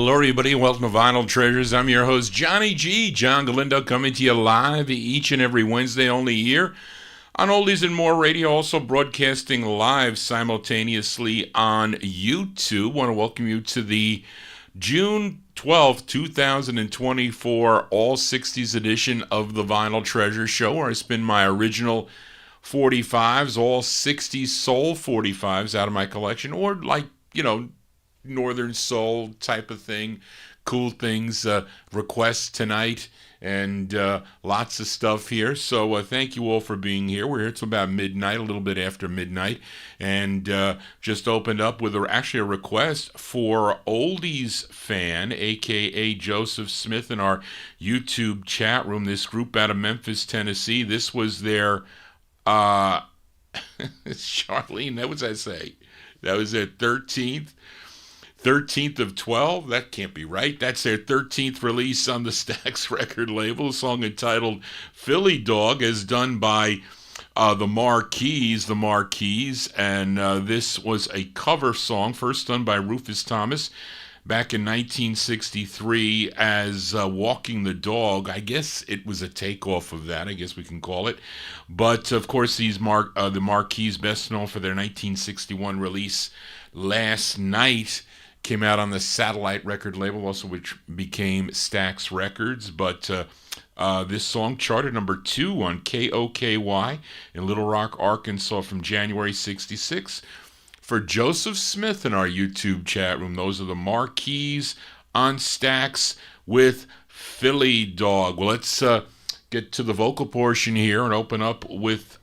Hello, everybody. Welcome to Vinyl Treasures. I'm your host, Johnny G. John Galindo, coming to you live each and every Wednesday, only here on Oldies and More Radio, also broadcasting live simultaneously on YouTube. Want to welcome you to the June 12th, 2024 All 60s edition of the Vinyl Treasure Show, where I spin my original 45's, all 60s soul 45's out of my collection, or like, Northern Soul type of thing, cool things, requests tonight, and lots of stuff here. So thank you all for being here. We're here till about midnight, a little bit after midnight, and just opened up with actually a request for Oldies Fan, a.k.a. Joseph Smith, in our YouTube chat room, this group out of Memphis, Tennessee. This was their, Charlene, what was I say? That was their 13th of 12? That can't be right. That's their 13th release on the Stax record label, a song entitled Philly Dog, as done by the Marquis, and this was a cover song, first done by Rufus Thomas back in 1963 as Walking the Dog. I guess it was a takeoff of that, I guess we can call it. But, of course, the Marquis, best known for their 1961 release Last Night, came out on the Satellite record label, also which became Stax Records. But this song charted number 2 on KOKY in Little Rock, Arkansas from January 66. For Joseph Smith in our YouTube chat room, those are the Marquis on Stax with Philly Dog. Well, let's get to the vocal portion here and open up with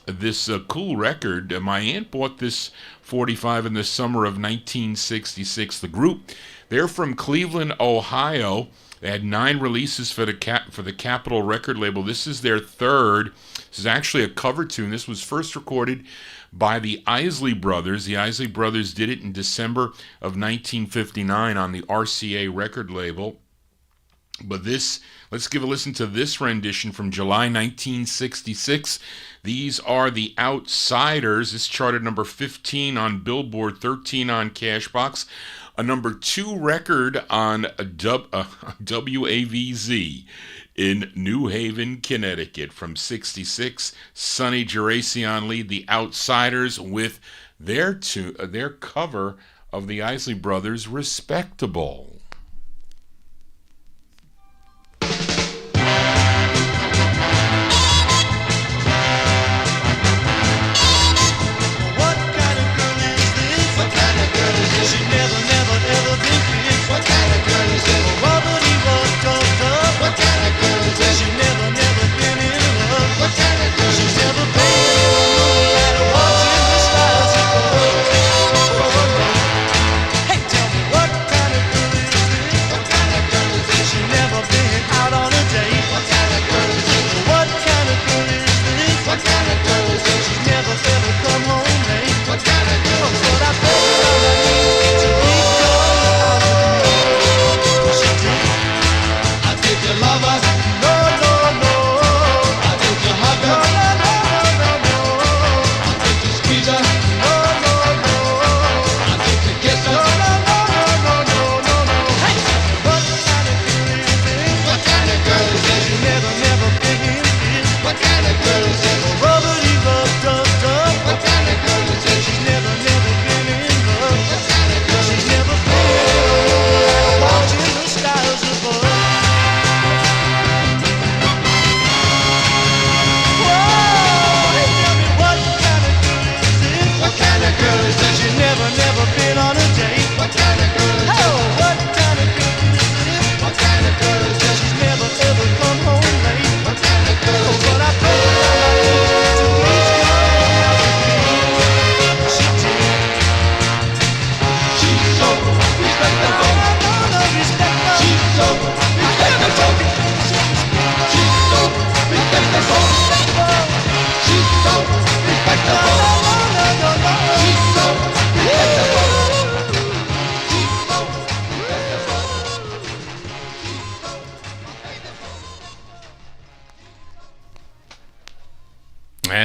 this cool record. My aunt bought this 45 in the summer of 1966. The group, they're from Cleveland, Ohio. They had 9 releases for the Capitol record label. This is their third. This is actually a cover tune. This was first recorded by the Isley Brothers. The Isley Brothers did it in December of 1959 on the RCA record label. But this, let's give a listen to this rendition from July 1966. These are the Outsiders. This charted number 15 on Billboard, 13 on Cashbox, a number 2 record on WAVZ in New Haven, Connecticut from 66. Sonny Geraci on lead, the Outsiders, with their cover of the Isley Brothers, Respectable.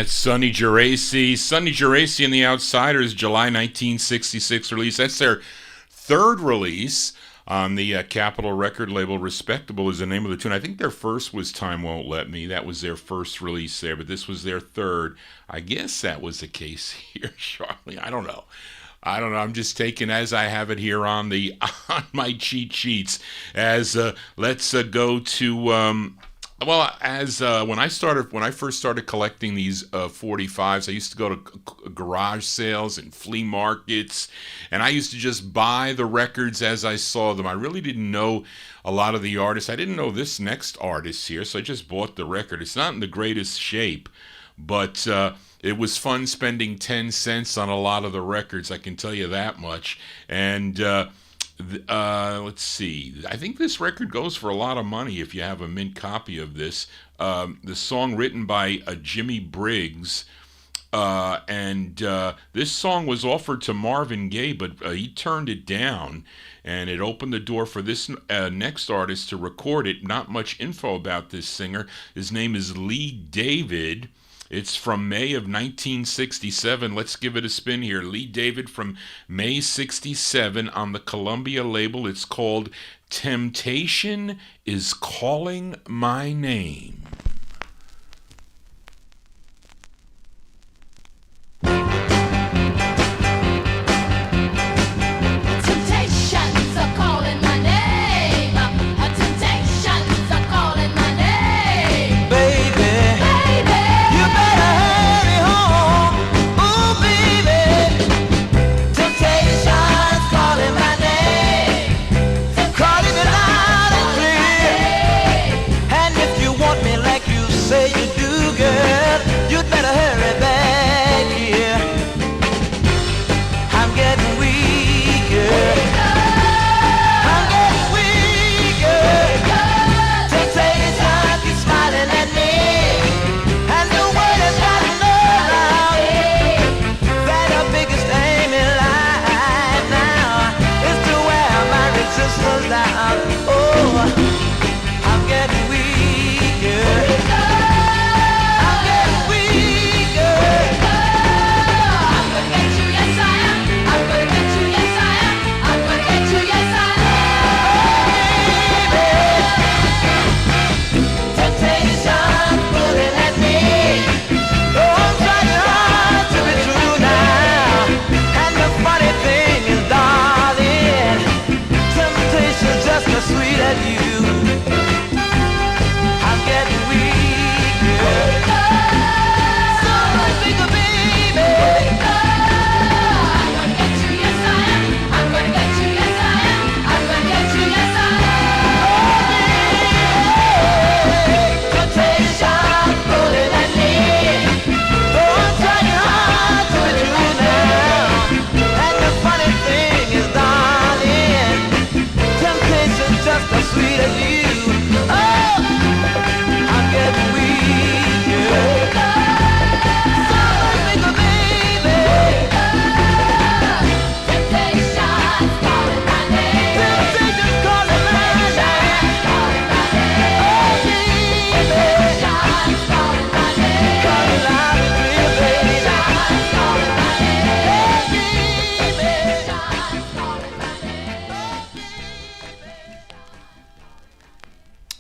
That's Sonny Geraci. Sonny Geraci and the Outsiders, July 1966 release. That's their third release on the Capitol record label. Respectable is the name of the tune. I think their first was Time Won't Let Me. That was their first release there, but this was their third. I guess that was the case here, Charlie. I don't know. I'm just taking as I have it here on the on my cheat sheets. As let's go to when I first started collecting these 45s, I used to go to garage sales and flea markets, and I used to just buy the records as I saw them. I really didn't know a lot of the artists. I didn't know this next artist here, so I just bought the record. It's not in the greatest shape, but it was fun spending 10 cents on a lot of the records, I can tell you that much. And let's see. I think this record goes for a lot of money if you have a mint copy of this. The song written by Jimmy Briggs. And this song was offered to Marvin Gaye, but he turned it down. And it opened the door for this next artist to record it. Not much info about this singer. His name is Lee David. It's from May of 1967. Let's give it a spin here. Lee David from May 67 on the Columbia label. It's called Temptation is Calling My Name.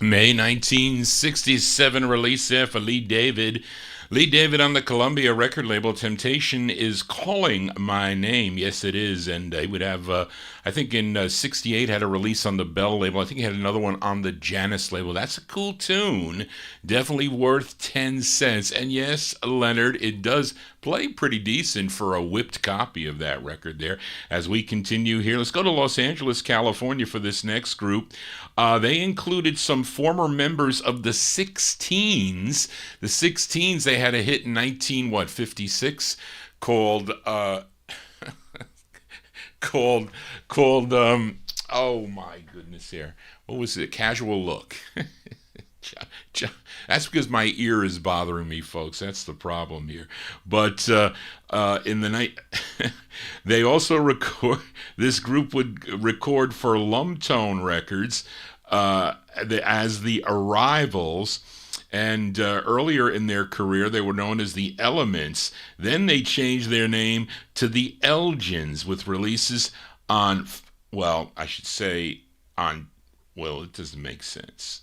May 1967 release there for Lee David. Lee David on the Columbia record label. Temptation is Calling My Name. Yes, it is. And he would have, I think in 68 had a release on the Bell label. I think he had another one on the Janus label. That's a cool tune. Definitely worth 10 cents. And yes, Leonard, it does play pretty decent for a whipped copy of that record there. As we continue here, let's go to Los Angeles, California for this next group. They included some former members of the 16's. The 16's, they had a hit in 1956 called oh my goodness here. What was it? Casual Look. That's because my ear is bothering me, folks. That's the problem here. But in the night, they also record. This group would record for MOTOWN Records as the Arrivals. And earlier in their career, they were known as the Elements. Then they changed their name to the Elgens with releases on well, I should say on, well, it doesn't make sense.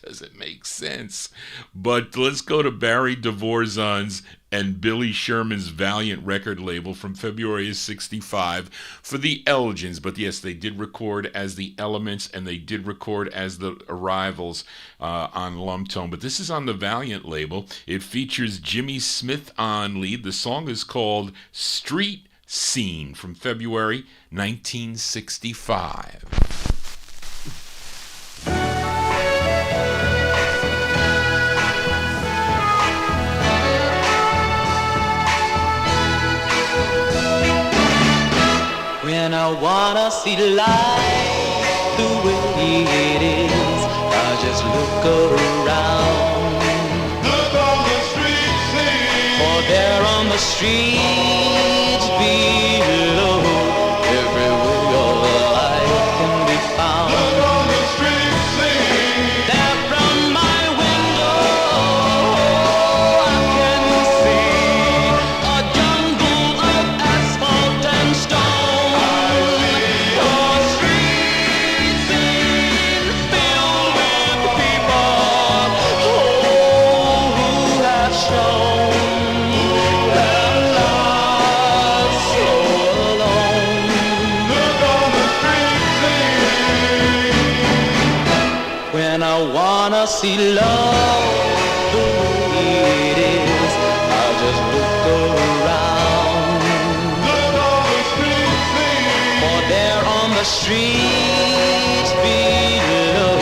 Doesn't make sense. But let's go to Barry Dvorzan's and Billy Sherman's Valiant record label from February of 65 for the Elgins. But yes, they did record as the Elements and they did record as the Arrivals on MOTOWN. But this is on the Valiant label. It features Jimmy Smith on lead. The song is called Street Scene from February 1965. When I wanna see life the way it is, I just look around. Look on the street scene. For there on the streets below, every way of life can be found. Look on the street scene. There from my window I can see a jungle of asphalt and stone. I see love the way it is, I just look around. Look on the street scene. For there on the streets below,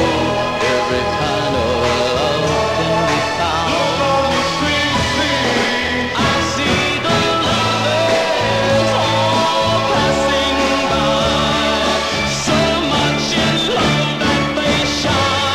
every kind of love can be found. Look on the street scene. I see the lovers all passing by, so much in love that they shine.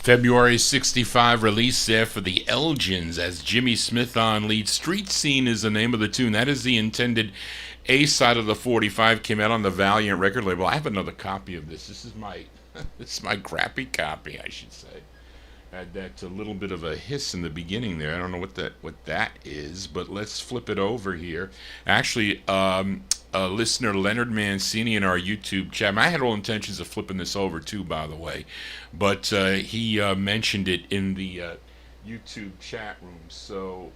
February 65 release there for the Elgins as Jimmy Smith on lead. Street Scene is the name of the tune. That is the intended A-side of the 45. Came out on the Valiant record label. I have another copy of this. This is my crappy copy, I should say. Had that a little bit of a hiss in the beginning there. I don't know what that is, but let's flip it over here. Actually, listener Leonard Mancini in our YouTube chat. I had all intentions of flipping this over too, by the way, but he mentioned it in the YouTube chat room. So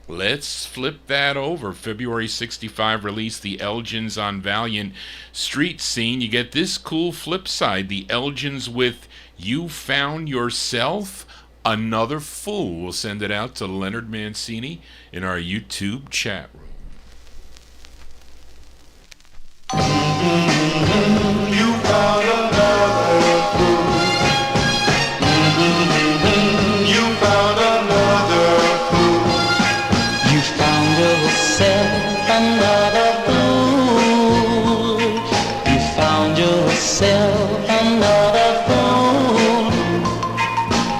let's flip that over. February 65 release, the Elgins on Valiant. Street Scene. You get this cool flip side, the Elgins with You Found Yourself, Another Fool. We'll send it out to Leonard Mancini in our YouTube chat room. You found another fool. You found another fool. You found yourself another fool. You found yourself another fool.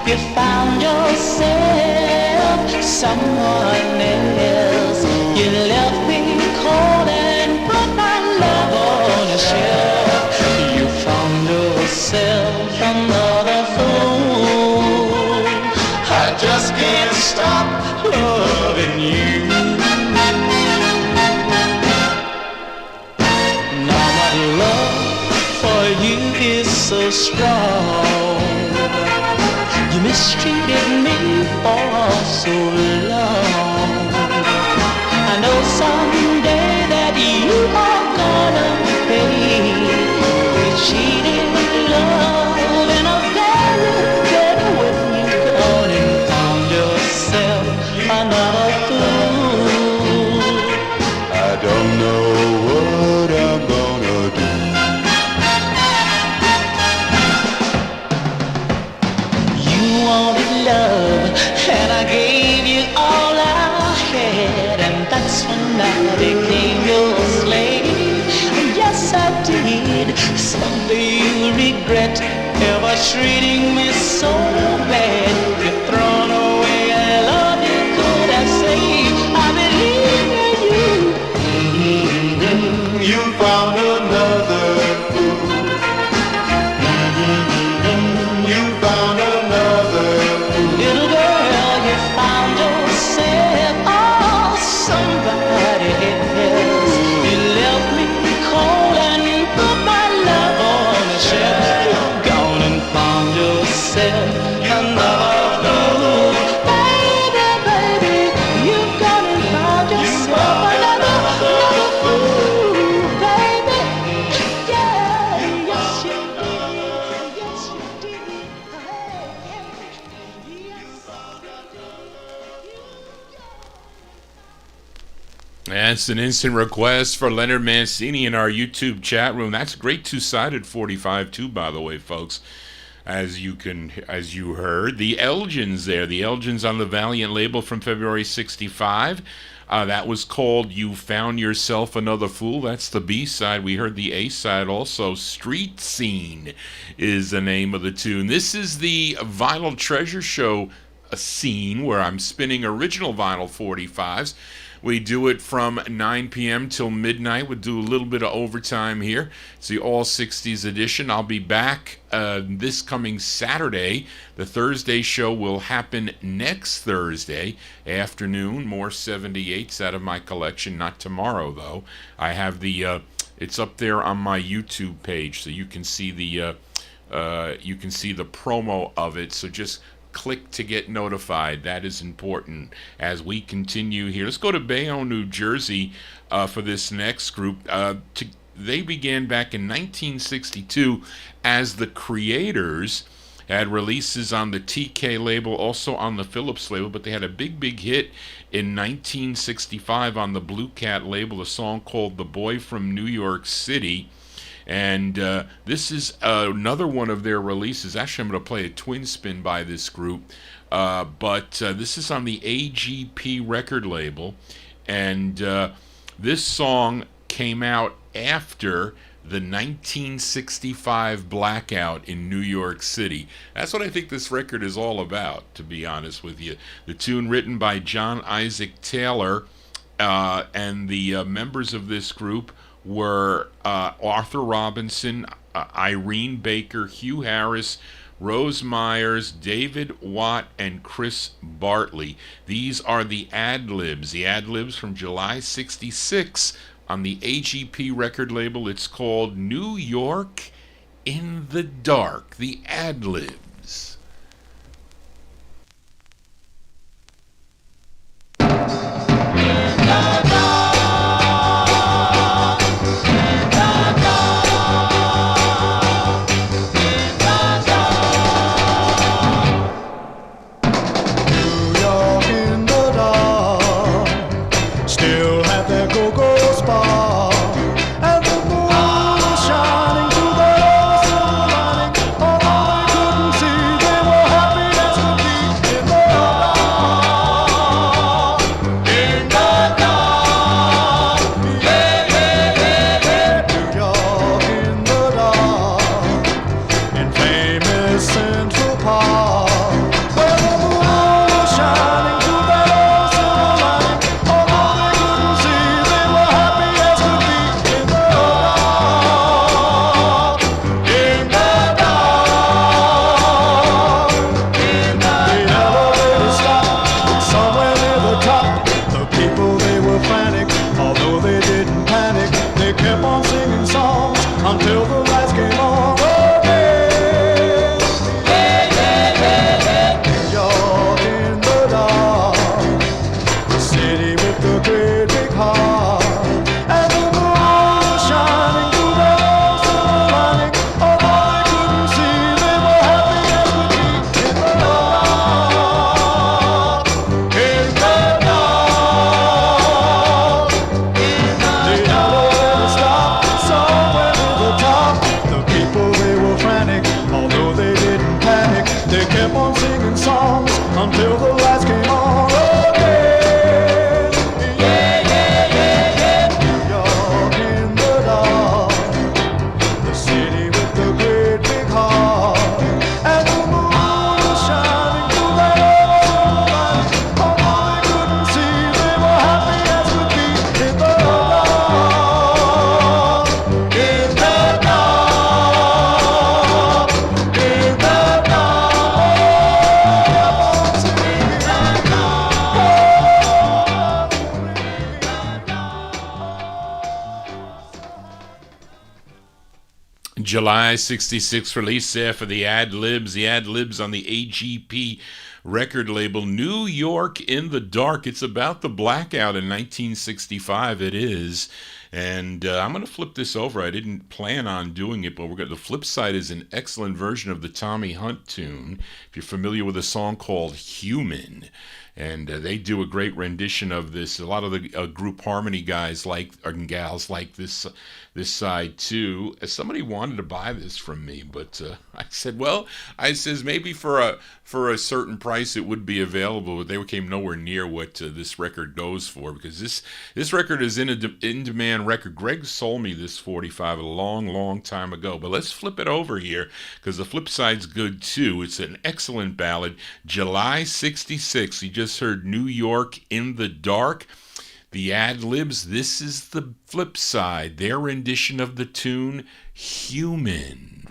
You found yourself someone else. You left me cold and put my is so strong. You mistreated me for so long. I know someday that you are gonna pay. You cheated love in a very bad way. You've gone and found yourself another fool. I don't know what I'm gonna do. You wanted love, and I gave you all I had, and that's when I became your slave. Yes, I did. Someday you'll regret ever treating me so bad. You've thrown away a love you could have saved. I believe in you. You found another fool. You found another fool. Little girl, you found yourself, oh, somebody else. You left me cold and you put my love on the shelf. You've gone and found yourself another fool. Baby, baby, you've gone and found yourself another fool. Baby, yeah, yes you did, yes you did. That's an instant request for Leonard Mancini in our YouTube chat room. That's a great two-sided 45 too, by the way, folks. As you heard, the Elgens there. The Elgens on the Valiant label from February 65. That was called You Found Yourself Another Fool. That's the B-side. We heard the A-side also. Street Scene is the name of the tune. This is the Vinyltreasure show, a scene where I'm spinning original vinyl 45s. We do it from 9 p.m. till midnight. We'll do a little bit of overtime here. It's the All 60s edition. I'll be back this coming Saturday. The Thursday show will happen next Thursday afternoon. More 78s out of my collection. Not tomorrow, though. I have the it's up there on my YouTube page, so you can see the promo of it. So just click to get notified. That is important as we continue here. Let's go to Bayonne, New Jersey for this next group. They began back in 1962 as the Creators. Had releases on the TK label, also on the Phillips label, but they had a big hit in 1965 on the Blue Cat label, a song called The Boy from New York City. And this is another one of their releases. Actually, I'm going to play a twin spin by this group. But this is on the AGP record label. And this song came out after the 1965 blackout in New York City. That's what I think this record is all about, to be honest with you. The tune written by John Isaac Taylor, and the members of this group were Arthur Robinson, Irene Baker, Hugh Harris, Rose Myers, David Watt, and Chris Bartley. These are the Adlibs. The Adlibs from July 66 on the AGP record label. It's called New York in the Dark. The Adlibs. Shining through the sun, although they couldn't see them. July 66 release there for the Adlibs. The Adlibs on the AGP record label, New York in the Dark. It's about the blackout in 1965. It is. And I'm going to flip this over. I didn't plan on doing it, but the flip side is an excellent version of the Tommy Hunt tune. If you're familiar with a song called Human. And they do a great rendition of this. A lot of the group harmony guys and gals like this side too. Somebody wanted to buy this from me, but I said, well, maybe for a certain price it would be available, but they came nowhere near what this record goes for, because this record is in demand record. Greg sold me this 45 a long time ago, but let's flip it over here because the flip side's good too. It's an excellent ballad. July 66. You just heard New York in the Dark. The Adlibs, this is the flip side, their rendition of the tune Human.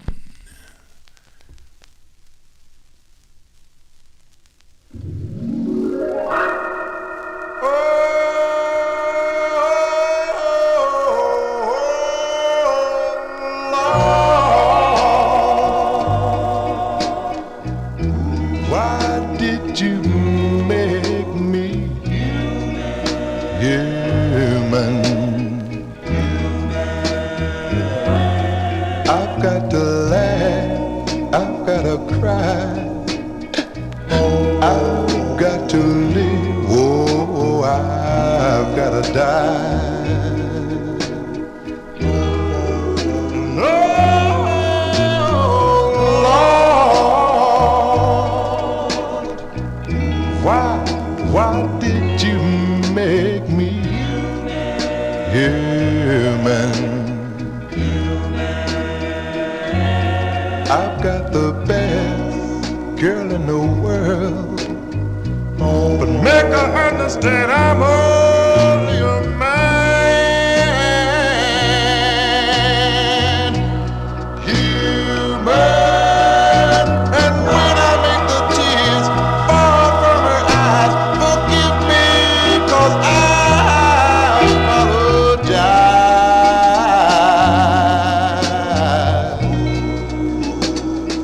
Why did you make me human? I've got to laugh, I've got to cry, I've got to live, oh, I've got to die. Why did you make me human? I've got the best girl in the world, but make her understand I'm only a man, human. And when I make the tears fall from her eyes, forgive me, 'cause I apologize.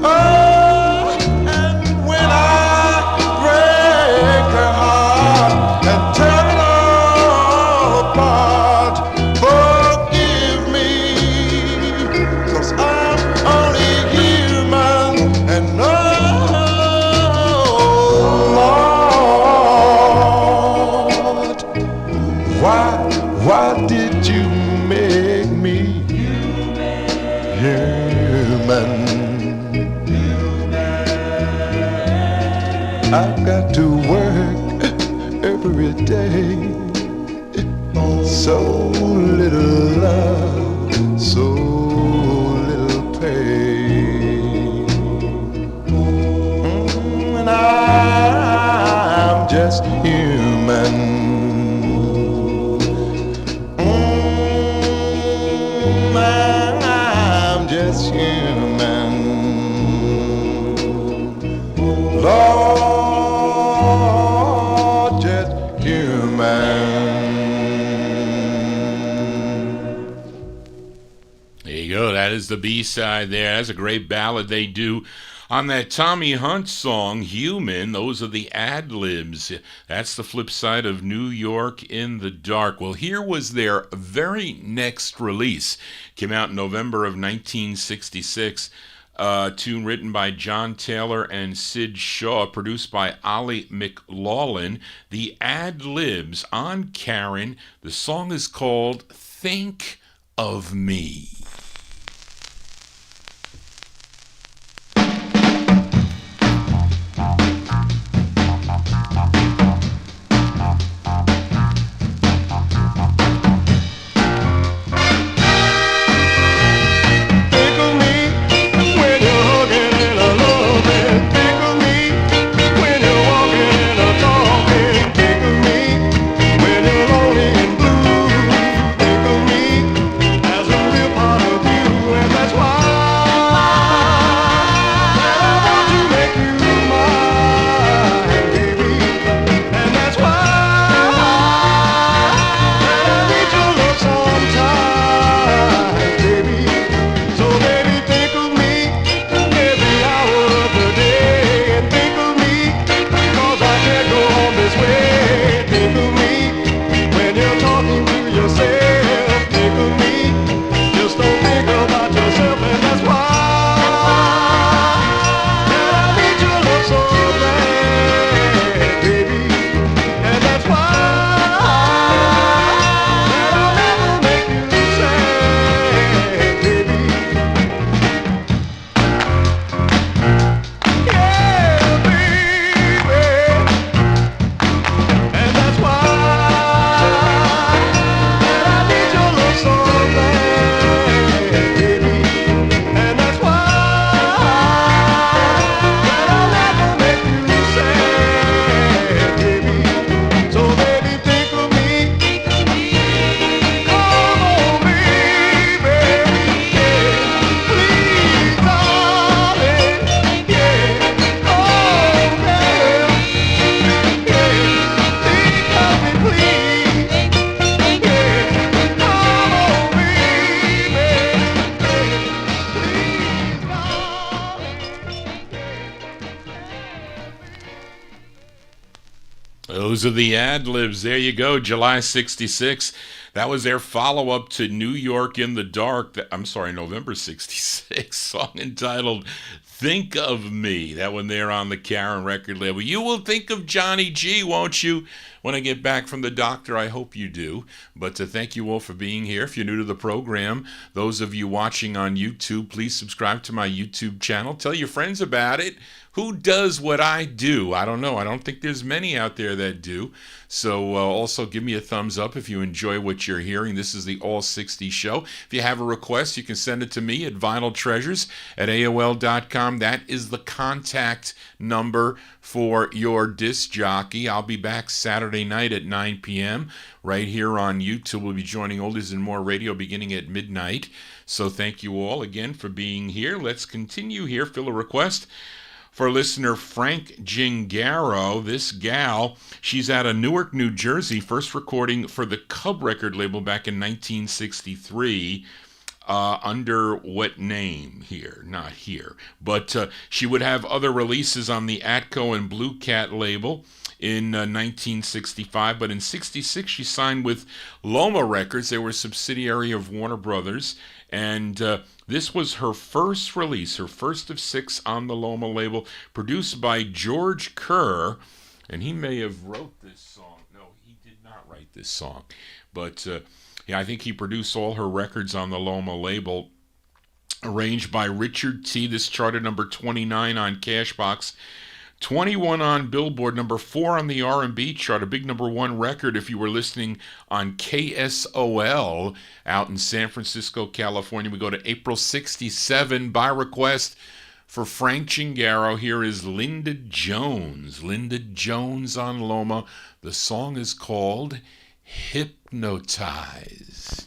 Oh, and when I break her heart and tear it all apart, forgive me, 'cause I'm only human. And oh, Lord, why did you make me human? I've got to work every day, so little love, so little pain, and I'm just human. I'm just human. Lord, just human. There you go. That is the B-side there. That's a great ballad they do on that Tommy Hunt song, Human. Those are the Adlibs. That's the flip side of New York in the Dark. Well, here was their very next release. Came out in November of 1966. Tune written by John Taylor and Sid Shaw, produced by Ollie McLaughlin. The Adlibs on Karen. The song is called Think of Me. When you're lonely and blue, think of me as a real part of Those are the Adlibs. There you go, July 66. That was their follow-up to New York in the Dark. November 66. Song entitled Think of Me. That one there on the Karen record label. You will think of Johnny G, won't you? When I get back from the doctor, I hope you do. But thank you all for being here. If you're new to the program, those of you watching on YouTube, please subscribe to my YouTube channel. Tell your friends about it. Who does what I do? I don't know. I don't think there's many out there that do. So also give me a thumbs up if you enjoy what you're hearing. This is the All 60 Show. If you have a request, you can send it to me at vinyltreasures@AOL.com. That is the contact number for your disc jockey. I'll be back Saturday night at 9 p.m. right here on YouTube. We'll be joining Oldies and More Radio beginning at midnight. So thank you all again for being here. Let's continue here. Fill a request for listener Frank Gingaro. This gal, she's out of Newark, New Jersey, first recording for the Cub record label back in 1963. Under what name here? Not here. But she would have other releases on the Atco and Blue Cat label in 1965. But in 66, she signed with Loma Records. They were a subsidiary of Warner Brothers. And this was her first release, her first of 6 on the Loma label, produced by George Kerr. And he may have wrote this song. No, he did not write this song. But yeah, I think he produced all her records on the Loma label. Arranged by Richard T. This charted number 29 on Cashbox. 21 on Billboard, number 4 on the R&B chart, a big number 1 record if you were listening on KSOL out in San Francisco, California. We go to April 67 by request for Frank Gingaro. Here is Linda Jones. Linda Jones on Loma. The song is called Hypnotized.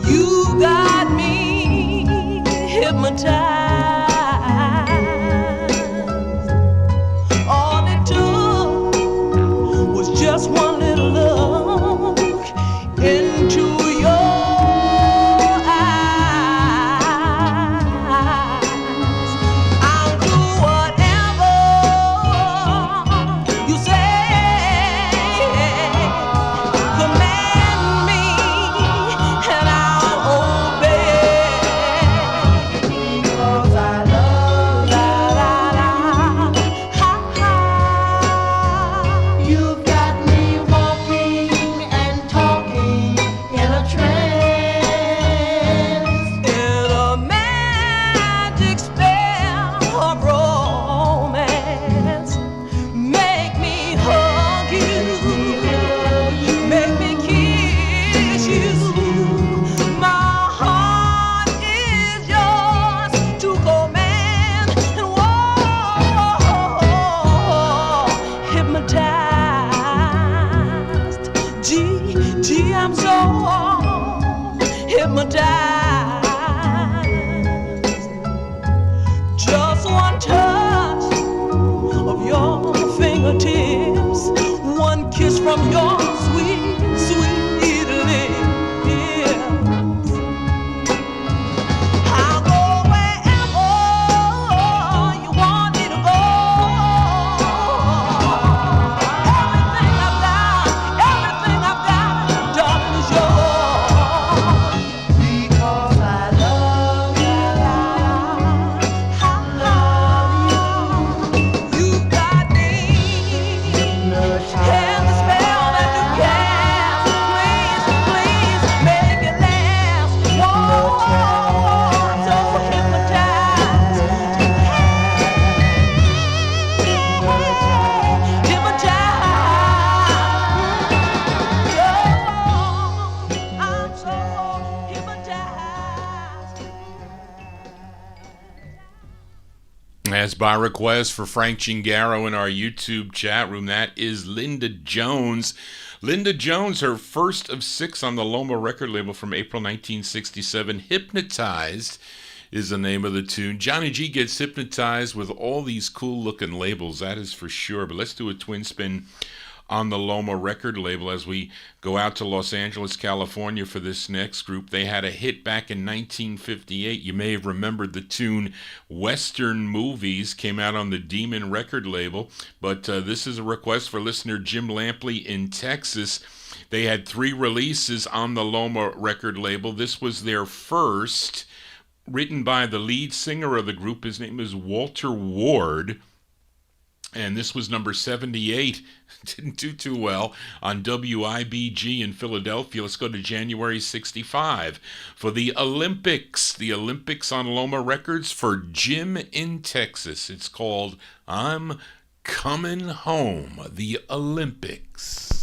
You got me hypnotized. As by request for Frank Gingaro in our YouTube chat room, that is Linda Jones. Linda Jones, her first of 6 on the Loma record label from April 1967. Hypnotized is the name of the tune. Johnny G gets hypnotized with all these cool-looking labels, that is for sure. But let's do a twin spin on the Loma record label as we go out to Los Angeles, California for this next group. They had a hit back in 1958. You may have remembered the tune Western Movies, came out on the Demon record label, but this is a request for listener Jim Lampley in Texas. They had 3 releases on the Loma record label. This was their first, written by the lead singer of the group. His name is Walter Ward. And this was number 78. Didn't do too well on WIBG in Philadelphia. Let's go to January 65 for the Olympics. The Olympics on Loma Records for Jim in Texas. It's called I'm Coming Home. The Olympics.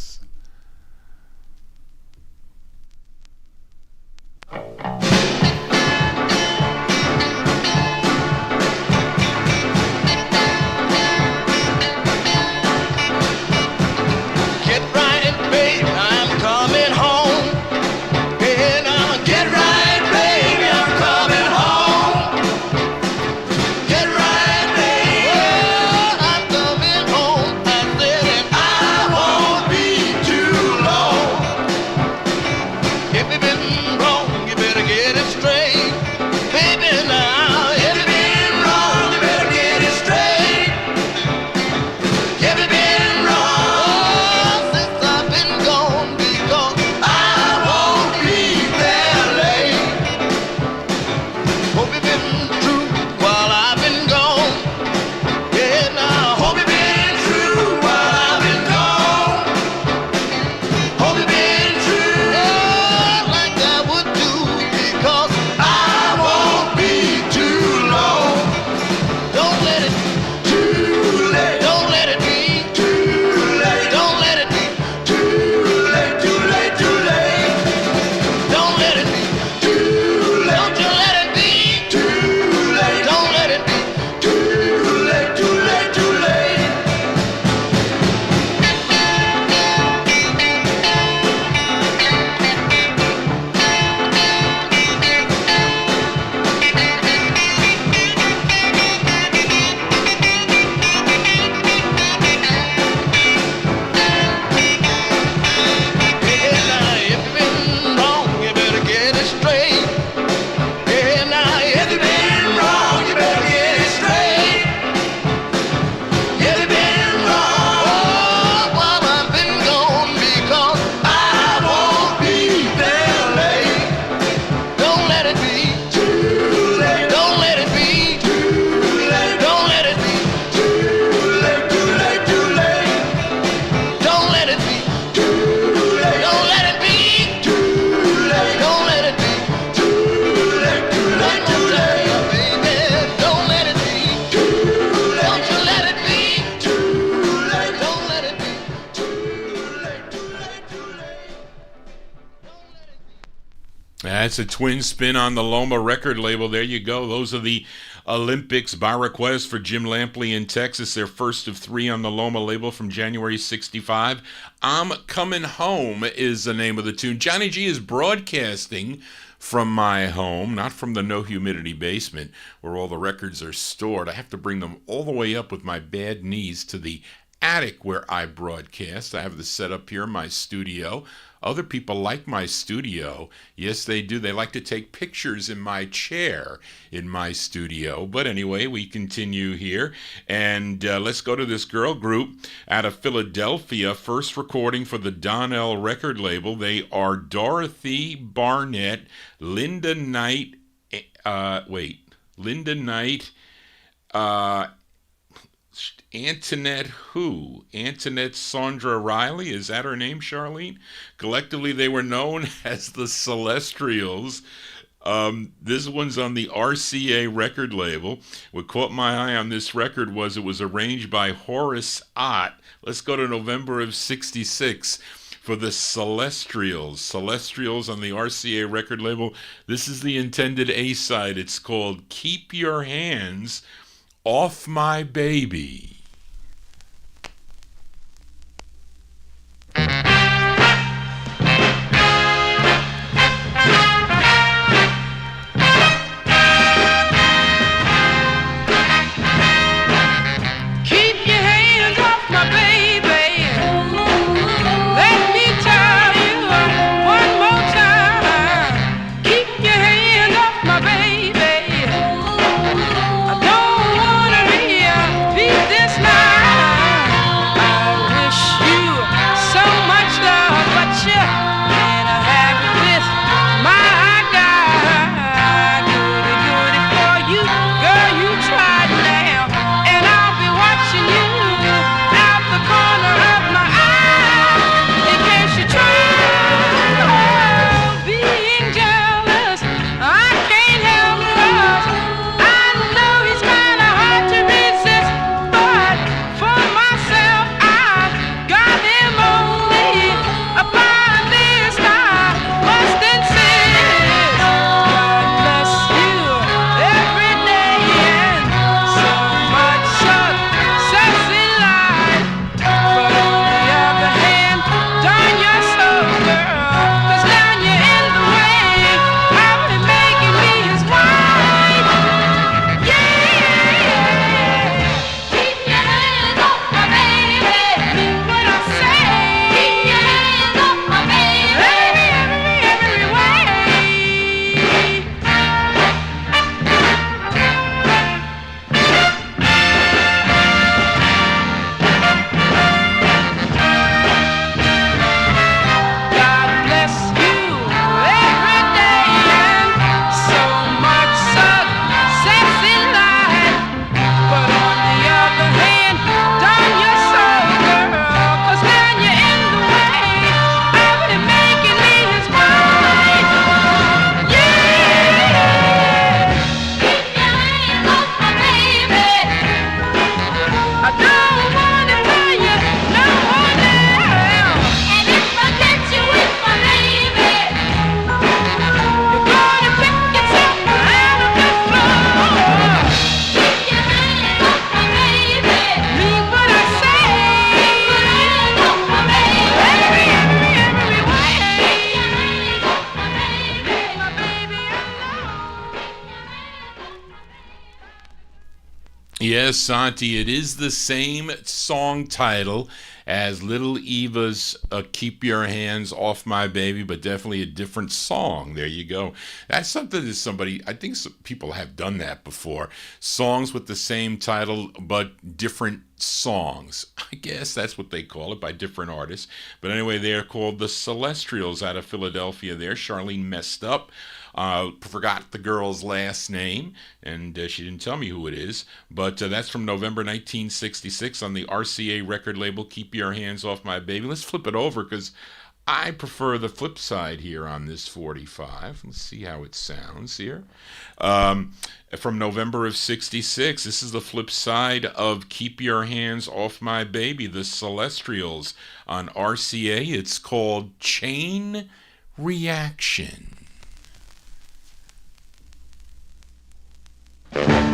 That's a twin spin on the Loma record label. There you go. Those are the Olympics by request for Jim Lampley in Texas. Their first of 3 on the Loma label from January 65. I'm Coming Home is the name of the tune. Johnny G is broadcasting from my home, not from the no humidity basement where all the records are stored. I have to bring them all the way up with my bad knees to the attic where I broadcast. I have this set up here in my studio. Other people like my studio. Yes, they do. They like to take pictures in my chair in my studio. But anyway, we continue here. And let's go to this girl group out of Philadelphia. First recording for the Donnell record label. They are Dorothy Barnett, Linda Knight, Linda Knight, Antoinette Sandra Riley, is that her name, Charlene? Collectively, they were known as the Celestials. This one's on the RCA record label. What caught my eye on this record was it was arranged by Horace Ott. Let's go to November of 66 for the Celestials on the RCA record label. This is the intended A-side. It's called Keep Your Hands Off My Baby. Yes, Santi, it is the same song title as Little Eva's Keep Your Hands Off My Baby, but definitely a different song. There you go. That's something that somebody, I think some people have done that before. Songs with the same title, but different songs. I guess that's what they call it, by different artists. But anyway, they're called the Celestials out of Philadelphia there. Charlene messed up. Forgot the girl's last name, and she didn't tell me who it is, but that's from November 1966 on the RCA record label, Keep Your Hands Off My Baby. Let's flip it over, because I prefer the flip side here on this 45. Let's see how it sounds here. From November of 66, this is the flip side of Keep Your Hands Off My Baby, the Celestials on RCA. It's called Chain Reaction. Chain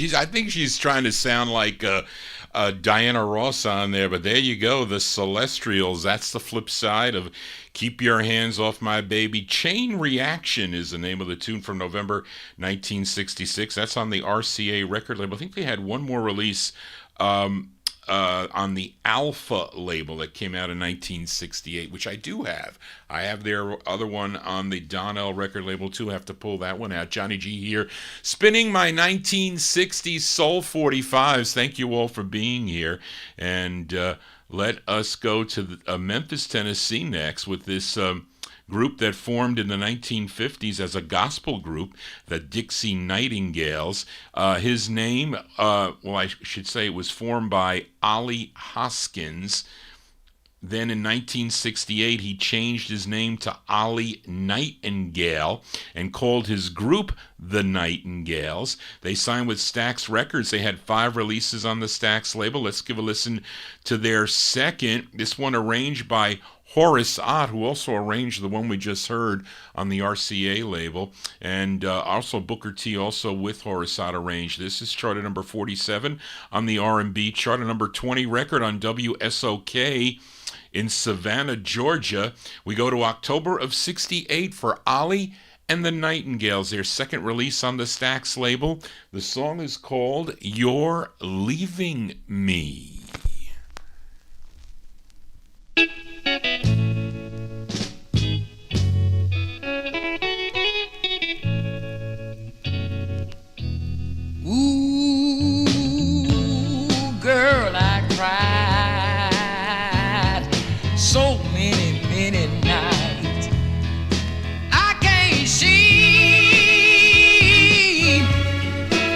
I think she's trying to sound like Diana Ross on there, but there you go, the Celestials. That's the flip side of Keep Your Hands Off My Baby. Chain Reaction is the name of the tune from November 1966. That's on the RCA record label. I think they had one more release on the Alpha label that came out in 1968, which I do have. I have their other one on the Donnell record label too. I have to pull that one out. Johnny G here, spinning my 1960s Soul 45s. Thank you all for being here. And let us go to Memphis, Tennessee next with this group that formed in the 1950s as a gospel group, the Dixie Nightingales. His name, I should say it was formed by Ollie Hoskins. Then in 1968, he changed his name to Ollie Nightingale and called his group the Nightingales. They signed with Stax Records. They had 5 releases on the Stax label. Let's give a listen to their second. This one arranged by Horace Ott, who also arranged the one we just heard on the RCA label, and also Booker T, also with Horace Ott, arranged. This is charted number 47 on the R&B chart, a number 20 record on WSOK in Savannah, Georgia. We go to October of 68 for Ollie and the Nightingales, their second release on the Stax label. The song is called You're Leaving Me. Ooh, girl, I cried so many, many nights. I can't seem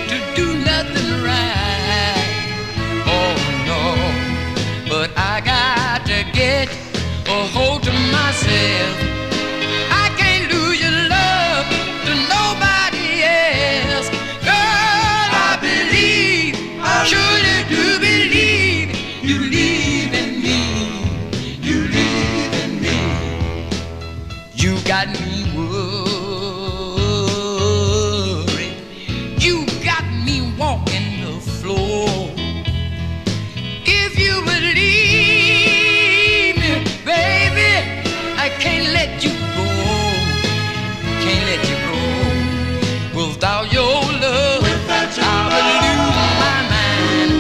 to do nothing right. Oh no, but I got to get a hold of myself. I can't lose your love to nobody else. Girl, I believe, I surely do believe you leaving me. You leaving me. You got me worried. You got me walking the floor. If you would leave me, baby, I can't let you go. Can't let you go. Without your love, I will lose my mind.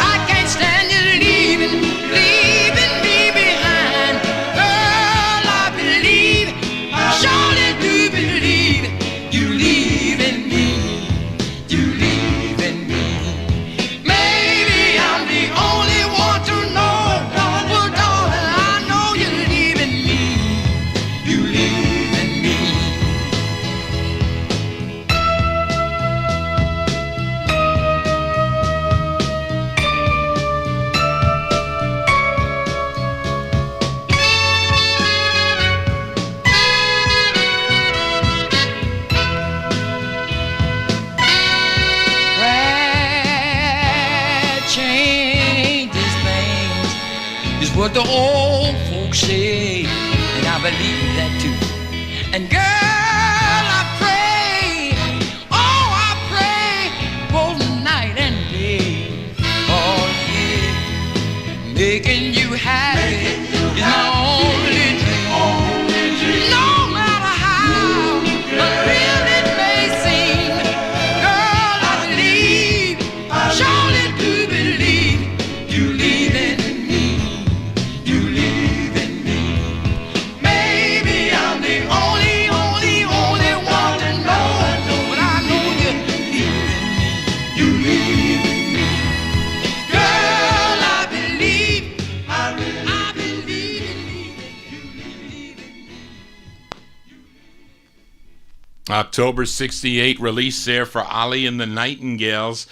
I can't stand you leaving me behind. Girl, I believe, I surely do believe you leaving me. You leaving me. Maybe I'm the only one to know. Well, darling, I know you're leaving me. You leaving me. Pride changes things, is what the old folks say, and I believe that too. And girl, I pray, oh, I pray both night and day. Oh yeah, making you happy is my only dream. No matter how unreal it may seem, girl, I believe, I surely do believe you leaving me. You leaving me. Maybe I'm the only one to know, but I know you're leaving me. You leaving me. Girl, I believe in you leaving me. October 68 release there for Ollie and the Nightingales.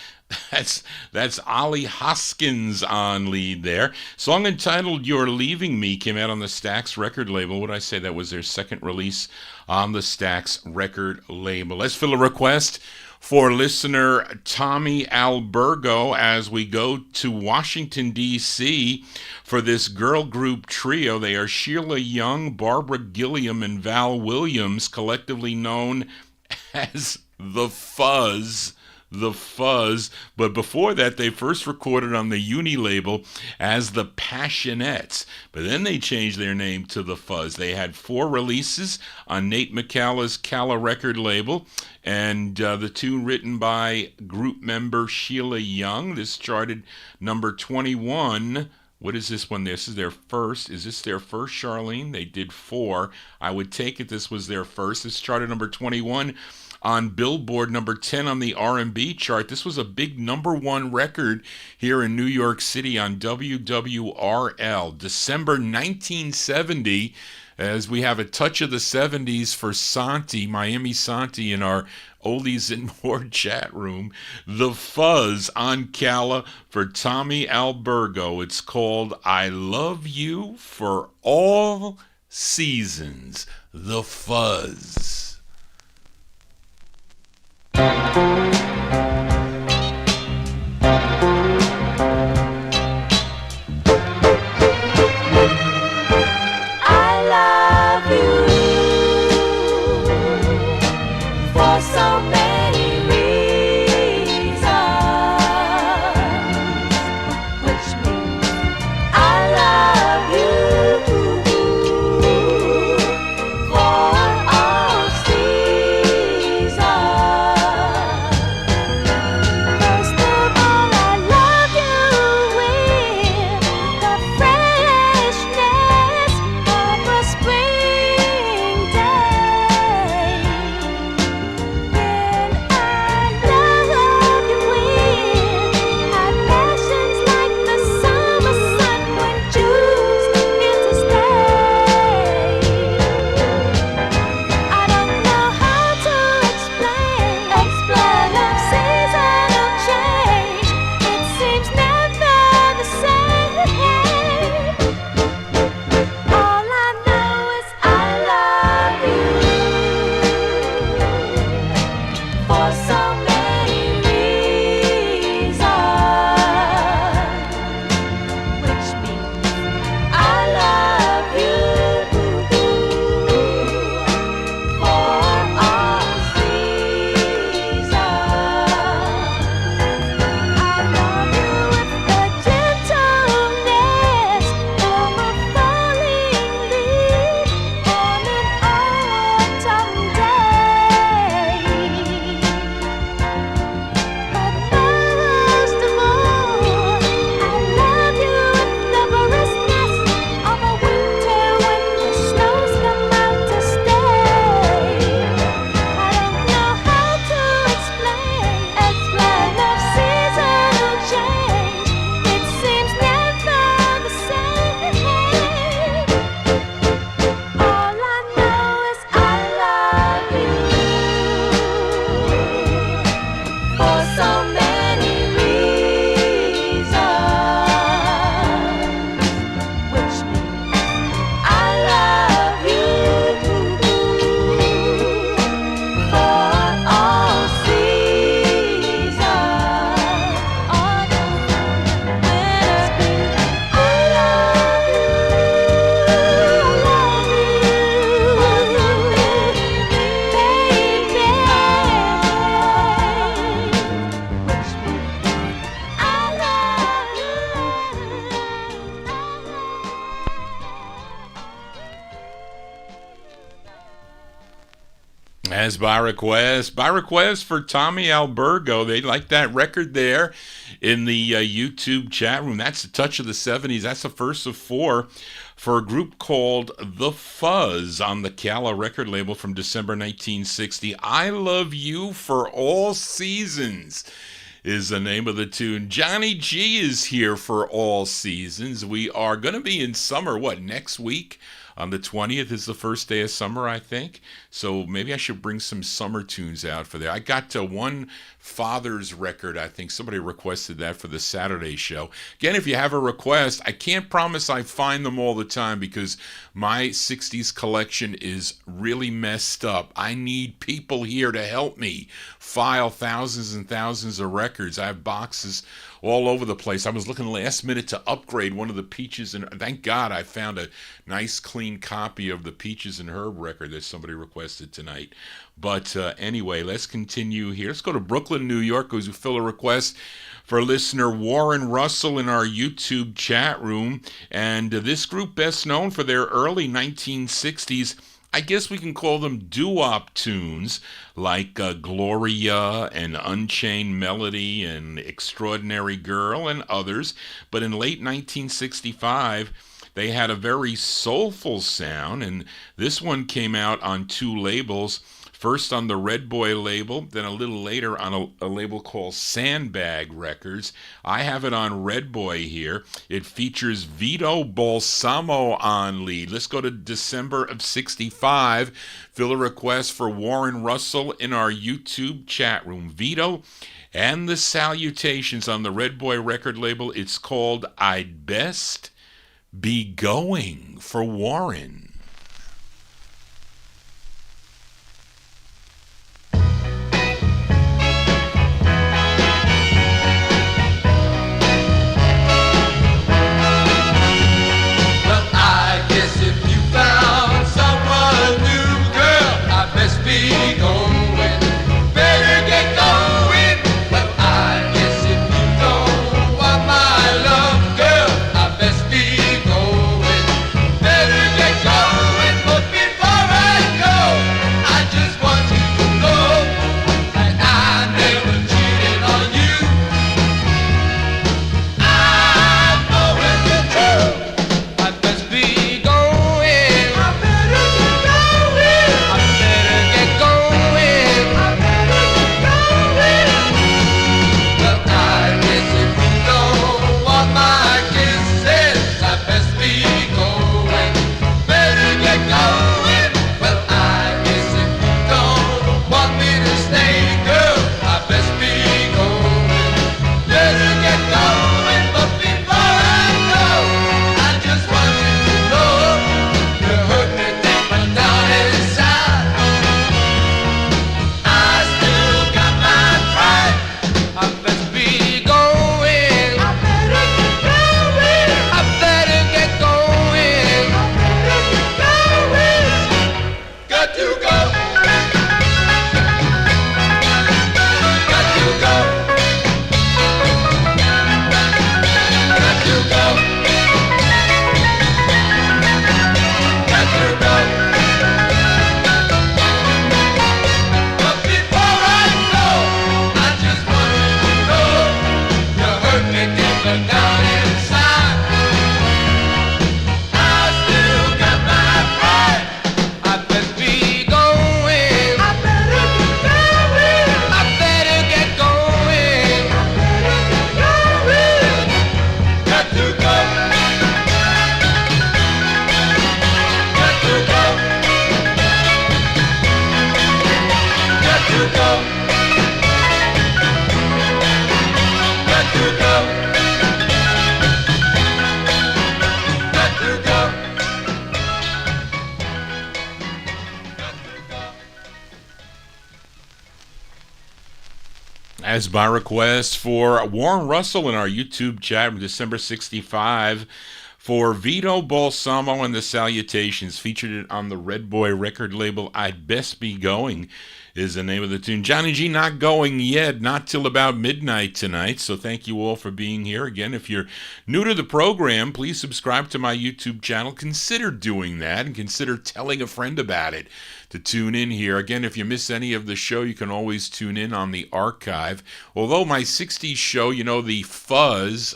That's Ollie Hoskins on lead there. Song entitled You're Leaving Me came out on the Stax record label. What did I say? That was their second release on the Stax record label. Let's fill a request for listener Tommy Albergo as we go to Washington, D.C. for this girl group trio. They are Sheila Young, Barbara Gilliam, and Val Williams, collectively known as the Fuzz. The Fuzz. But before that, they first recorded on the Uni label as the Passionettes. But then they changed their name to The Fuzz. They had 4 releases on Nate McCalla's Calla record label, and the tune written by group member Sheila Young. This charted number 21. What is this one? This is their first. Is this their first, Charlene? They did 4. I would take it this was their first. This charted number 21 on Billboard, number 10 on the R&B chart. This was a big number 1 record here in New York City on WWRL, December 1970, as we have a touch of the 70s for Santi, Miami Santi, in our Oldies and More chat room. The Fuzz on Calla for Tommy Albergo. It's called I Love You for All Seasons. The Fuzz. As by request for Tommy Albergo. They like that record there in the YouTube chat room. That's a touch of the 70s. That's the first of 4 for a group called The Fuzz on the Calla record label from December 1960. I Love You for All Seasons is the name of the tune. Johnny G is here for all seasons. We are going to be in summer, next week? On the 20th is the first day of summer, I think. So maybe I should bring some summer tunes out for there. I got to one Father's record, I think. Somebody requested that for the Saturday show. Again, if you have a request, I can't promise I find them all the time because my 60s collection is really messed up. I need people here to help me file thousands and thousands of records. I have boxes all over the place. I was looking last minute to upgrade one of the Peaches, and thank God I found a nice clean copy of the Peaches and Herb record that somebody requested tonight. But anyway, let's continue here. Let's go to Brooklyn, New York, who fill a request for listener Warren Russell in our YouTube chat room. And this group, best known for their early 1960s, I guess we can call them doo-wop tunes, like Gloria and Unchained Melody and Extraordinary Girl and others. But in late 1965, they had a very soulful sound, and this one came out on two labels. First on the Red Boy label, then a little later on a label called Sandbag Records. I have it on Red Boy here. It features Vito Balsamo on lead. Let's go to December of 65. Fill a request for Warren Russell in our YouTube chat room. Vito and the Salutations on the Red Boy record label. It's called I'd Best Be Going for Warren. As by request for Warren Russell in our YouTube chat from December 65 for Vito Balsamo and the Salutations, featured it on the Red Boy record label. I'd Best Be Going is the name of the tune. Johnny G not going yet, not till about midnight tonight, so thank you all for being here. Again, if you're new to the program, please subscribe to my YouTube channel. Consider doing that and consider telling a friend about it to tune in here. Again, if you miss any of the show, you can always tune in on the archive. Although my 60s show, you know, the Fuzz,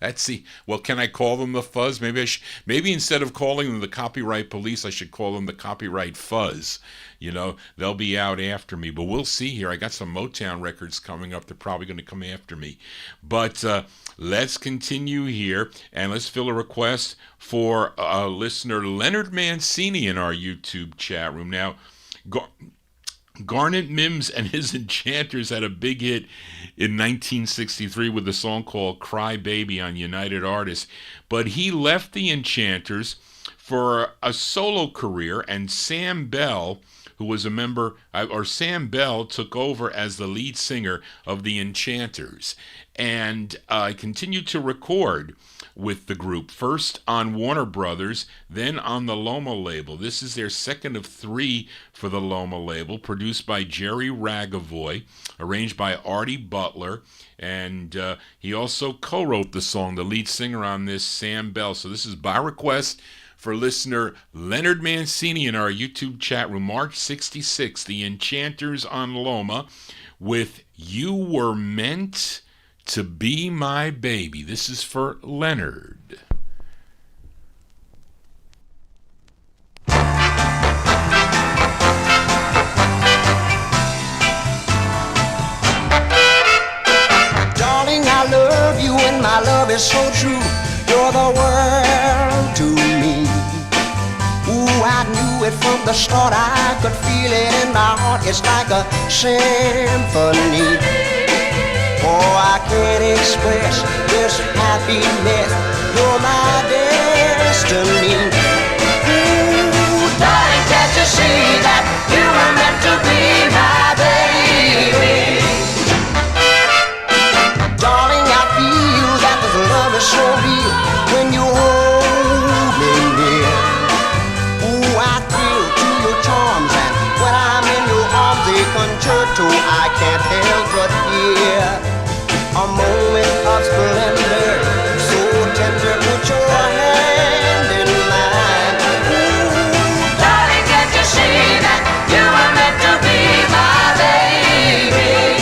that's the, well, can I call them the Fuzz? Maybe instead of calling them the Copyright Police, I should call them the Copyright Fuzz. You know, they'll be out after me, but we'll see here. I got some MOTOWN records coming up. They're probably going to come after me. But let's continue here, and let's fill a request for listener Leonard Mancini in our YouTube chat room. Now, Garnet Mims and his Enchanters had a big hit in 1963 with a song called Cry Baby on United Artists, but he left the Enchanters for a solo career, and Sam Bell, who was a member, or Sam Bell took over as the lead singer of the Enchanters, and continued to record with the group, first on Warner Brothers, then on the Loma label. This is their second of 3 for the Loma label, produced by Jerry Ragavoy, arranged by Artie Butler, and he also co-wrote the song. The lead singer on this, Sam Bell. So this is by request for listener Leonard Mancini in our YouTube chat room, March 66, the Enchanters on Loma, with You Were Meant to Be My Baby. This is for Leonard. Darling, I love you and my love is so true. You're the world to me. Ooh, I knew it from the start. I could feel it in my heart. It's like a symphony. Oh, I can't express this happiness. You're my destiny. Ooh, darling, can't you see that you were meant to be my baby? Darling, I feel that this love is so real when you hold me near. Ooh, I thrill to your charms, and when I'm in your arms, a concerto I can't help but hear. A moment of splendor, so tender, put your hand in mine. Ooh, darling, can't you see that you were meant to be my baby?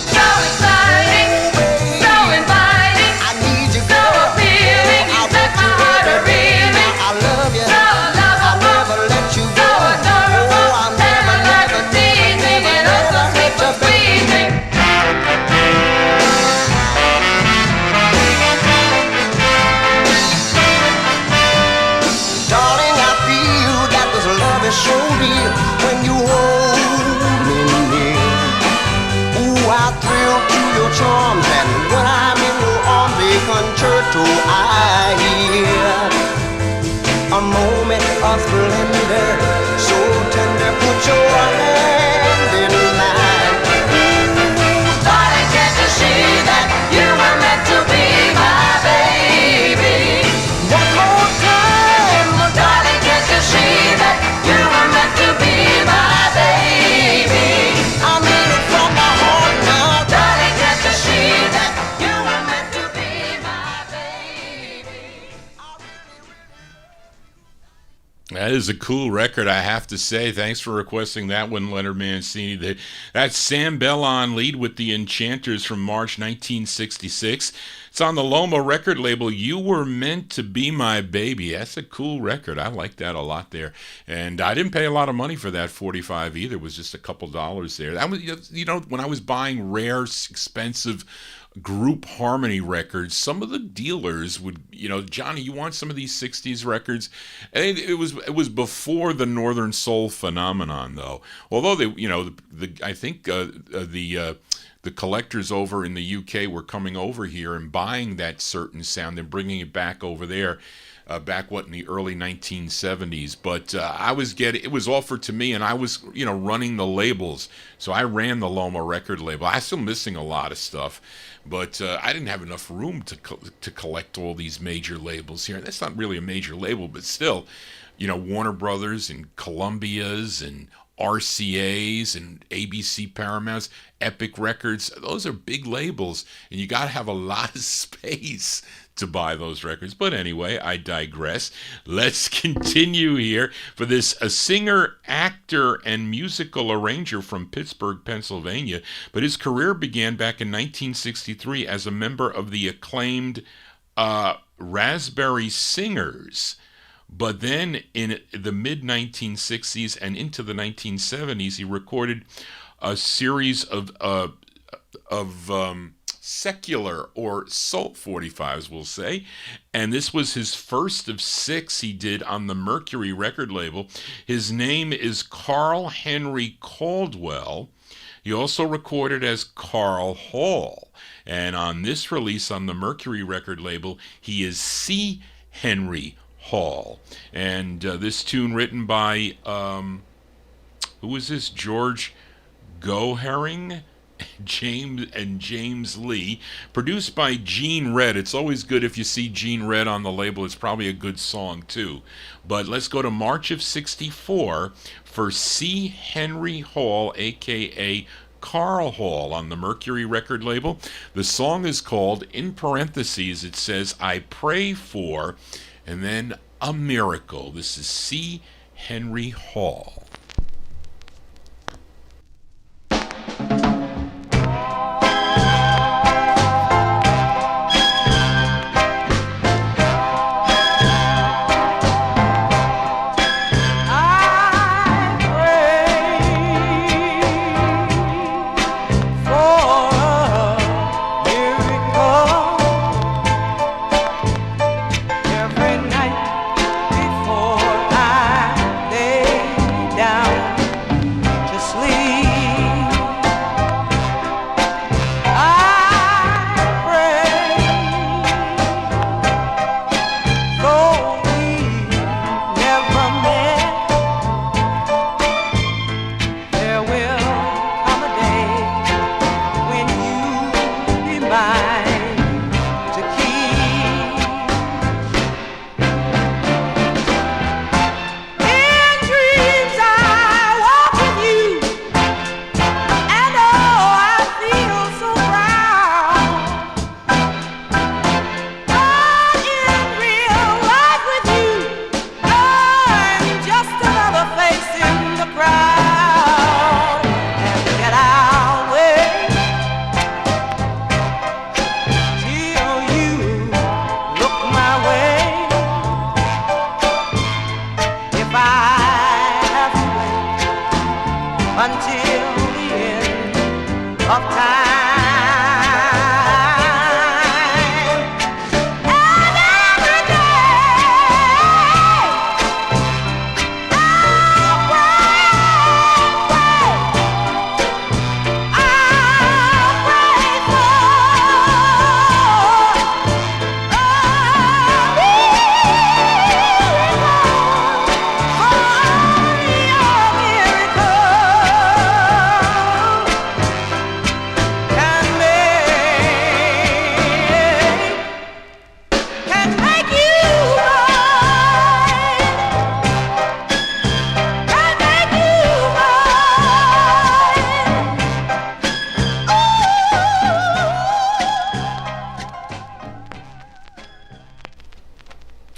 So exciting, so inviting, I need you, so appealing, you set my heart a-reeling. I love you, so lovable, I'll never let you go. So adorable, oh, I'll never teasing, and oh so sweet to be. So real when you hold me near. Ooh, I thrill to your charms, and when I'm in your arms, a concerto I hear. A moment of splendor, so tender, put your hand in mine. Ooh, darling, can't you see that you were meant to be my baby? One more time, oh, darling, can't you see that you were meant to be my baby? I mean it from my heart now. Darling, can't you see that you were meant to be my baby? That is a cool record, I have to say. Thanks for requesting that one, Leonard Mancini. That's Sam Bell on lead with the Enchanters from March 1966. It's on the Loma record label, You Were Meant to Be My Baby. That's a cool record. I like that a lot there. And I didn't pay a lot of money for that 45 either. It was just a couple dollars there. That was, you know, when I was buying rare, expensive group harmony records, some of the dealers would, you know, Johnny, you want some of these 60s records? And it was before the Northern Soul phenomenon, though. Although they, you know, I think the collectors over in the UK were coming over here and buying that certain sound and bringing it back over there, back in the early 1970s. But it was offered to me, and I was, you know, running the labels. So I ran the Loma record label. I'm still missing a lot of stuff, but I didn't have enough room to collect all these major labels here. That's not really a major label, but still, you know, Warner Brothers and Columbia's and RCA's and ABC Paramounts, Epic Records. Those are big labels, and you got to have a lot of space to buy those records. But anyway, I digress. Let's continue here for this, a singer, actor, and musical arranger from Pittsburgh, Pennsylvania. But his career began back in 1963 as a member of the acclaimed Raspberry Singers. But then in the mid-1960s and into the 1970s, he recorded a series of secular or soul 45s, we'll say. And this was his first of 6 he did on the Mercury record label. His name is Carl Henry Caldwell. He also recorded as Carl Hall. And on this release on the Mercury record label, he is C. Henry Hall. And this tune written by, who was this? George Gohering? James Lee, produced by Gene Red. It's always good if you see Gene Red on the label. It's probably a good song too. But let's go to March of '64 for C. Henry Hall, aka Carl Hall, on the Mercury record label. The song is called, in parentheses it says, I Pray For, and then A Miracle. This is C. Henry Hall.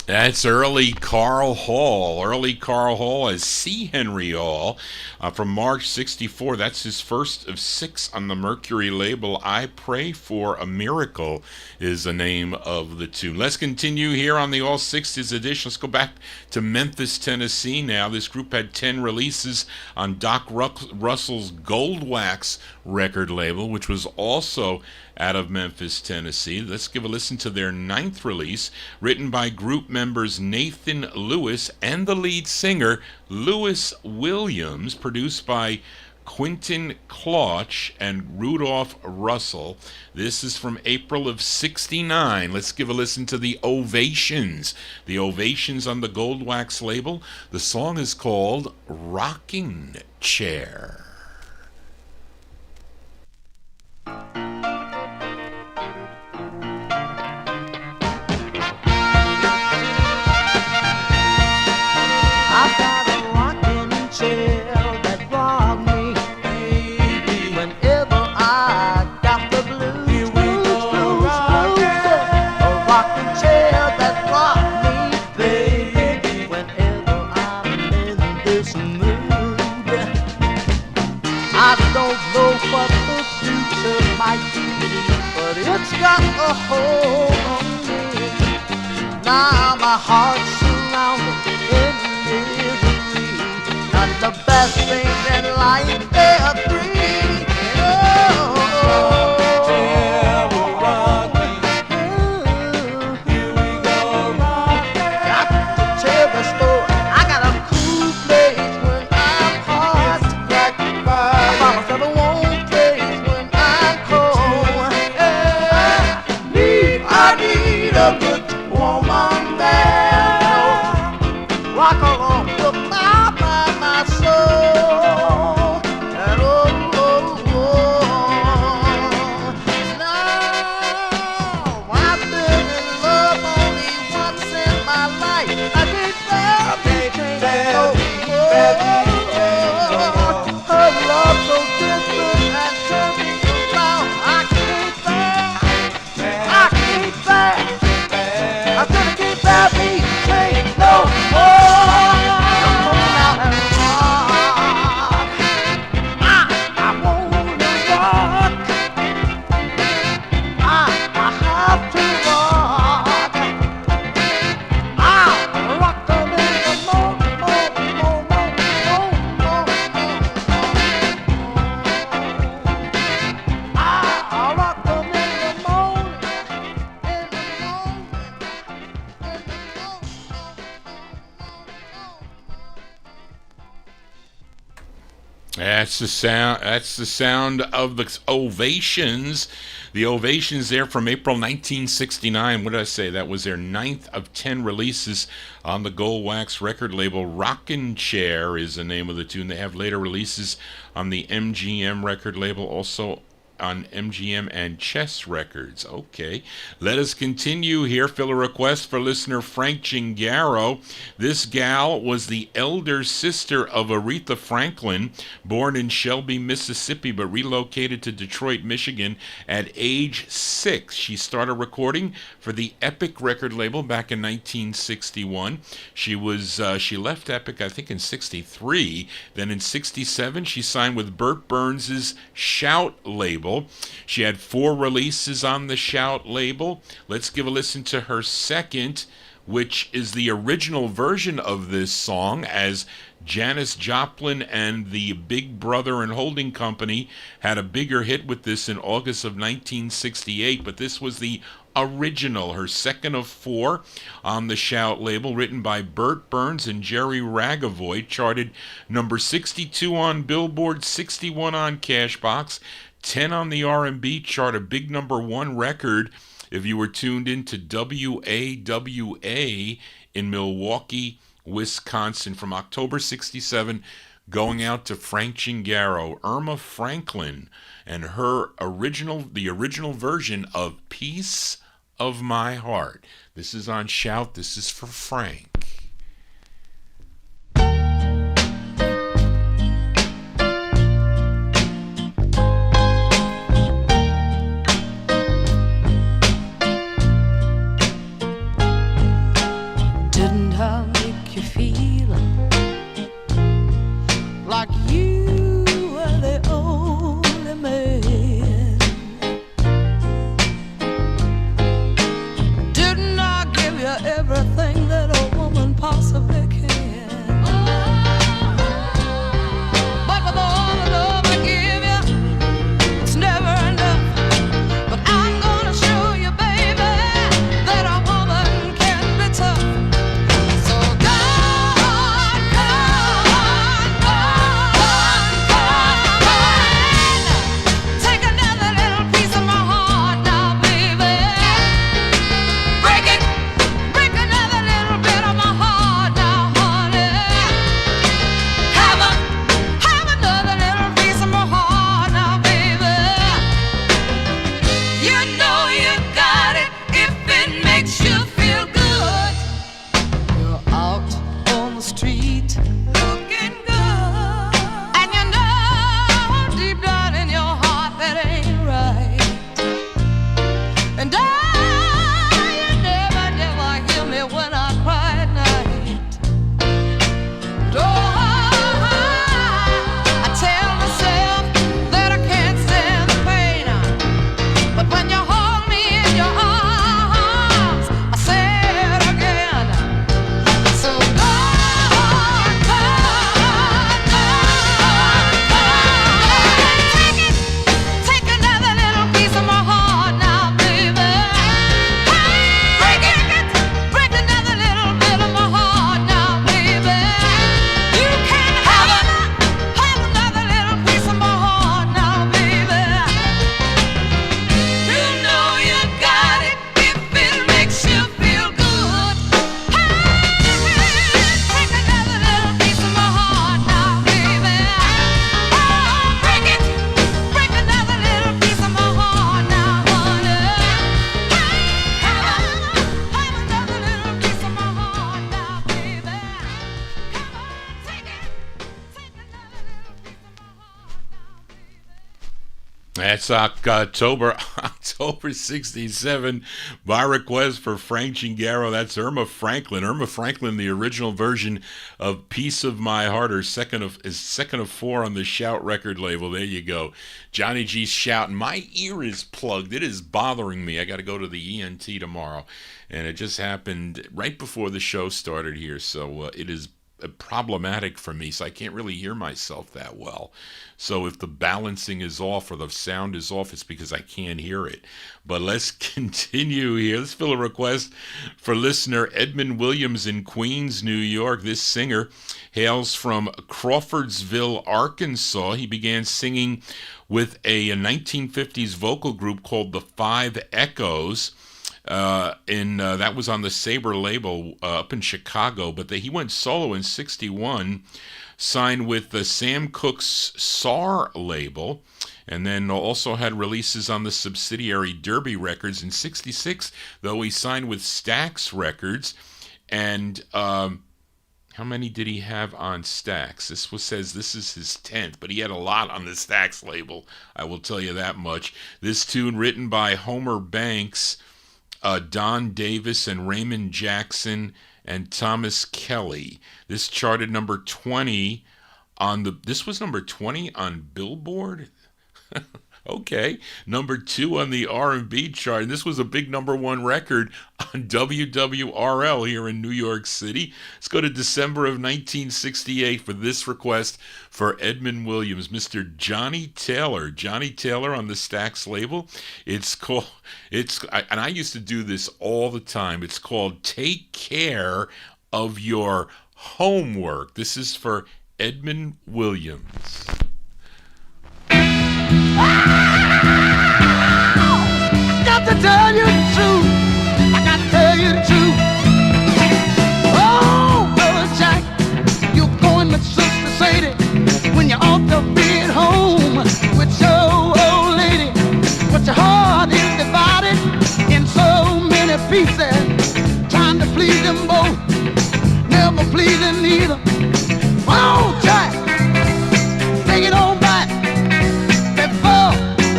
That's early Carl Hall as C. Henry Hall from March '64. That's his first of 6 on the Mercury label. I Pray For a Miracle is the name of the tune. Let's continue here on the All 60s edition. Let's go back to Memphis, Tennessee now. This group had 10 releases on Doc Russell's Gold Wax record label, which was also out of Memphis, Tennessee. Let's give a listen to their 9th release, written by group members Nathan Lewis and the lead singer Lewis Williams, produced by Quentin Klauch and Rudolph Russell. This is from April of '69. Let's give a listen to the Ovations. The Ovations on the Gold Wax label. The song is called Rocking Chair. But it's got a hold on me. Now my heart's surrounded in misery. Not the best things in life, they are free. Got to tell the story. I got a cool place when I'm hard to crack. I promise I don't want I need a good woman there. That's the sound. That's the sound of the Ovations. The Ovations there from April 1969. What did I say? That was their 9th of 10 releases on the Gold Wax record label. Rockin' Chair is the name of the tune. They have later releases on the MGM record label, also on MGM and Chess Records. Okay, let us continue here. Fill a request for listener Frank Gingaro. This gal was the elder sister of Aretha Franklin, born in Shelby, Mississippi, but relocated to Detroit, Michigan at age 6. She started recording for the Epic record label back in 1961. She left Epic, I think, in 63. Then in 67, she signed with Burt Burns' Shout label. She had 4 releases on the Shout label. Let's give a listen to her second, which is the original version of this song, as Janis Joplin and the Big Brother and Holding Company had a bigger hit with this in August of 1968, but this was the original, her second of 4 on the Shout label, written by Burt Burns and Jerry Ragavoy, charted number 62 on Billboard, 61 on Cashbox, 10 on the R&B chart, a big number 1 record if you were tuned into WAWA in Milwaukee, Wisconsin, from October 67, going out to Frank Gingaro, Irma Franklin, and the original version of Piece of My Heart. This is on Shout. This is for Frank. Didn't I make you feel like you were the only man? Didn't I give you everything that a woman possibly can? But with all the love I give you, it's never enough. But I'm gonna show you, baby, that a woman can be tough. So go on, go on, go on, take another little piece of my heart now, baby. Break it, break another little bit of my heart now, honey. Have another little piece of my heart now, baby. You know you got it if it makes you feel good. You're out on the street looking good, and you know deep down in your heart that ain't right. And you never hear me when I cry at night. And I tell myself that I can't stand the pain. But when you hold me in your arms, I say it again. So go on, go on, go on. Take another little piece of my heart now, baby. Break it, break another little bit of my heart now, baby. You can have another little piece of my heart now, baby. You know you got it if it makes you feel good. Take another little piece of my heart now, baby. Break it, break another little piece of my heart now, honey. Have another little piece of my heart now, baby. Come on, take it, take another little piece of my heart now, baby. That's October 67. By request for Frank Gingaro, that's Irma Franklin. Irma Franklin, the original version of Piece of My Heart, her second of 4 on the Shout record label. There you go. Johnny G's shouting. My ear is plugged. It is bothering me. I got to go to the ENT tomorrow. And it just happened right before the show started here. So it is problematic for me, so I can't really hear myself that well. So if the balancing is off or the sound is off, it's because I can't hear it. But let's continue here. Let's fill a request for listener Edmund Williams in Queens, New York. This singer hails from Crawfordsville, Arkansas. He began singing with a 1950s vocal group called the Five Echoes. That was on the Sabre label up in Chicago, but he went solo in 61, signed with the Sam Cooke's SAR label, and then also had releases on the subsidiary Derby Records. In 66, though, he signed with Stax Records, and how many did he have on Stax? Says this is his 10th, but he had a lot on the Stax label, I will tell you that much. This tune, written by Homer Banks, Don Davis, and Raymond Jackson, and Thomas Kelly. This charted number 20 this was number 20 on Billboard? Okay, number 2 on the R&B chart. And this was a big number 1 record on WWRL here in New York City. Let's go to December of 1968 for this request for Edmund Williams, Mr. Johnny Taylor. Johnny Taylor on the Stax label. And I used to do this all the time. It's called Take Care of Your Homework. This is for Edmund Williams. Got to tell you the truth. I got to tell you the truth. Oh, brother Jack, you're going with Sister Sadie when you ought to be at home with your old lady. But your heart is divided in so many pieces, trying to please them both, never pleasing either. Oh, Jack, take it on back before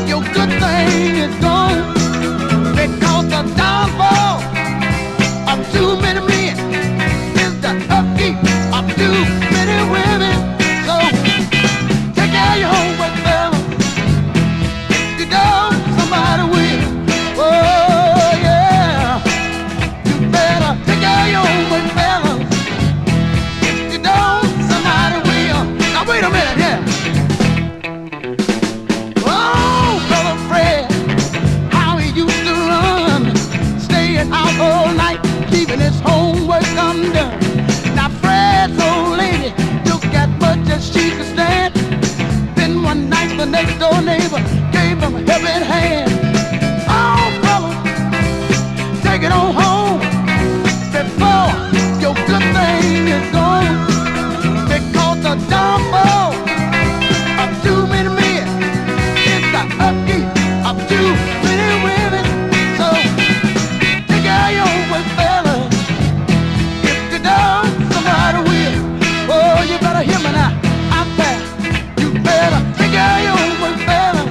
your good thing is gone. Because the downfall of too many men is the upkeep of too many women. So take care of your homework, fella. If you don't, somebody will. Oh yeah, you better take care of your homework, fella. If you don't, somebody will. Now wait a minute here. Oh, brother Fred, how he used to run, staying out all night, keeping his homework undone. Now Fred's old lady took as much as she could stand. Then one night the next door neighbor gave him a helping hand. Oh, brother, take it on home before your good thing is gone. Because the downfall of too many men is the upkeep of too many women. So take care of your homework, fella. If you don't, somebody will. Oh, you better hear me now. I'm back. You better take care of your homework, fella.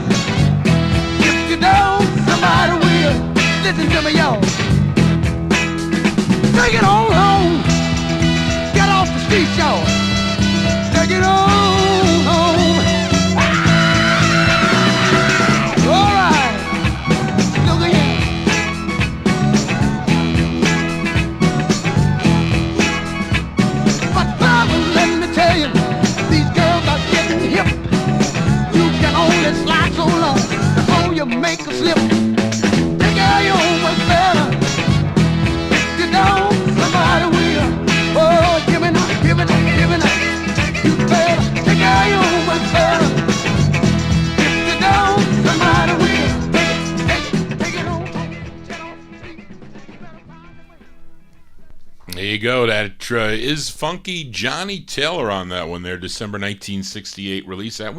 If you don't, somebody will. Listen to me, y'all. Take it on home. Get off the street, y'all. Take it on home. All right. Look at here. But Baba, let me tell you, these girls are getting hip. You can only slide so long before you make a slip. Take care of your homework, fella. If you don't, somebody will. Oh, give me now, give me now, give me now. You better take care of your homework, fella. If you don't, somebody will. Take it on home. Get off the street. You better find a way. There you go. That is funky Johnny Taylor on that one there, December 1968 release. That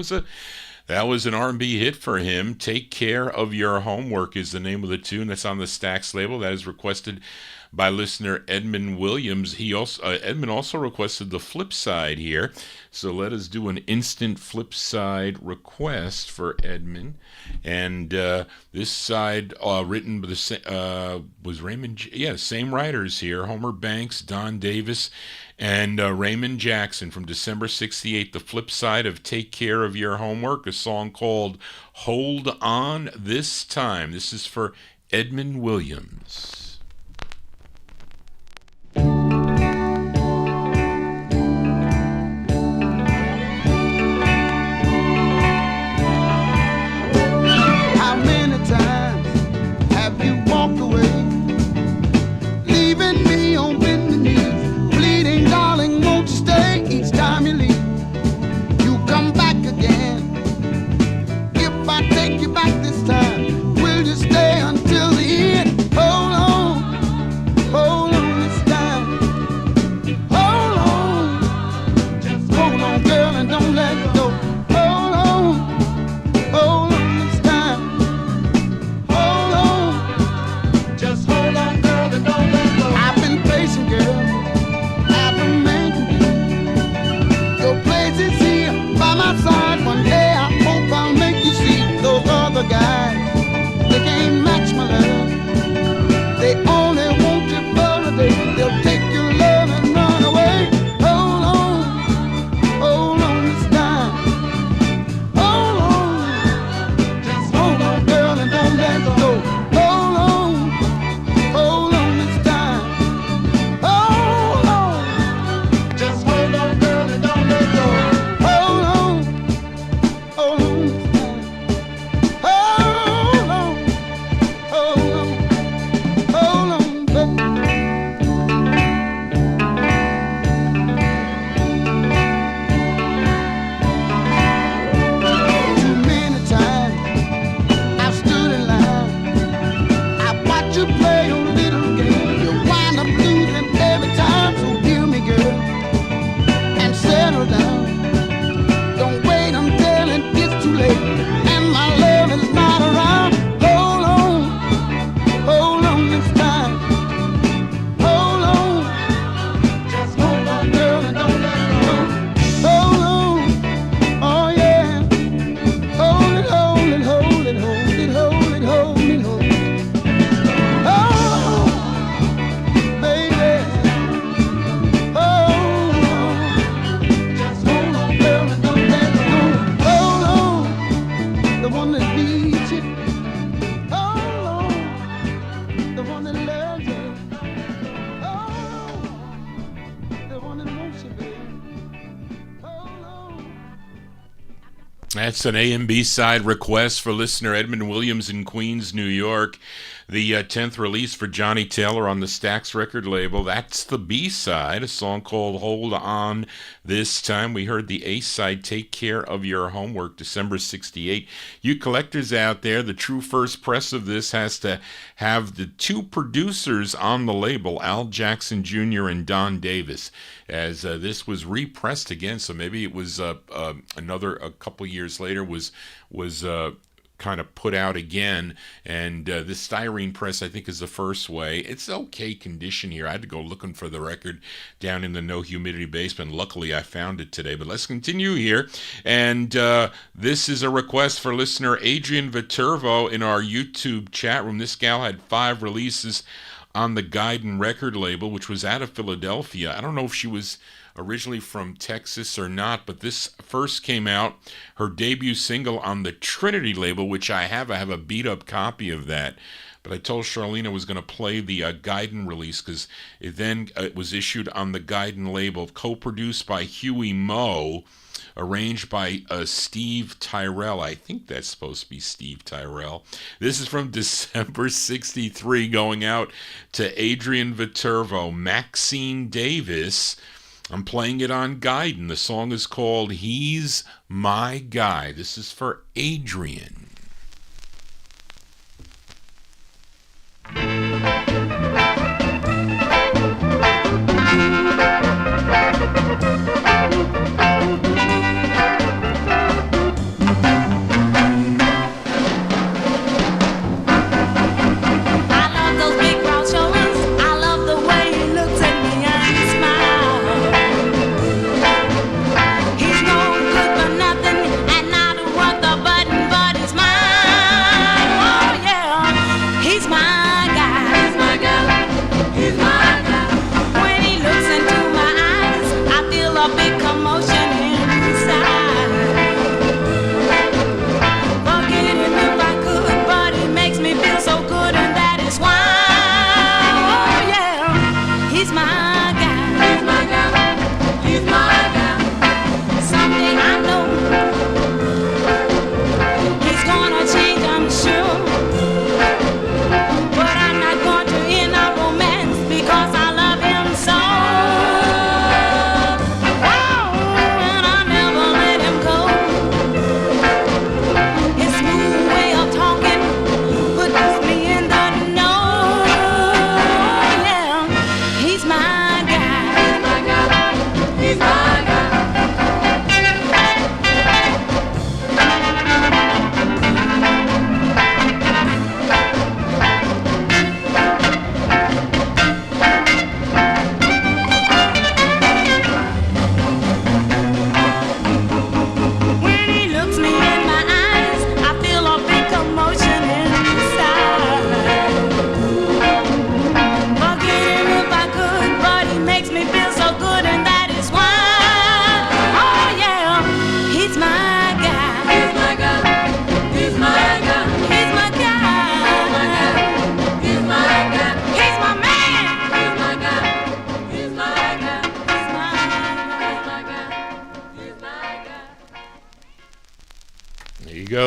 was an R&B hit for him. Take Care of Your Homework is the name of the tune. That's on the Stax label. That is requested by listener Edmund Williams. Edmund also requested the flip side here. So let us do an instant flip side request for Edmund. And this side written by was Raymond. Same writers here: Homer Banks, Don Davis, and Raymond Jackson from December 68. The flip side of Take Care of Your Homework, a song called Hold On This Time. This is for Edmund Williams. That's an A and B side request for listener Edmund Williams in Queens, New York. The 10th release for Johnny Taylor on the Stax record label. That's the B side, a song called Hold On. This time we heard the A side, Take Care of Your Homework, December 68. You collectors out there, the true first press of this has to have the two producers on the label, Al Jackson Jr. and Don Davis, as this was repressed again. So maybe it was a couple years later was kind of put out again, and this styrene press I think is the first way. It's okay condition here. I had to go looking for the record down in the no humidity basement. Luckily I found it today, but let's continue here. And this is a request for listener Adrian Viterbo in our YouTube chat room. This gal had 5 releases on the Guidon record label, which was out of Philadelphia. I don't know if she was originally from Texas or not, but this first came out, her debut single on the Trinity label, which I have a beat up copy of that, but I told Charlene I was going to play the Guidon release because it was issued on the Guidon label, co-produced by Huey Moe, arranged by Steve Tyrell. I think that's supposed to be Steve Tyrell. This is from December 63, going out to Adrian Viterbo, Maxine Davis. I'm playing it on Guidon. The song is called He's My Guy. This is for Adrian.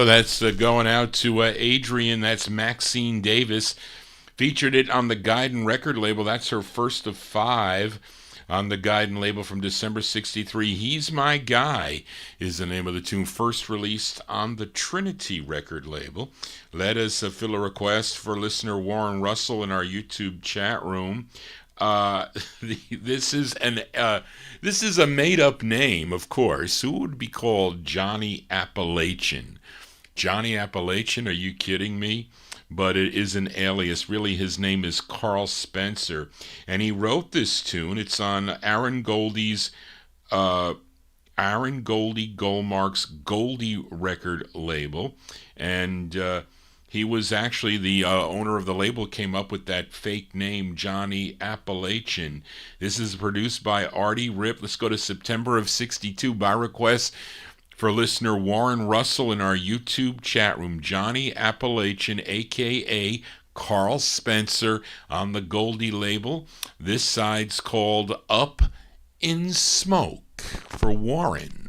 That's going out to Adrian. That's Maxine Davis. Featured it on the Guidon record label. That's her first of 5 on the Guidon label from December 63. He's My Guy is the name of the tune, first released on the Trinity record label. Let us fill a request for listener Warren Russell in our YouTube chat room. This is a made-up name, of course. Who would be called Johnny Appalachian? Johnny Appalachian, are you kidding me? But it is an alias. Really, his name is Carl Spencer, and he wrote this tune. It's on Aaron Goldie's Goldmark's Goldie record label, and he was actually the owner of the label, came up with that fake name, Johnny Appalachian. This is produced by Artie Rip. Let's go to September of 62 by request for listener Warren Russell in our YouTube chat room. Johnny Appalachian, a.k.a. Carl Spencer, on the Goldie label. This side's called Up in Smoke for Warren.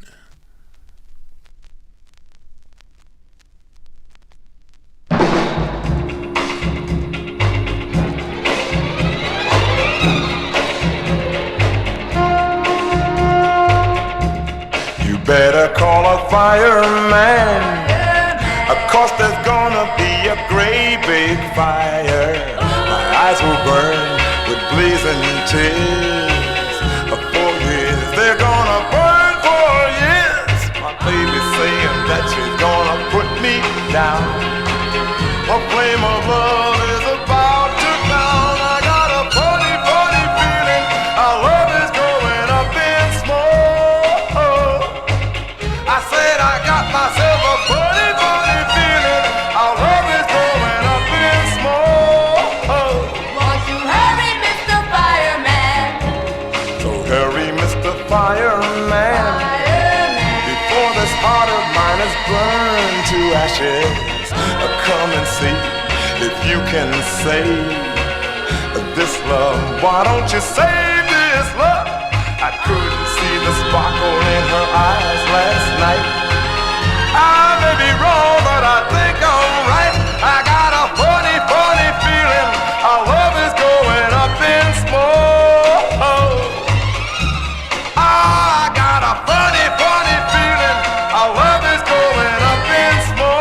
fireman. Of course there's gonna be a great big fire. My eyes will burn with blazing tears. For years, they're gonna burn for years. My baby's saying that she's gonna put me down. A flame of love is about to down. I got a funny, funny feeling our love is going up in smoke. I said I got myself a funny, funny feeling our love is going up in smoke. Won't you hurry, Mr. Fireman? So hurry, Mr. Fireman, before this heart of mine is burned to ashes. Come and see if you can save this love. Why don't you save this love? I couldn't see the sparkle in her eyes last night. I may be wrong, but I think I'm right. I got a funny, funny feeling our love is going up in smoke. I got a funny, funny feeling our love is going up in smoke.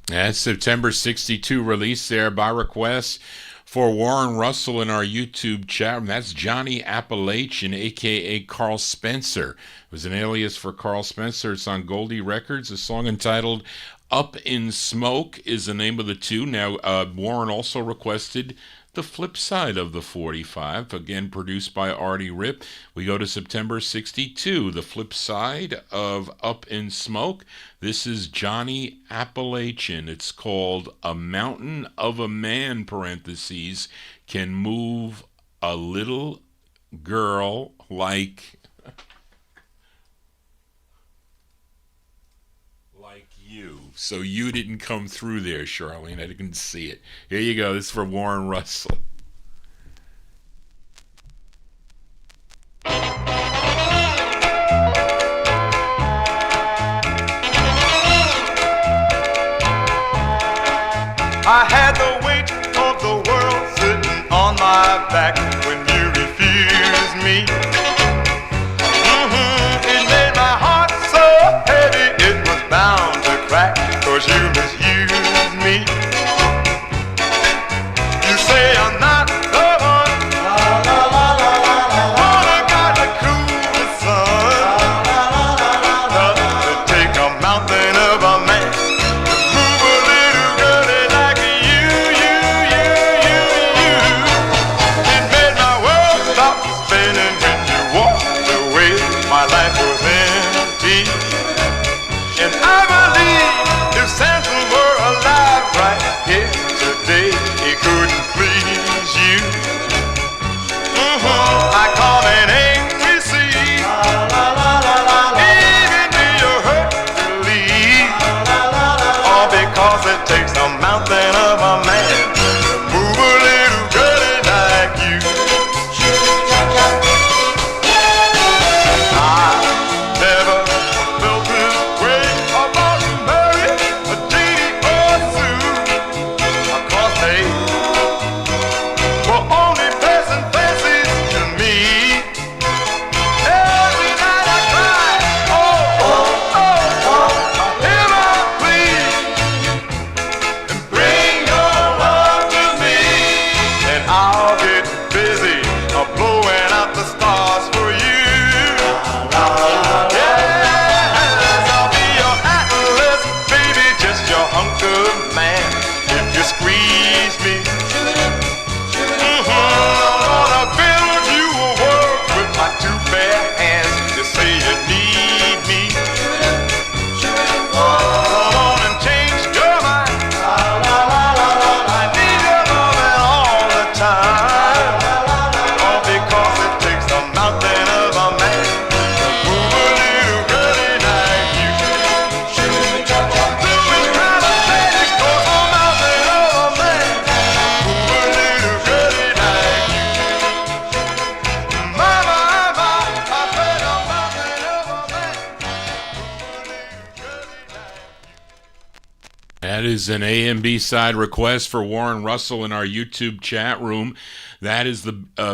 That's September 62 release there by request for Warren Russell in our YouTube chat room. That's Johnny Appalachian, a.k.a. Carl Spencer. It was an alias for Carl Spencer. It's on Goldie Records. A song entitled Up in Smoke is the name of the tune. Now, Warren also requested the flip side of the 45, again produced by Artie Ripp. We go to September 62, the flip side of Up in Smoke. This is Johnny Appalachian. It's called A Mountain of a Man, parentheses, can move a little girl like you. So you didn't come through there, Charlene. I didn't see it. Here you go. This is for Warren Russell. I had the weight of the world sitting on my back when you refused me. It made my heart so heavy it was bound to crack, 'cause you misused me. You say I'm not the one, but I got to cool the sun. Does it take a mountain of a man to move a little girlie like you? It made my world stop spinning when you walked away. My life was empty, and I believe if Santa were alive right here today, he couldn't please you. I call an angry sea, even when you're hurt to leave, all because it takes a mountain of a man to move a little girlie like you. I never felt this way about Mary, a Jeannie, or Sue, 'cause they were only pleasant faces to me. Every night I cry, oh, hear my plea. That is an A and B side request for Warren Russell in our YouTube chat room. That is the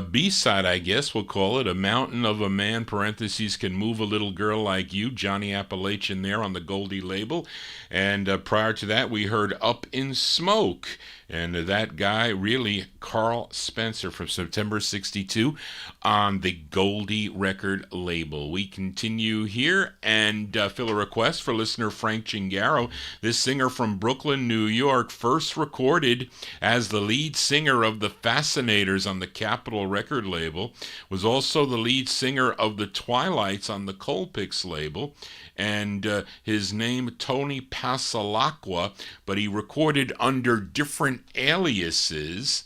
B side, I guess we'll call it. A Mountain of a Man, parentheses, Can Move a Little Girl Like You, Johnny Appalachian there on the Goldie label. And prior to that, we heard Up in Smoke. And that guy, really, Carl Spencer from September 62 on the Goldie record label. We continue here and fill a request for listener Frank Chingaro. This singer from Brooklyn, New York, first recorded as the lead singer of the Fascinators on the Capitol record label, was also the lead singer of the Twilights on the Colpix label, and his name Tony Pasalacqua, but he recorded under different aliases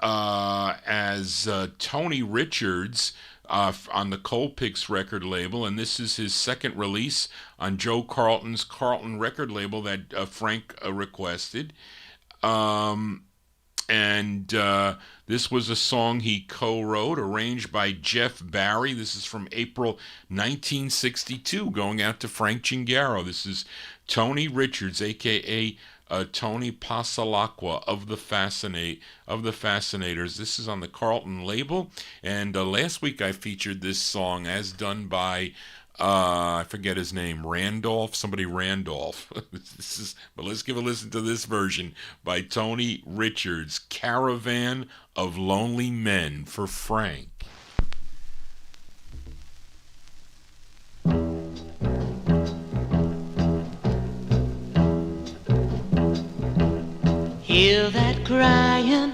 as Tony Richards on the Colpix record label, and this is his second release on Joe Carlton's Carlton record label that Frank requested. This was a song he co-wrote, arranged by Jeff Barry. This is from April 1962, going out to Frank Chingaro. This is Tony Richards, a.k.a. Tony Pasalacqua of the Fascinators. This is on the Carlton label, and last week I featured this song as done by I forget his name, Randolph, but let's give a listen to this version by Tony Richards, Caravan of Lonely Men, for Frank. Hear that crying,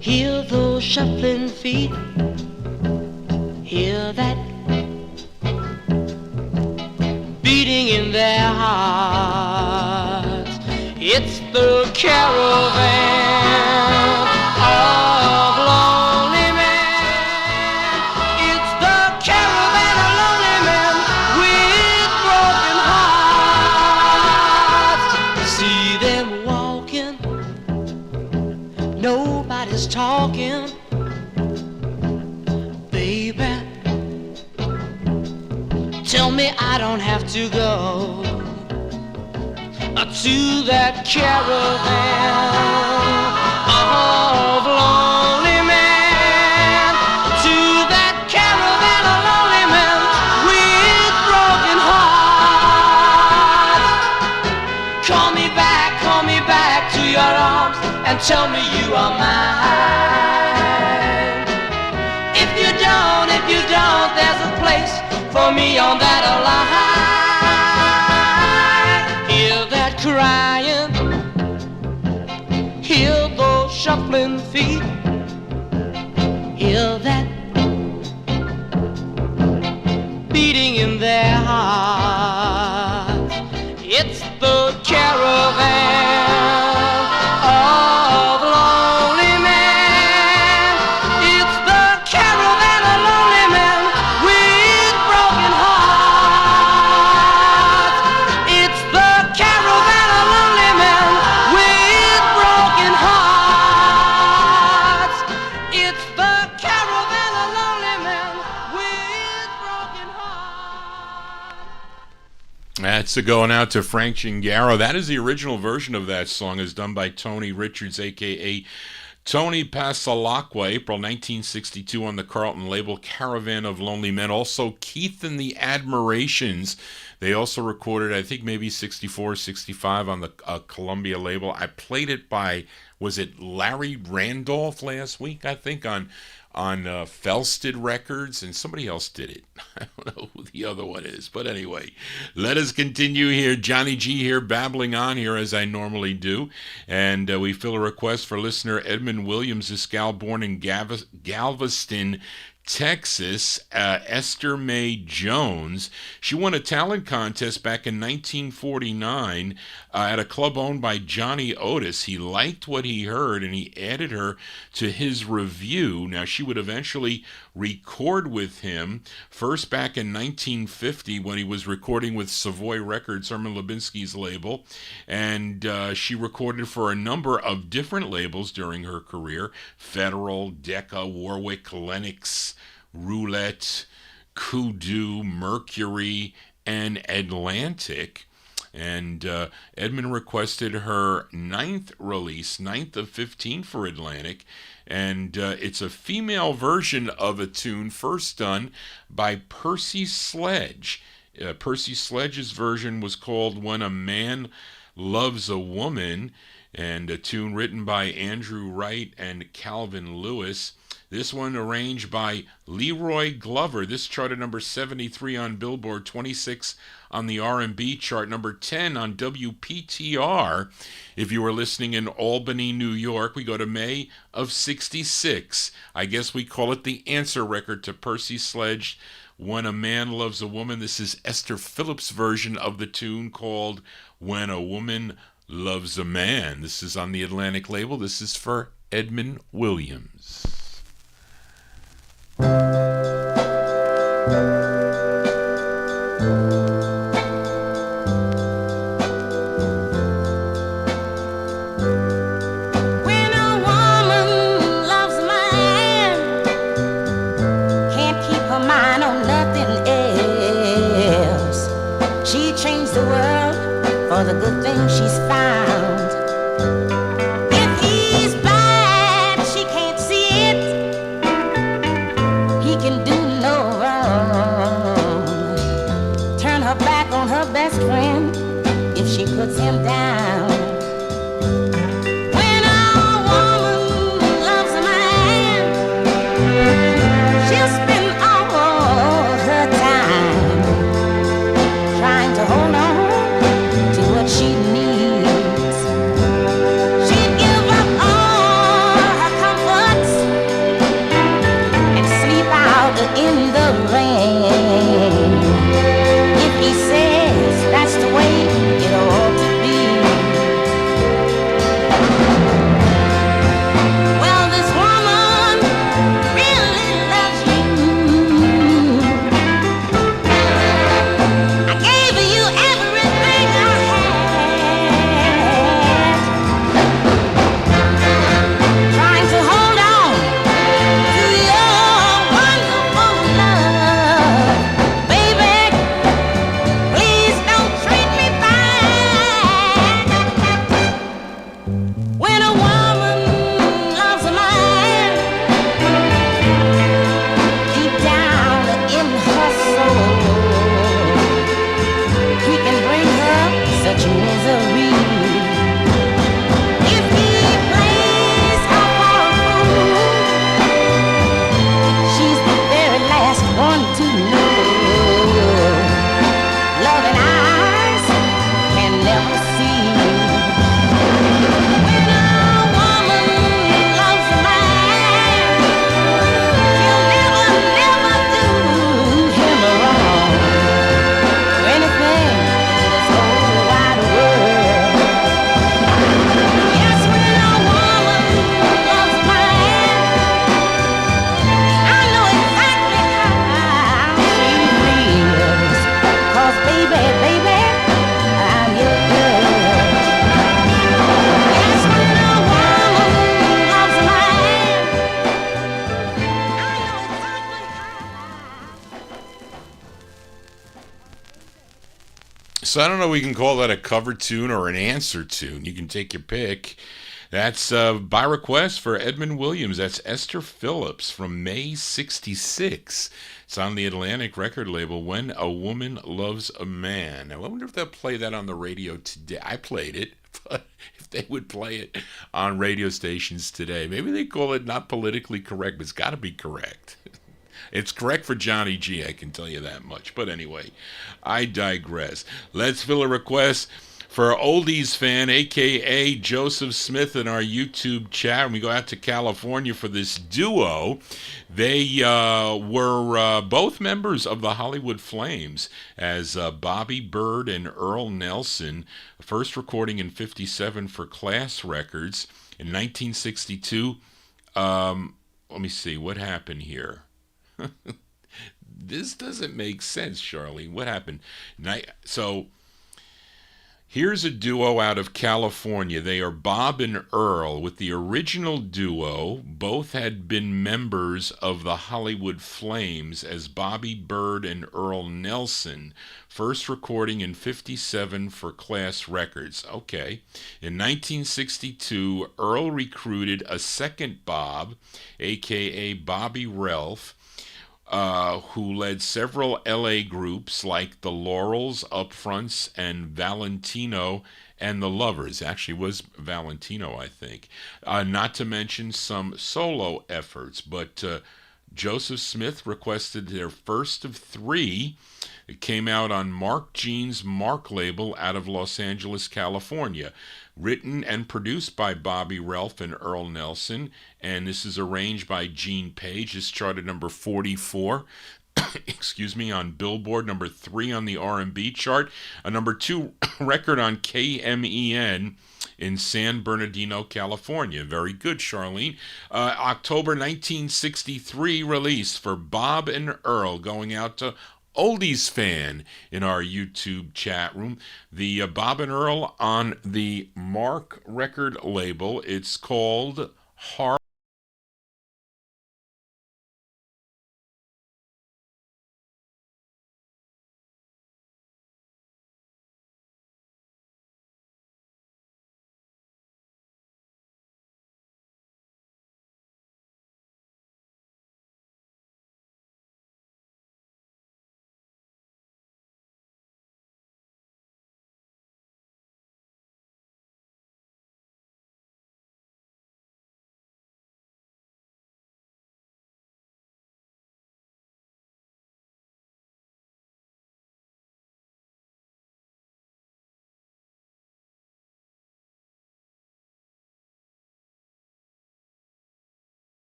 hear those shuffling feet, hear that beating in their hearts. It's the caravan of lonely men. It's the caravan of lonely men with broken hearts. See them walking, nobody's talking. Baby, tell me I don't have to go to that caravan of lonely men, to that caravan of lonely men with broken hearts. Call me back to your arms and tell me you are mine. If you don't, there's a place for me on that line. Hear that crying, hear those shuffling feet, hear that beating in their hearts. It's the caravan of lonely men. It's the caravan of lonely men with broken hearts. It's the caravan of lonely men with broken hearts. It's the caravan of lonely men with broken hearts. That's going out to Frank Chingaro. That is the original version of that song, is done by Tony Richards, a.k.a. Tony Pasalacqua, April 1962 on the Carlton label, Caravan of Lonely Men. Also, Keith and the Admirations. They also recorded, I think, maybe 64, 65 on the Columbia label. I played it by, was it Larry Randolph last week, I think, on Felsted Records, and somebody else did it. I don't know who the other one is, but anyway, let us continue here. Johnny G here, babbling on here as I normally do, and we fill a request for listener Edmund Williams, this gal born in Galveston, Texas, Esther Mae Jones. She won a talent contest back in 1949 at a club owned by Johnny Otis. He liked what he heard and he added her to his review. Now, she would eventually record with him, first back in 1950 when he was recording with Savoy Records, Herman Lubinsky's label, and she recorded for a number of different labels during her career: Federal, Decca, Warwick, Lennox, Roulette, Kudu, Mercury, and Atlantic. And Edmund requested her ninth release, ninth of 15 for Atlantic. And it's a female version of a tune first done by Percy Sledge. Percy Sledge's version was called When a Man Loves a Woman, and a tune written by Andrew Wright and Calvin Lewis. This one arranged by Leroy Glover. This charted number 73 on Billboard, 26 on the R&B chart, number 10 on WPTR. If you were listening in Albany, New York, we go to May of 66. I guess we call it the answer record to Percy Sledge, When a Man Loves a Woman. This is Esther Phillips' version of the tune called When a Woman Loves a Man. This is on the Atlantic label. This is for Edmund Williams. For the good things she's found. If he's bad, she can't see it. He can do no wrong. Turn her back on her best friend if she puts him down. When a woman loves a man, she'll spend all her time trying to hold on she needs. She'd give up all her comforts and sleep out in the rain if he says that's the way it ought to be. Well, this woman really loves you. I gave you everything I had. Trying to hold on to your wonderful love. Baby, please don't treat me bad. When a woman loves a man, deep down in her soul, he can bring her such misery. If he plays her for a fool, she's the very last one to know. Loving eyes can never see. When a woman loves a man, she'll never, never do him wrong. Anything in this whole wide world. Yes, when a woman loves a man, I know exactly how she feels. 'Cause baby, baby, I'm your girl. Yes, when a woman loves a man, I know exactly how. So I don't know if we can call that a cover tune or an answer tune. You can take your pick. That's by request for Edmund Williams. That's Esther Phillips from May 66. It's on the Atlantic record label, When a Woman Loves a Man. Now, I wonder if they'll play that on the radio today. I played it, but if they would play it on radio stations today. Maybe they call it not politically correct, but it's got to be correct. It's correct for Johnny G, I can tell you that much. But anyway, I digress. Let's fill a request for our oldies fan, a.k.a. Joseph Smith, in our YouTube chat. And we go out to California for this duo. They were both members of the Hollywood Flames as Bobby Bird and Earl Nelson. First recording in 57 for Class Records. In 1962, let me see, what happened here? This doesn't make sense, Charlie. What happened? So Here's a duo out of California. They are Bob and Earl. With the original duo, both had been members of the Hollywood Flames as Bobby Bird and Earl Nelson, first recording in '57 for Class Records. Okay. In 1962, Earl recruited a second Bob, a.k.a. Bobby Ralph, who led several LA groups like the Laurels, Upfronts, and Valentino and the Lovers. Actually was Valentino, I think. Not to mention some solo efforts, but Joseph Smith requested their first of three. It came out on Mark Jean's Mark label out of Los Angeles, California. Written and produced by Bobby Ralph and Earl Nelson, and this is arranged by Gene Page. This charted number 44, excuse me, on Billboard, number 3 on the R&B chart, a number 2 record on KMEN in San Bernardino, California. Very good, Charlene. October 1963 release for Bob and Earl, going out to Oldies fan in our YouTube chat room. The Bob and Earl on the Mark record label. It's called Heart.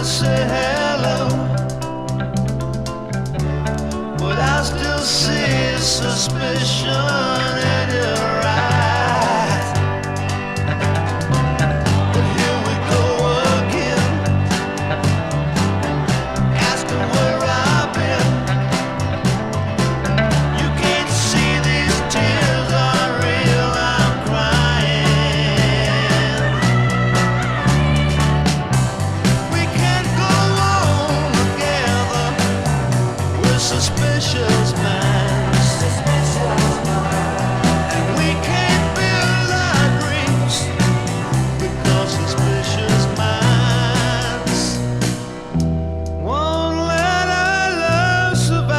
Say hello. see suspicion in your eyes. But here we go again, asking where I've been. You can't see these tears are real, I'm crying. We can't go on together, we're suspicious minds. And we can't build our dreams because suspicious minds won't let our love survive.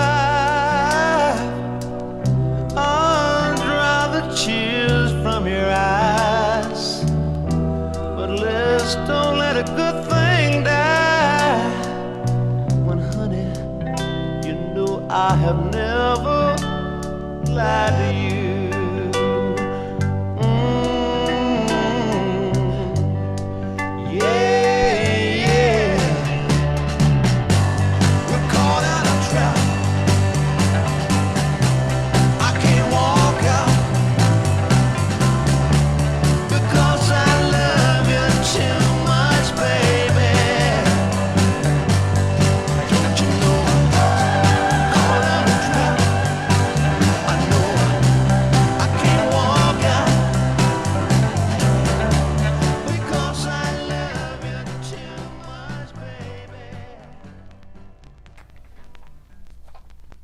I'll dry the tears from your eyes, but let's don't let a good thing die. When honey, you know I have never lied to you. Yeah, yeah. We're caught in a trap. I can't walk out because I love you too much, baby. Don't you know I'm caught in a trap? I know I can't walk out because I love you too much, baby.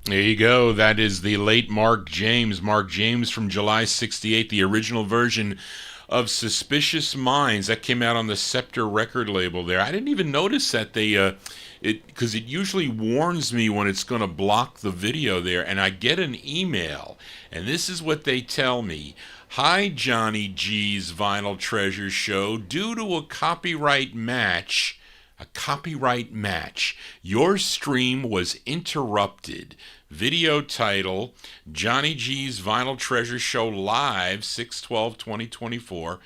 There you go. That is the late Mark James. Mark James from July 68, the original version of Suspicious Minds. That came out on the Scepter record label there. I didn't even notice that because it usually warns me when it's going to block the video there, and I get an email, and this is what they tell me. Hi, Johnny G's Vinyl Treasure Show. Due to a copyright match, your stream was interrupted. Video title, Johnny G's Vinyl Treasure Show Live, 6/12/2024,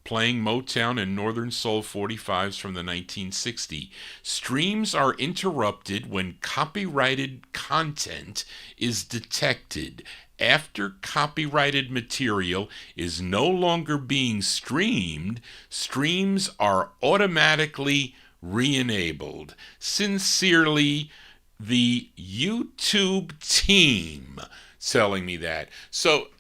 playing MOTOWN and Northern Soul 45's from the 1960s. Streams are interrupted when copyrighted content is detected. After copyrighted material is no longer being streamed, streams are automatically re-enabled. Sincerely, the YouTube team telling me that. So,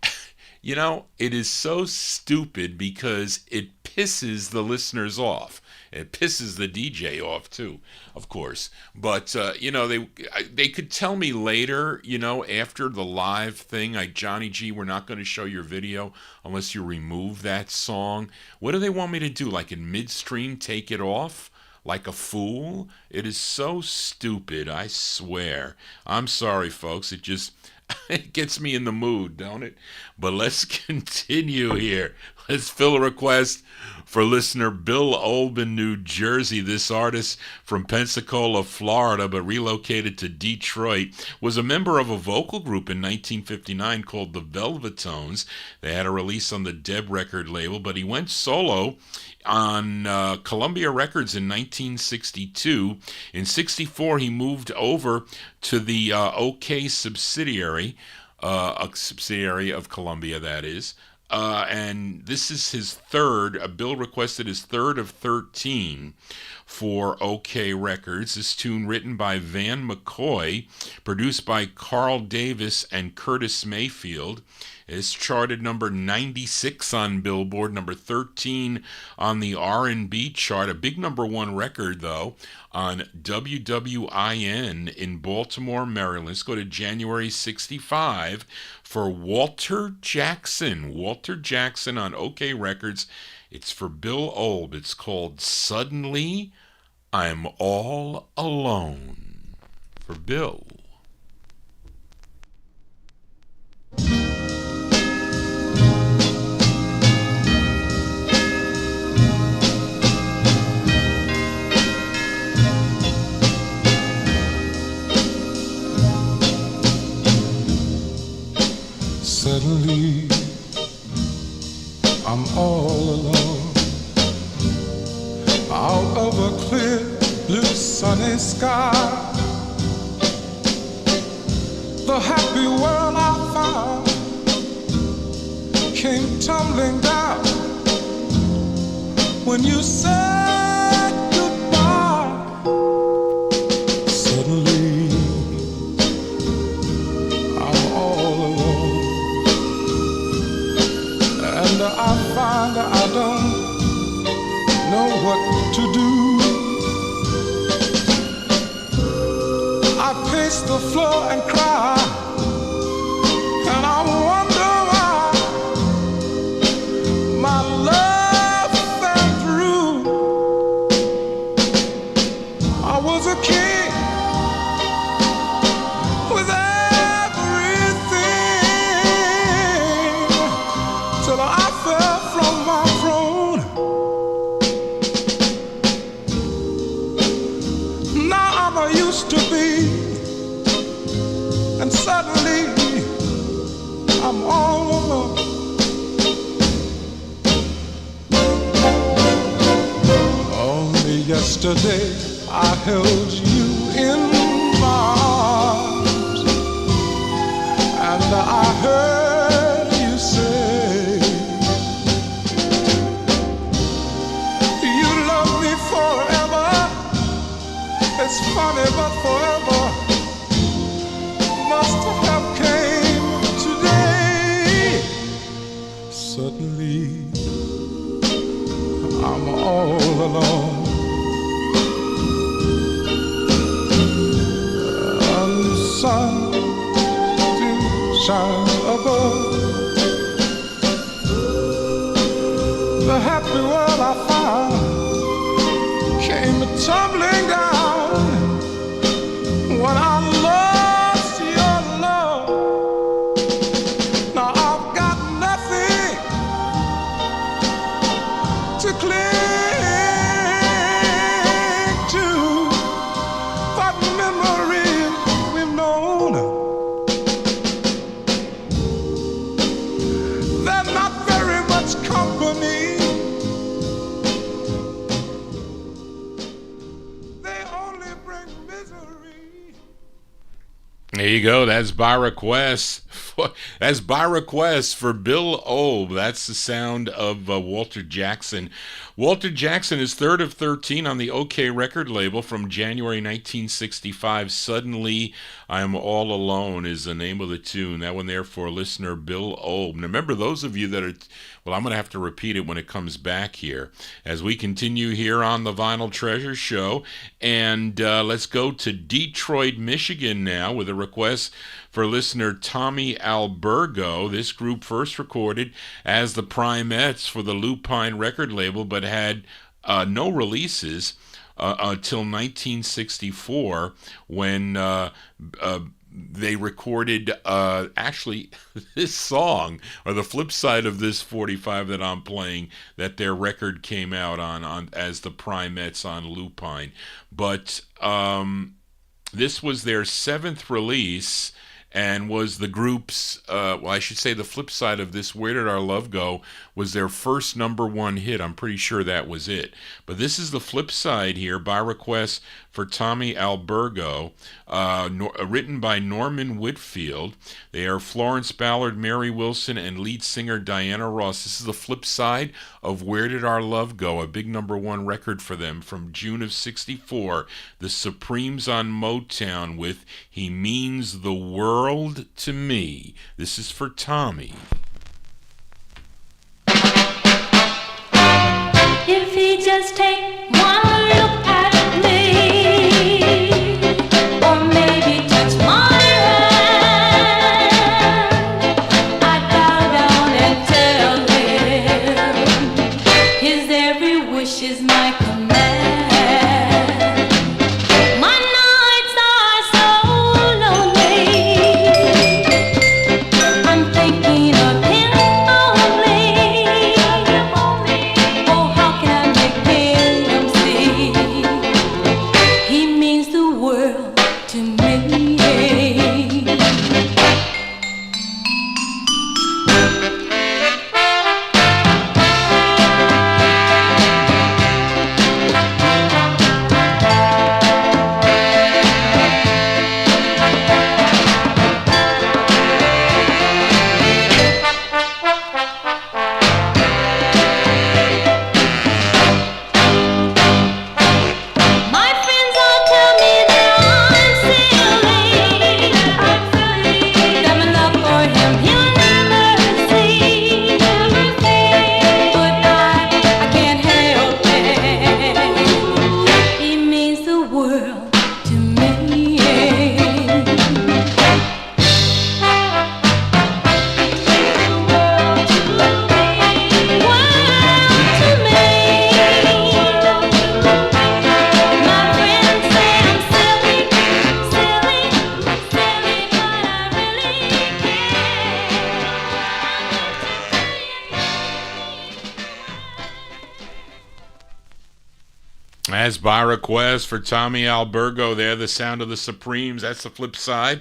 you know, it is so stupid because it pisses the listeners off. It pisses the DJ off too, of course. But you know, they could tell me later, you know, after the live thing, like, Johnny G, we're not going to show your video unless you remove that song. What do they want me to do? Like in midstream, take it off? Like a fool? It is so stupid, I swear. I'm sorry, folks. It just it gets me in the mood, don't it? But let's continue here. Let's fill a request for listener Bill Olben, New Jersey. This artist from Pensacola, Florida, but relocated to Detroit, was a member of a vocal group in 1959 called the Velvetones. They had a release on the Deb record label, but he went solo on Columbia Records in 1962. In 64, he moved over to the OK subsidiary, a subsidiary of Columbia, that is. And this is his third. Bill requested his third of 13 for OK Records. This tune, written by Van McCoy, produced by Carl Davis and Curtis Mayfield, is charted number 96 on Billboard, number 13 on the R&B chart. A big number one record, though, on WWIN in Baltimore, Maryland. Let's go to January 65 for Walter Jackson. Walter Jackson on OK Records. It's for Bill Olb. It's called Suddenly I'm All Alone. For Bill. Suddenly, I'm all alone, out of a clear blue sunny sky. The happy world tumbling down when you said goodbye. Suddenly, I'm all alone, and I find I don't know what to do. I pace the floor and cry, and I wonder why my love fell through. I was a king with everything till I fell from my throne. Now I'm a used to be, and suddenly I'm all alone. Only yesterday I held you in my arms, and I heard you say you love me forever. It's funny, but forever must have came today. Suddenly, I'm all alone, and the sun still shines above. The happy world I found came tumbling down when I lost your love. Now I've got nothing to cling to but memories we've known. They're not very much company. They only bring misery. There you go. That's by request. That's by request for Bill Obe. That's the sound of Walter Jackson. Walter Jackson is third of 13 on the OK record label from January 1965. Suddenly, I'm All Alone is the name of the tune. That one there for listener Bill Obe. Now remember, those of you that are, well, I'm going to have to repeat it when it comes back here as we continue here on the Vinyl Treasure Show. And let's go to Detroit, Michigan now with a request for listener Tommy Albergo. This group first recorded as the Primettes for the Lupine record label, but had no releases until 1964 when they recorded actually this song, or the flip side of this 45 that I'm playing, that their record came out on as the Primettes on Lupine. But this was their seventh release, and was the group's, well, I should say the flip side of this, Where Did Our Love Go, was their first #1 hit. I'm pretty sure that was it. But this is the flip side here, by request for Tommy Albergo, written by Norman Whitfield. They are Florence Ballard, Mary Wilson, and lead singer Diana Ross. This is the flip side of Where Did Our Love Go, a big #1 record for them from June of '64. The Supremes on Motown with He Means the World to Me. This is for Tommy. If he just take one look at me, or maybe touch my hand, I'd bow down and tell him his every wish is my command. My nights are so lonely, I'm thinking of him only. Oh, how can I make him see? He means the world to me. As by request for Tommy Albergo there, The Sound of the Supremes. That's the flip side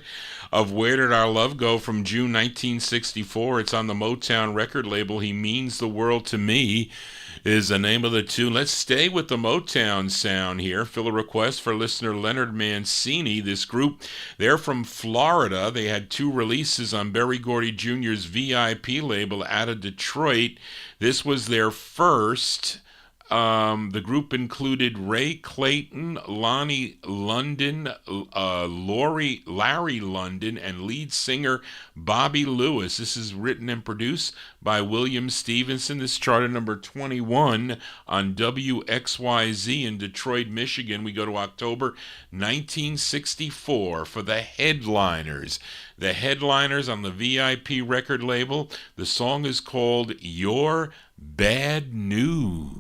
of Where Did Our Love Go from June 1964. It's on the Motown record label. He Means the World to Me is the name of the tune. Let's stay with the Motown sound here. Fill a request for listener Leonard Mancini. This group, they're from Florida. They had 2 releases on Berry Gordy Jr.'s VIP label out of Detroit. This was their first. The group included Ray Clayton, Lonnie London, Larry London, and lead singer Bobby Lewis. This is written and produced by William Stevenson. This charted number 21 on WXYZ in Detroit, Michigan. We go to October 1964 for the Headliners. The Headliners on the VIP record label. The song is called Your Bad News.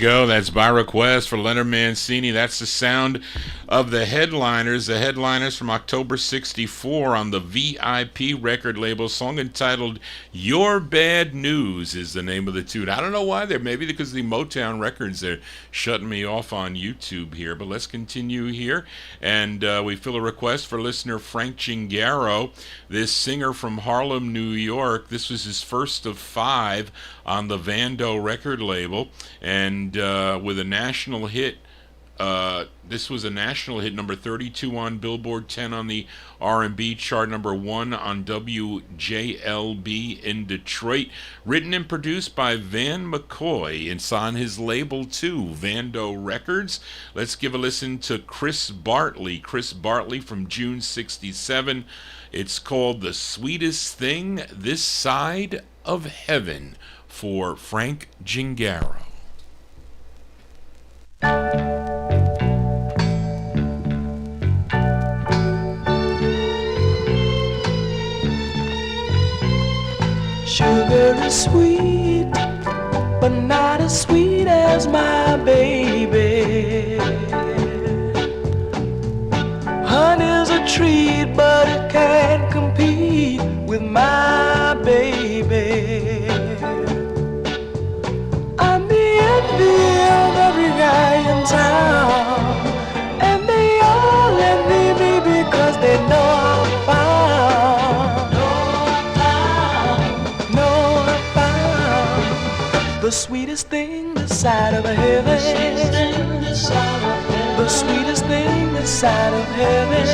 Go. That's by request for Leonard Mancini. That's the sound of the Headliners. The Headliners from October 64 on the VIP record label. Song entitled Your Bad News is the name of the tune. I don't know why they're maybe because the Motown records they're shutting me off on YouTube here, but let's continue here. And we fill a request for listener Frank Gingaro, this singer from Harlem, New York. This was his first of 5 on the Vando record label, and with a national hit. This was a national hit, number 32 on Billboard, 10 on the R&B chart, number 1 on WJLB in Detroit. Written and produced by Van McCoy. It's on his label too, Vando Records. Let's give a listen to Chris Bartley. Chris Bartley from June 67. It's called The Sweetest Thing This Side of Heaven for Frank Gingaro. Sugar is sweet, but not as sweet as my baby. Honey's a treat, but it can't compete with my baby. I'm the envy of every guy in town, and they all envy me because they know I'm found. the sweetest thing this side of heaven. The sweetest thing this side of heaven.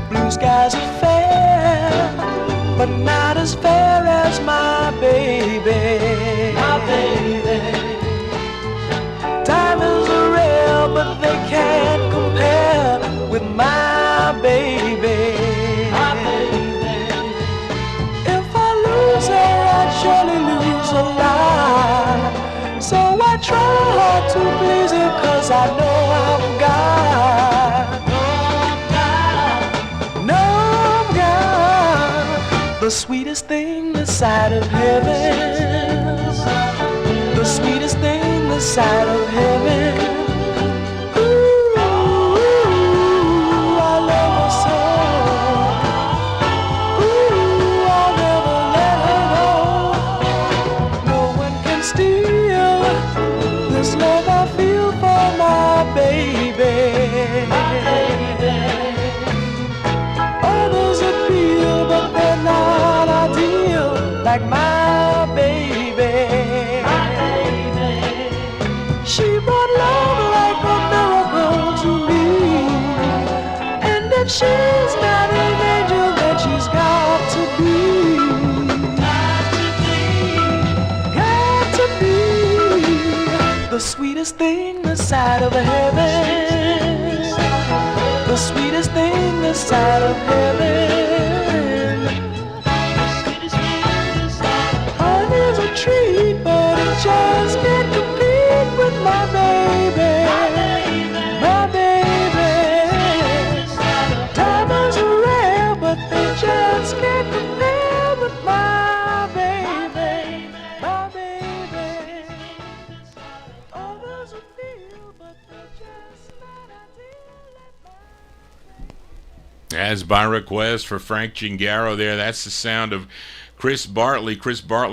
Blue skies are fair, but not as fair as my baby. My baby. Diamonds are rare, but they can't compare with my baby. My baby. If I lose her, I'd surely lose a lot. So I try hard to please her, 'cause I know I'm God. No, I'm God. The sweetest thing this side of heaven. The sweetest thing this side of heaven. Like my baby. My baby. She brought love like a miracle to me. And if she's not an angel, then she's got to be. Got to be the sweetest thing this side of heaven. The sweetest thing this side of heaven. Treat, but it just can't compete with my baby. My baby. Diamonds are rare, but they just can't compare with my baby. My baby. Others will feel, but they're just not ideal. As by request for Frank Gingaro there, that's the sound of Chris Bartley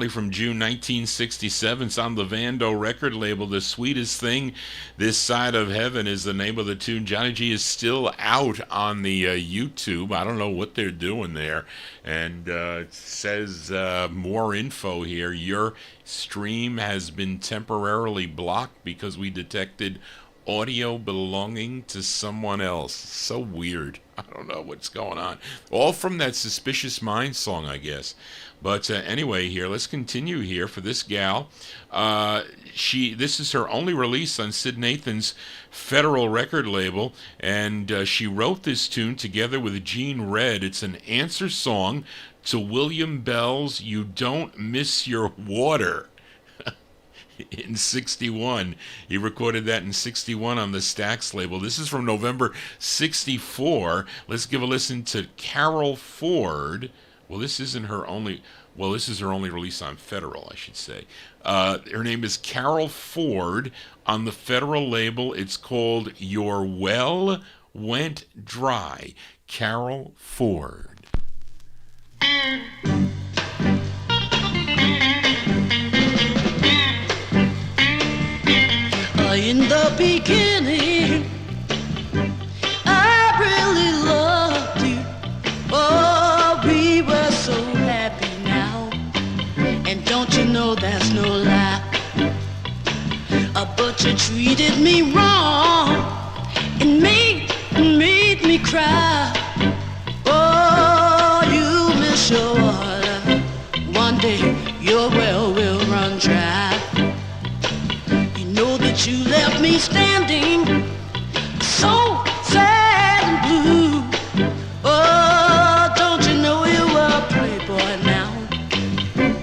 from June 1967. It's on the Vando record label. The Sweetest Thing This Side of Heaven is the name of the tune. Johnny G is still out on the YouTube. I don't know what they're doing there. And it says more info here. Your stream has been temporarily blocked because we detected audio belonging to someone else. So weird. I don't know what's going on. All from that Suspicious Minds song, I guess. But anyway, here, let's continue here for this gal. This is her only release on Sid Nathan's Federal record label, and she wrote this tune together with Gene Red. It's an answer song to William Bell's "You Don't Miss Your Water." In 61. He recorded that in 61 on the Stax label. This is from November 64. Let's give a listen to Carol Ford. Well, this isn't her only... Well, this is her only release on Federal, I should say. Her name is Carol Ford. On the Federal label, it's called Your Well Went Dry. Carol Ford. In the beginning, I really loved you. Oh, we were so happy now. And don't you know that's no lie? But you treated me wrong and made me cry. Oh, you miss your water. One day your well will run dry. Know that you left me standing so sad and blue. Oh, don't you know you were a playboy now?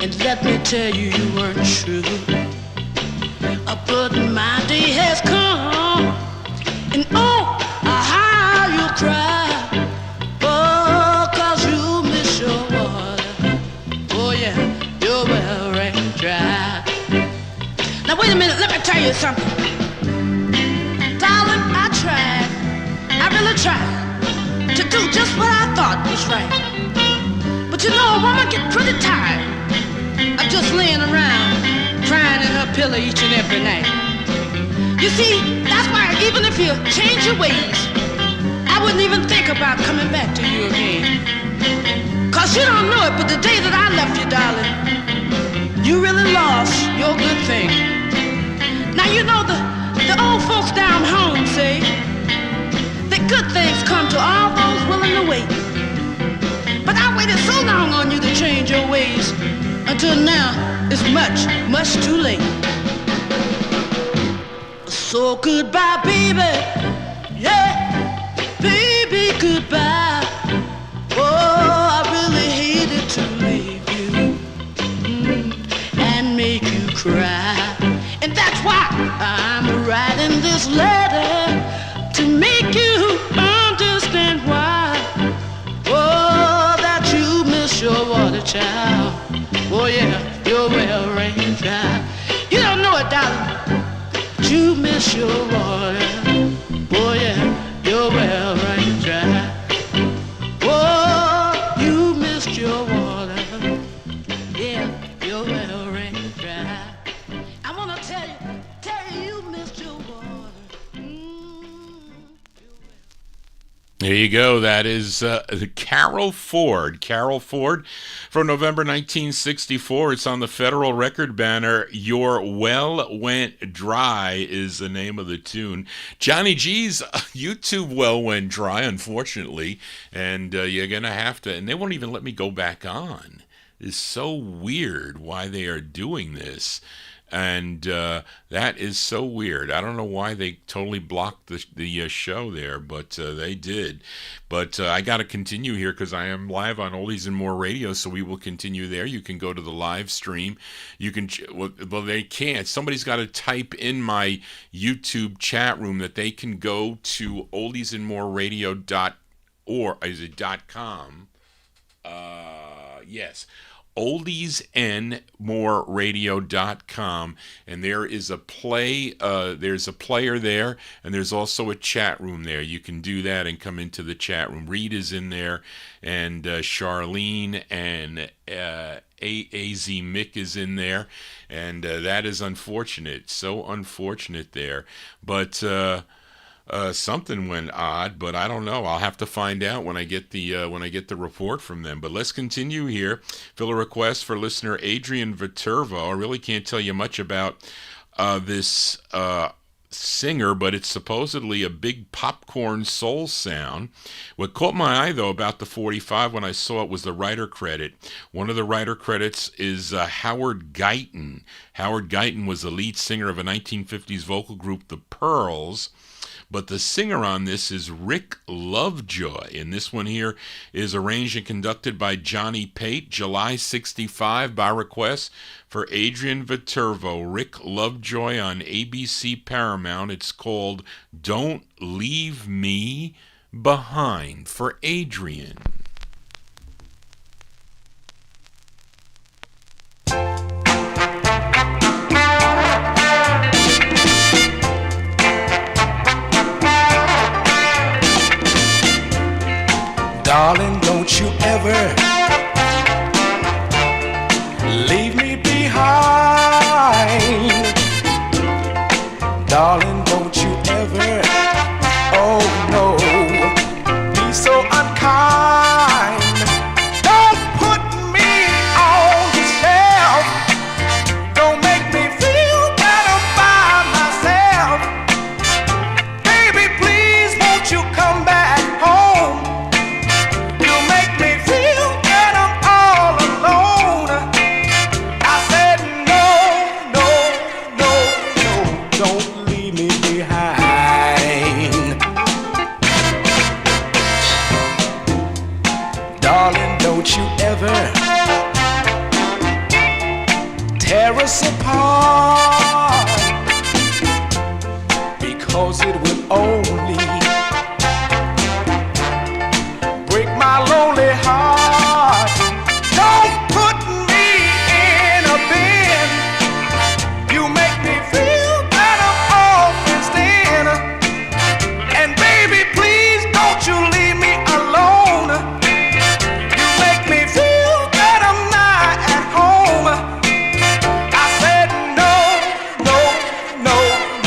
And let me tell you, you weren't true. But my day has come, and oh, how you cry. Oh, 'cause you miss your water. Oh yeah, your well ran dry. Now wait a minute, let me tell you something. Darling, I really tried to do just what I thought was right. But you know, a woman get pretty tired of just laying around crying in her pillow each and every night. You see, that's why even if you change your ways, I wouldn't even think about coming back to you again. 'Cause you don't know it, but the day that I left you, darling. You really lost your good thing. Now you know the old folks down home say that good things come to all those willing to wait. But I waited so long on you to change your ways until now it's much, much too late. So goodbye, baby. Yeah, baby, goodbye. Oh, I really hated to leave you and make you cry. And that's why I'm writing this letter to make you understand why. Oh, that you miss your water child. Oh yeah, your well-raised child. You don't know it, darling. You miss your water. Oh yeah, your well-raised child. Oh, you missed your water. Yeah, your well-raised child. I wanna tell you, you missed your water. There you go. That is Carol Ford. Carol Ford from November 1964. It's on the Federal Record banner. Your Well Went Dry is the name of the tune. Johnny G's YouTube well went dry, unfortunately, and you're going to have to, and they won't even let me go back on. It's so weird why they are doing this. And that is so weird. I don't know why they totally blocked the show there, but they did. But I got to continue here because I am live on Oldies and More Radio, so we will continue there. You can go to the live stream. You can, well, they can't. Somebody's got to type in my YouTube chat room that they can go to oldiesandmoreradio.org. Is it .com? Yes. oldiesandmoreradio.com, and there is a there's a player there, and there's also a chat room there. You can do that and come into the chat room. Reed is in there, and Charlene and AZ Mick is in there, and that is unfortunate, so unfortunate there, but something went odd, but I don't know. I'll have to find out when I get the report from them. But let's continue here. Fill a request for listener Adrian Viterbo. I really can't tell you much about this singer, but it's supposedly a big popcorn soul sound. What caught my eye, though, about the 45 when I saw it was the writer credit. One of the writer credits is Howard Guyton. Howard Guyton was the lead singer of a 1950s vocal group, the Pearls. But the singer on this is Rick Lovejoy, and this one here is arranged and conducted by Johnny Pate, July 65, by request for Adrian Viterbo, Rick Lovejoy on ABC Paramount. It's called Don't Leave Me Behind for Adrian. Darling, don't you ever leave me behind. Darling, don't you ever, oh no, be so unkind. Don't put me on the shelf. Don't make me feel that I'm by myself. Baby, please, won't you come back home? Tear us apart, because it will only break my lonely heart. Don't put me in a bin. You make me feel that I'm off instead. And baby, please don't you leave me alone. You make me feel that I'm not at home. I said no, no, no,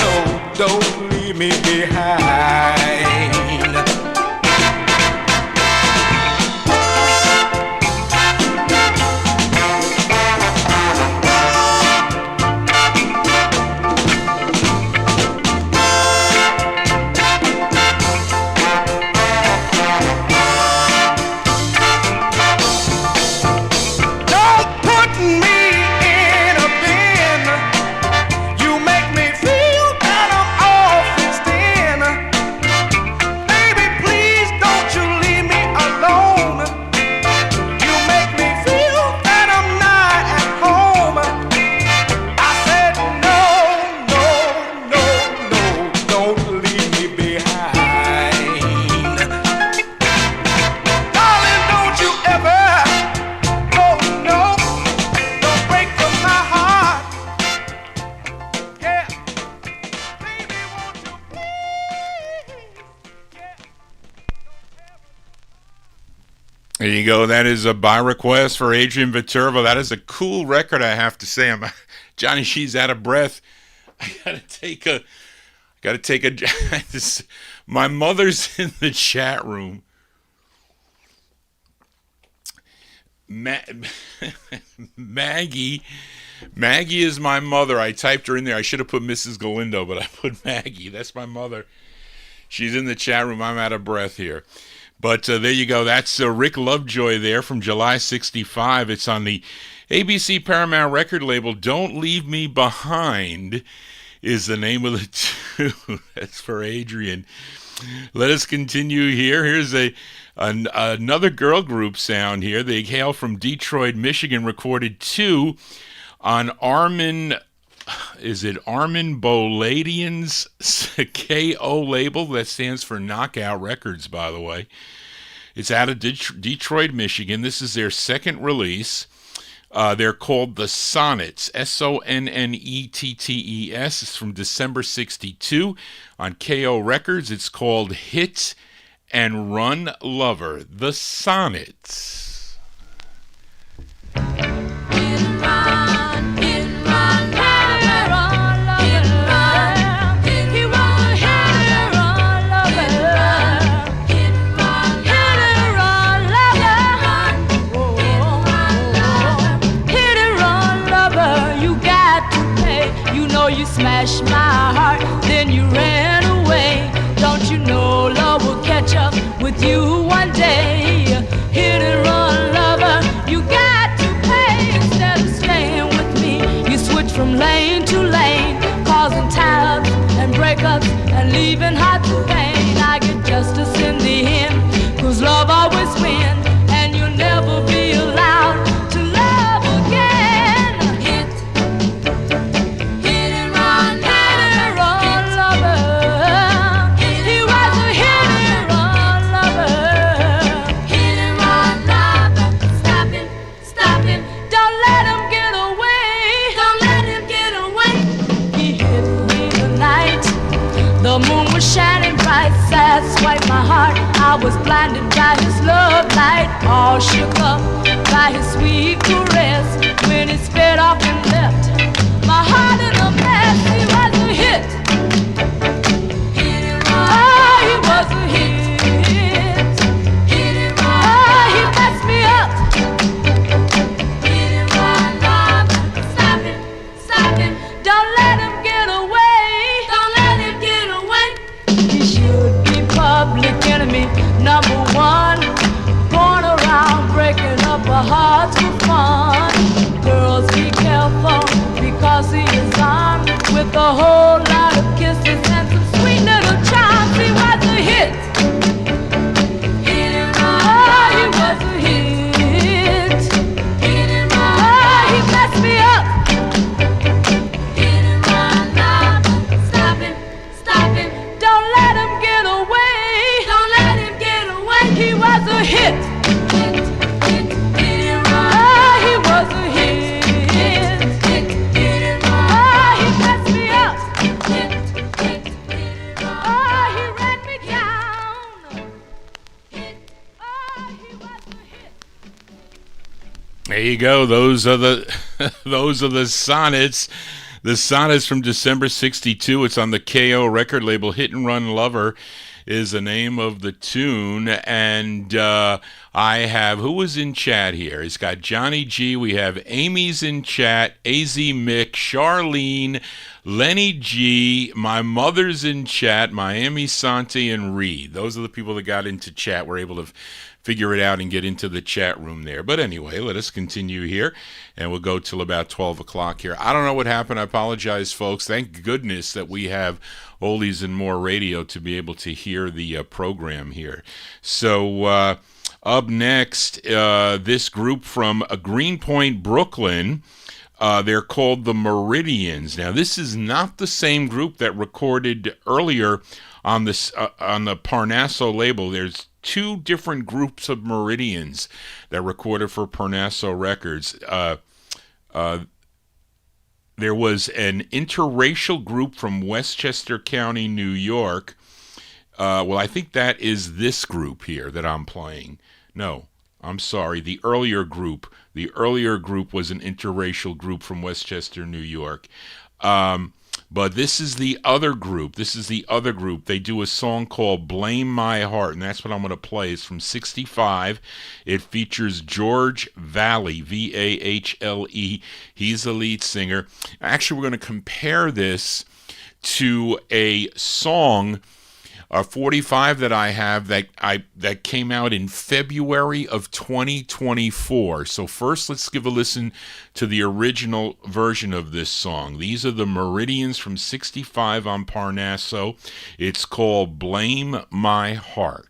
no, don't leave me behind. go. That is a by request for Adrian Viterbo. That is a cool record, I have to say. Johnny, she's out of breath. I gotta take a. My mother's in the chat room. Maggie is my mother. I typed her in there. I should have put Mrs. Galindo, but I put Maggie. That's my mother. She's in the chat room. I'm out of breath here. But there you go. That's Rick Lovejoy there from July 65. It's on the ABC Paramount record label. Don't Leave Me Behind is the name of the tune. That's for Adrian. Let us continue here. Here's another girl group sound here. They hail from Detroit, Michigan, recorded 2 on Armin Boladian's KO label. That stands for Knockout Records, by the way. It's out of Detroit, Michigan. This is their second release. They're called the Sonnets, Sonnetts. It's from December 62 on KO Records. It's called Hit and Run Lover, the Sonnets. You smashed my heart, then you ran away. Don't you know love will catch up with you one day? Hit and run, lover, you got to pay. Instead of staying with me, you switch from lane to lane, causing ties and breakups and leaving hearts in pain. I get justice in the end, 'cause love always wins, and you'll never be allowed to love again. The moon was shining bright, sad swipe my heart. I was blinded by his love light, all shook up by his sweet caress. When he sped off and left my heart in a mess, he was a hit. Oh, he was a hit. Oh, he messed me up. Stop him, don't let him get away. Public enemy number one, going around breaking up our hearts for fun. Girls, be careful, because he is armed with a whole lot of kisses and some sweet little charms. He was a hit. Oh, he was a hit. Oh, he messed me up. Stop him, don't let him get away. He was a hit. Oh, he was a hit. Oh, he messed me up. Oh, he ran me down. Oh, he was a hit. There you go. Those are the Sonnets. The Sonnets from December 62. It's on the KO record label. Hit and Run Lover is the name of the tune. And I have, who was in chat here? It's got Johnny G. We have Amy's in chat, AZ Mick, Charlene, Lenny G. My mother's in chat, Miami Santi, and Reed. Those are the people that got into chat. We're able to figure it out and get into the chat room there. But anyway, let us continue here, and we'll go till about 12 o'clock here. I don't know what happened. I apologize, folks. Thank goodness that we have Oldies and More Radio to be able to hear the program here. So up next, this group from Greenpoint, Brooklyn. They're called the Meridians. Now, this is not the same group that recorded earlier on this on the Parnasso label. There's two different groups of Meridians that recorded for Parnasso Records. There was an interracial group from Westchester County, New York. Well, I think that is this group here that I'm playing. No, I'm sorry, the earlier group. The earlier group was an interracial group from Westchester, New York. But this is the other group. They do a song called Blame My Heart, and that's what I'm going to play. It's from 65. It features George Vahle, V-A-H-L-E. He's the lead singer. Actually, we're going to compare this to a song, a 45 that I have that came out in February of 2024. So first, let's give a listen to the original version of this song. These are the Meridians from 65 on Parnasso. It's called Blame My Heart.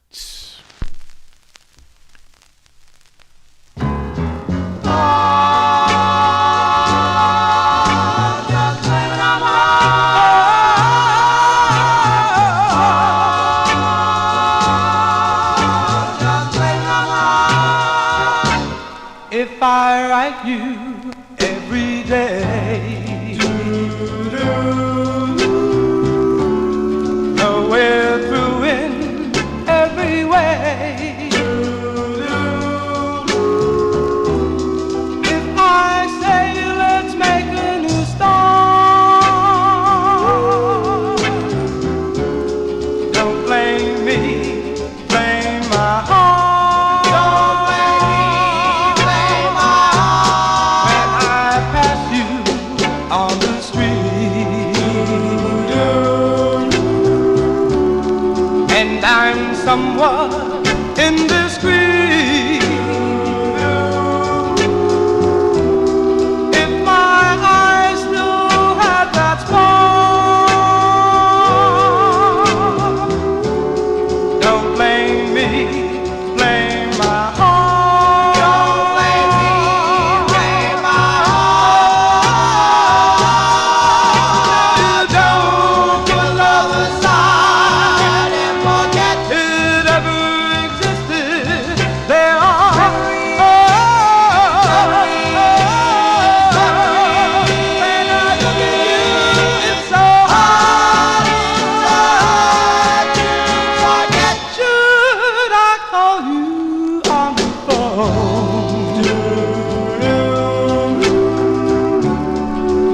If I write you every day, no we're through in every way. If I say let's make a new start, don't blame me, blame my heart. Someone indiscreet. If my eyes still had that spark, don't blame me, blame my heart. Don't blame me, blame my heart. Don't put love aside and forget it ever existed. There are when I look at you, it's so hard to forget. Should I call you on the phone,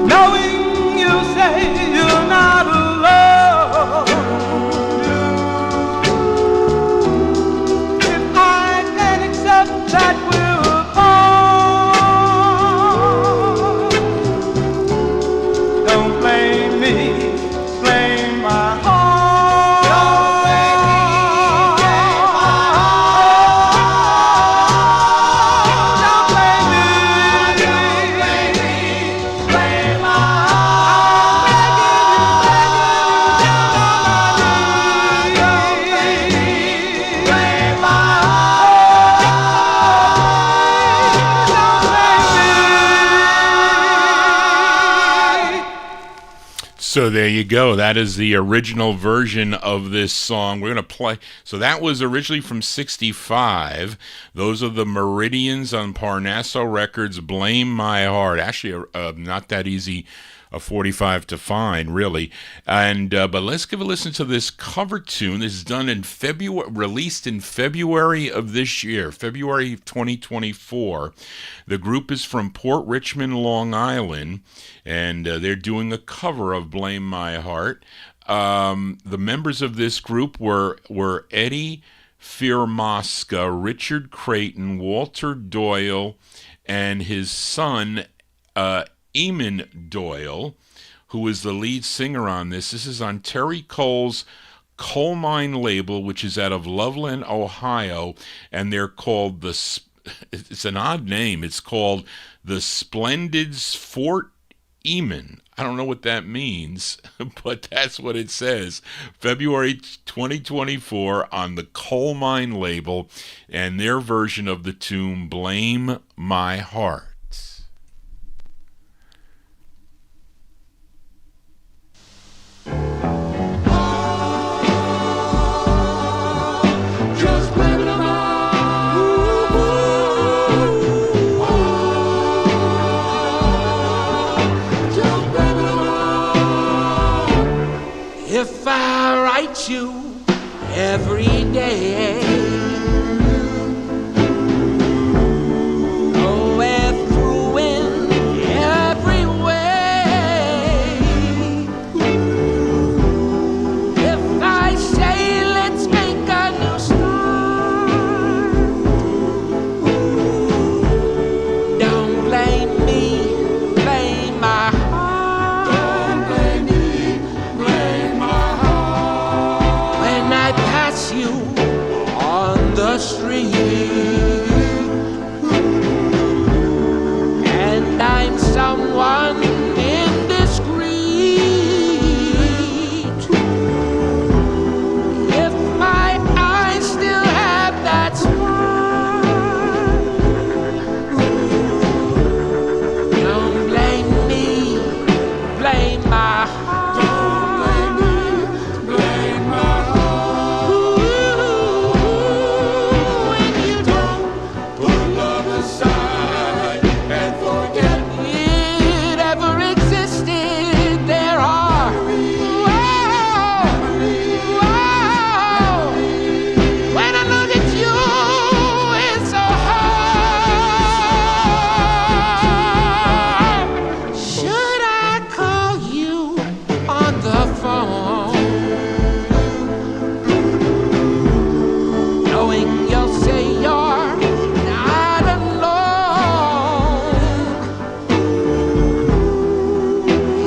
knowing you say you're not alone? If I can accept that we're apart, don't blame me, blame my heart. Don't blame me, blame my heart. Don't blame me, blame my heart. Blame my So there you go. That is the original version of this song. We're going to play. So that was originally from 65. Those are the Meridians on Parnasso Records, Blame My Heart. Actually, not that easy a 45 to find, really. And but let's give a listen to this cover tune. This is done in February, released in February of this year, February 2024. The group is from Port Richmond, Long Island, and they're doing a cover of Blame My Heart. The members of this group were Eddie Firmaska, Richard Creighton, Walter Doyle, and his son, Eamon Doyle, who is the lead singer on this. This is on Terry Cole's Coal Mine label, which is out of Loveland, Ohio, and they're called it's an odd name. It's called the Splendids Fort Eamon. I don't know what that means, but that's what it says. February 2024 on the Coal Mine label, and their version of the tune Blame My Heart. If I write you every day, aside and forget it ever existed. There are when I look at you, it's so hard. Should I call you on the phone, knowing you'll say you're not alone?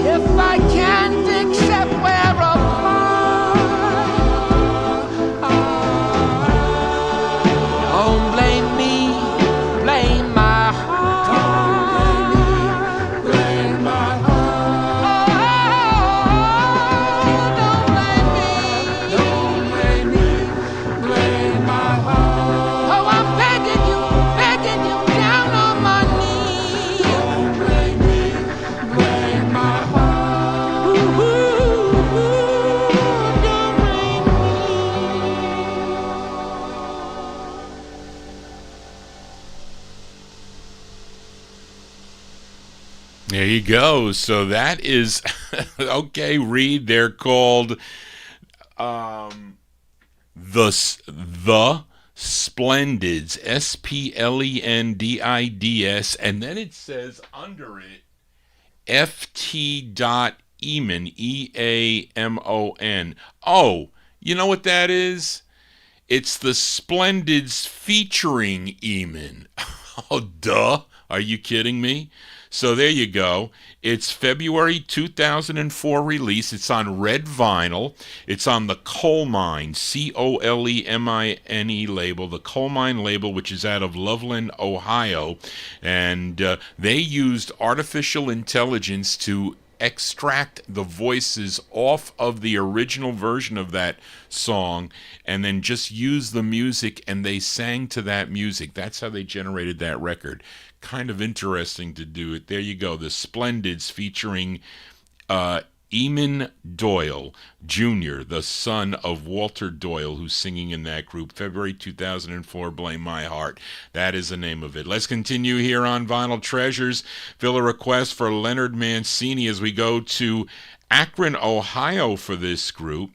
If I can't accept we're apart, don't blame me, blame my heart. Blame my heart. Don't blame me, blame my heart. Oh, I'm begging you down on my knees. Don't blame me, blame my heart. Don't blame me. There you go. So that is okay. Reed. They're called the Splendids. Splendids, and then it says under it ft.eamon, EAMON. Oh, you know what that is? It's the Splendids featuring Eamon. Oh, duh. Are you kidding me? So there you go. It's February 2004 release. It's on red vinyl. It's on the Coal Mine, COLEMINE label, the Coal Mine label, which is out of Loveland, Ohio. And they used artificial intelligence to extract the voices off of the original version of that song and then just use the music, and they sang to that music. That's how they generated that record. Kind of interesting to do it. There you go. The Splendids featuring Eamon Doyle Jr., the son of Walter Doyle, who's singing in that group. February 2004, Blame My Heart. That is the name of it. Let's continue here on Vinyl Treasures. Fill a request for Leonard Mancini as we go to Akron, Ohio for this group.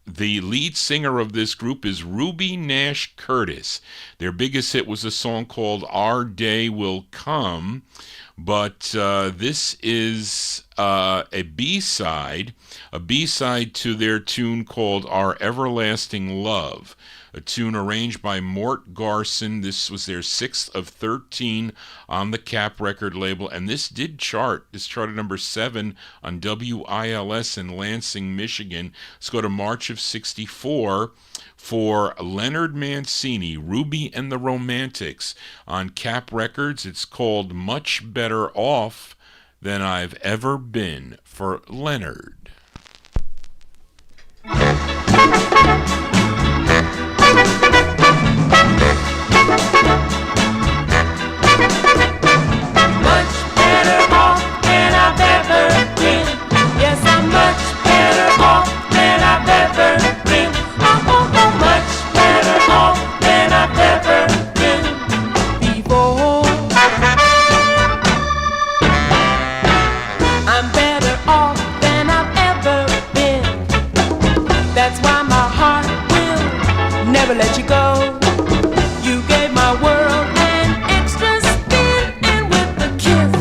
The lead singer of this group is Ruby Nash Curtis. Their biggest hit was a song called Our Day Will Come, but this is a B-side to their tune called Our Everlasting Love, a tune arranged by Mort Garson. This was their 6th of 13 on the Cap record label, and this did chart. This charted number 7 on WILS in Lansing, Michigan. Let's go to March of 64 for Leonard Mancini, Ruby and the Romantics on Cap Records. It's called Much Better Off Than I've Ever Been for Leonard. Never let you go. You gave my world an extra spin, and with a kiss,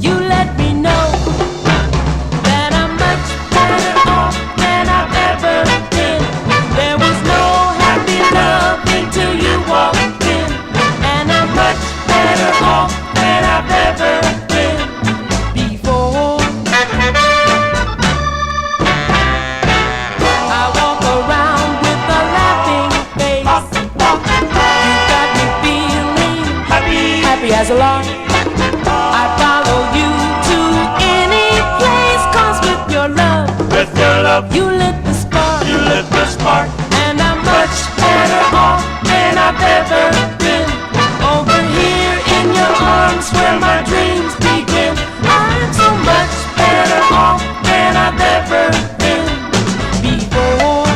you let me know that I'm much better off than I've ever been. There was no happy love until you walked in, and I'm much better off than I've ever been before. I walk around with a laughing face. You got me feeling happy as a lark. I follow you to any place, 'cause with your love, you lit the spark, and I'm much better off than I've ever been. Over here in your arms where my dreams begin, I'm so much better off than I've ever been before.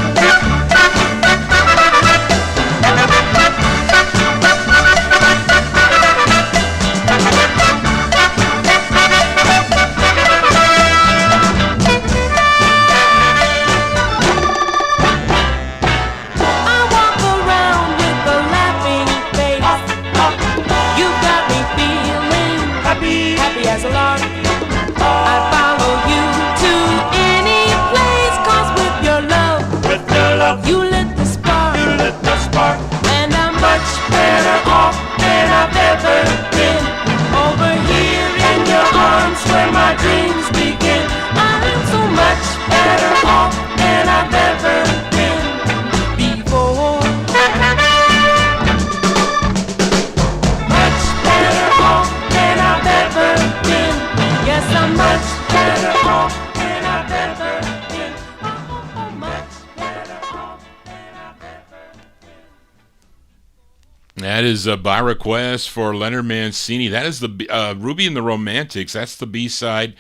That is by request for Leonard Mancini. That is the Ruby and the Romantics. That's the B-side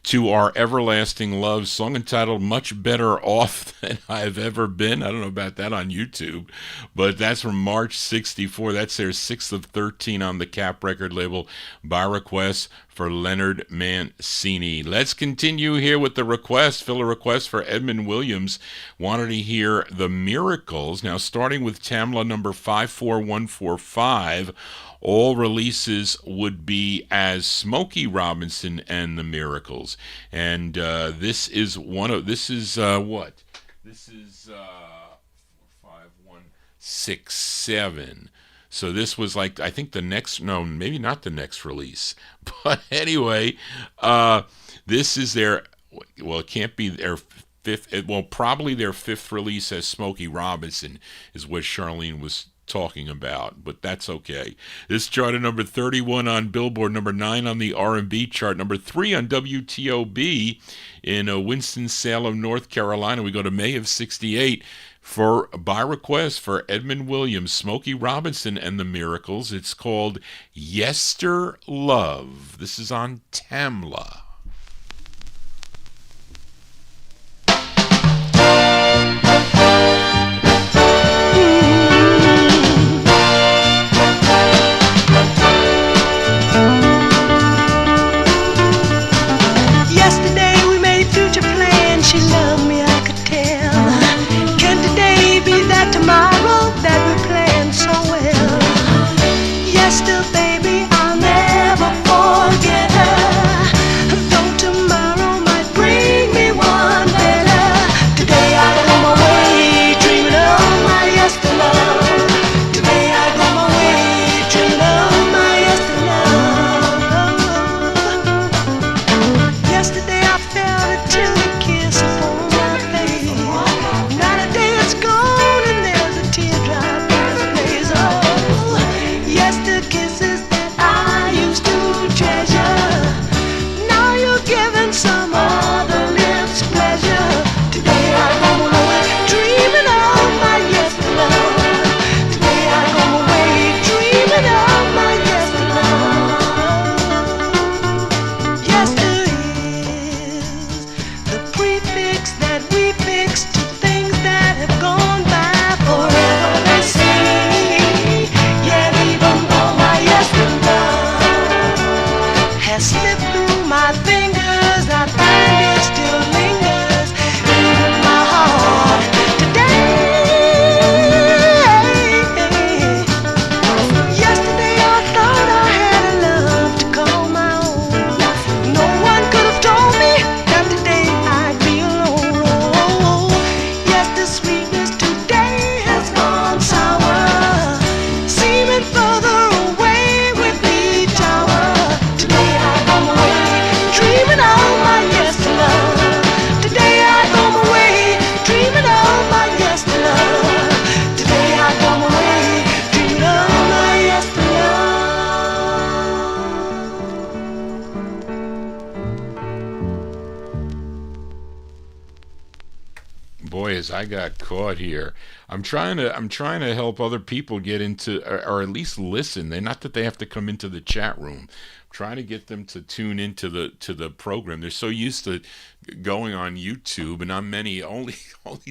to our Everlasting Love song entitled Much Better Off Than I've Ever Been. I don't know about that on YouTube, but that's from March 64. That's their 6th of 13 on the Cap record label by request for Leonard Mancini. Let's continue here with the request. Fill a request for Edmund Williams. Wanted to hear The Miracles. Now, starting with Tamla number 54145, all releases would be as Smokey Robinson and the Miracles. And this is what? This is 45167. So this was like, I think the next, no, maybe not the next release. But anyway, this is their, well, it can't be their fifth, well, probably their fifth release as Smokey Robinson is what Charlene was talking about, but that's okay. This charted number 31 on Billboard, number 9 on the R&B chart, number 3 on WTOB in Winston-Salem, North Carolina. We go to May of 68 for by request for Edmund Williams, Smokey Robinson and the Miracles. It's called Yester Love. This is on Tamla. She loved me, I could tell. Can today be that tomorrow that we planned so well? Yes, still, baby, I'll never forget her. Though tomorrow might bring me one better. Today I go my way, dreaming of my yesterday love. Today I go my way, dreaming of my yesterday love. Yesterday I felt a tender kiss upon my face. Now the day is gone and there's a teardrop in its place. Oh, yes, the kisses that I used to treasure. Now you're giving some other lips pleasure. Today I go away dreaming of my yesterday love. Today I go away dreaming of my yesterday love. Yesterday is the prefix that we fix to things that have gone by forever, they say. Yet even though my yesterday love has slipped through my fingers, I find it still lingers in my heart today. Yesterday I thought I had a love to call my own. No one could have told me that today I'd be alone. Oh, yes, the sweetness today has gone sour, seeming further away with each hour. Today I go away dreaming of my yesterday love. Today I go away dreaming of my yesterday love. Today I go away dreaming of my yesterday love. Boy, as I got caught here. I'm trying to help other people get into, or at least listen. They're not that they have to come into the chat room. I'm trying to get them to tune into the program. They're so used to going on YouTube, and not many. Only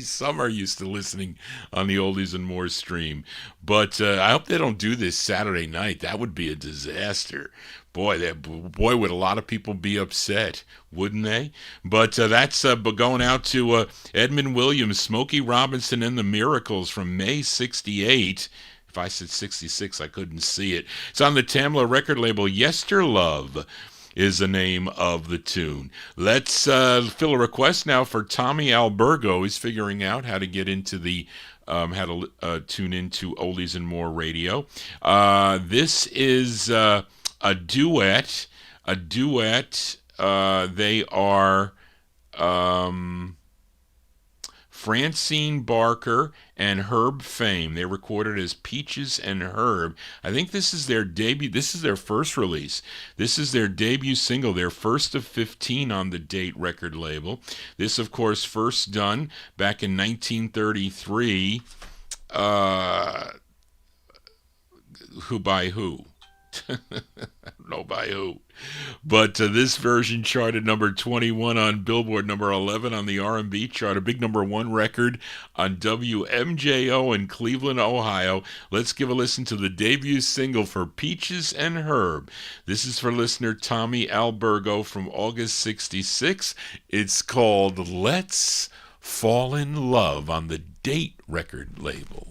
some are used to listening on the Oldies and More stream. But I hope they don't do this Saturday night. That would be a disaster. Boy, would a lot of people be upset, wouldn't they? But that's going out to Edmund Williams, Smokey Robinson and the Miracles from May 68. If I said 66, I couldn't see it. It's on the Tamla record label. Yester Love is the name of the tune. Let's fill a request now for Tommy Albergo. He's figuring out how to get into the how to tune into Oldies and More radio. This is a duet. They are Francine Barker and Herb Fame. They recorded as Peaches and Herb. I think this is their debut. This is their first release. This is their debut single, their first of 15 on the Date record label. This, of course, first done back in 1933. who by who. I don't know by who. But this version charted number 21 on Billboard, number 11 on the R&B chart, a big number 1 record on WMJO in Cleveland, Ohio. Let's give a listen to the debut single for Peaches and Herb. This is for listener Tommy Albergo from August 66. It's called Let's Fall in Love on the Date record label.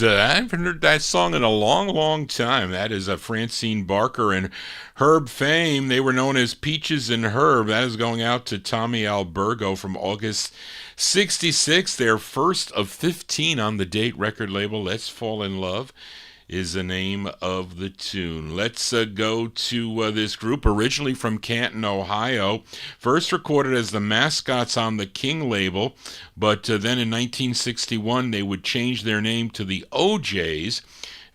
I haven't heard that song in a long, long time. That is Francine Barker and Herb fame. They were known as Peaches and Herb. That is going out to Tommy Albergo from August 66. Their first of 15 on the Date record label. Let's Fall in Love is the name of the tune. Let's go to this group, originally from Canton, Ohio. First recorded as the Mascots on the King label, but then in 1961 they would change their name to the OJs.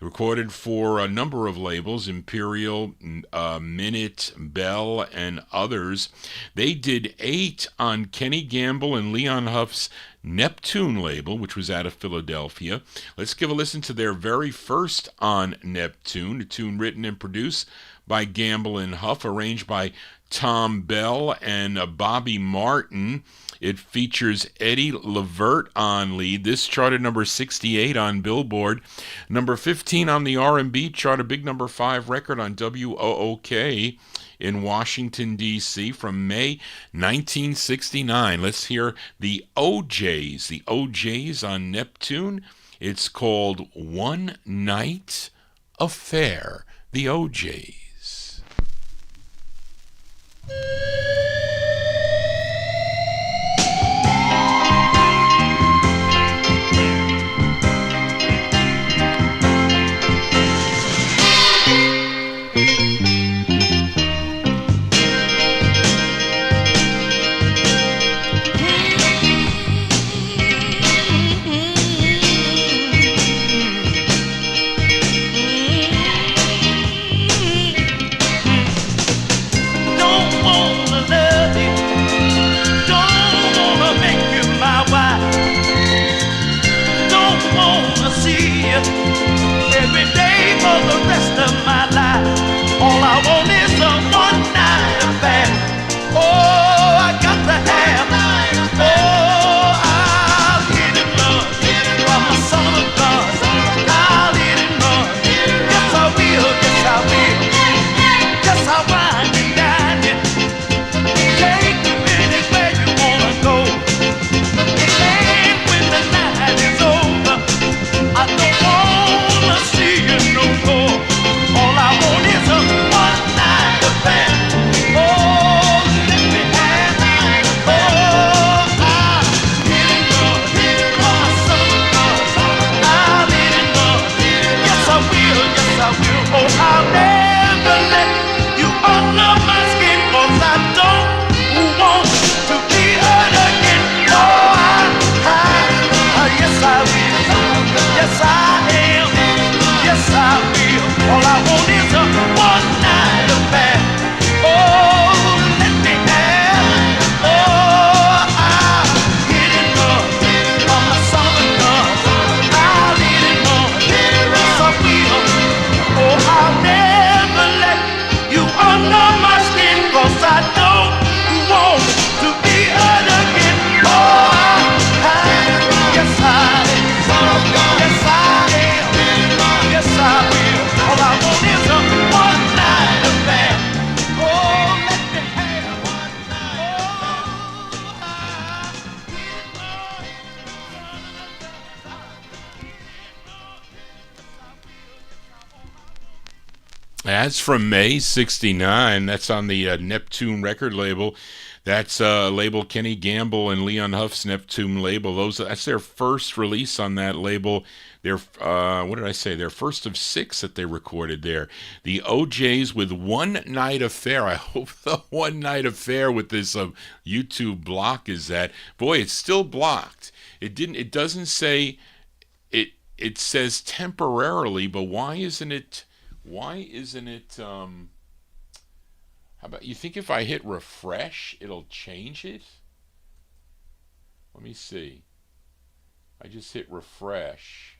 Recorded for a number of labels, Imperial, Minute, Bell, and others. They did 8 on Kenny Gamble and Leon Huff's Neptune label, which was out of Philadelphia. Let's give a listen to their very first on Neptune, a tune written and produced by Gamble and Huff, arranged by Tom Bell and Bobby Martin. It features Eddie Levert on lead. This charted number 68 on Billboard, number 15 on the R&B chart, a big number 5 record on WOOK in Washington, D.C. from May 1969. Let's hear the OJs on Neptune. It's called One Night Affair, the OJs. No love you, don't wanna make you my wife, don't wanna see you every day for the rest of my life. All I want is a one night affair. Oh, I got to have. Oh, I'll hit and run from the son of a gun. I'll hit and run. Yes, I will. Yes, I will. Yes, I'll wind and dine you. Take me anywhere you wanna go. And when the night is over, I don't wanna see you no more. All I want is a one night affair. Oh, let me have it. Oh, I'll hit and run from my son of a gun. I'll hit and run. Yes, I will. Yes, I will. Oh, I'll never let you under my skin, 'cause I don't want to be hurt again. Oh, yes, I will. Yes, I am. Yes, I will. All I want is a one night affair. Oh, let me have it. Oh, I'll hit and run from the son of a gun. I'll hit and run. Yes, I will. Oh, I'll never let you under my skin, 'cause I don't want to be hurt again. Oh, yes, I am. Yes, I am. Yes, I will. All I want is a one night affair. Oh, let me have one That's from May '69. That's on the Neptune record label. That's label Kenny Gamble and Leon Huff's Neptune label. That's their first release on that label. Their what did I say? Their first of 6 that they recorded there. The OJs with One Night Affair. I hope the One Night Affair with this YouTube block is that. Boy, it's still blocked. It doesn't say it. It says temporarily, but why isn't it? How about, you think if I hit refresh, it'll change it? Let me see. I just hit refresh.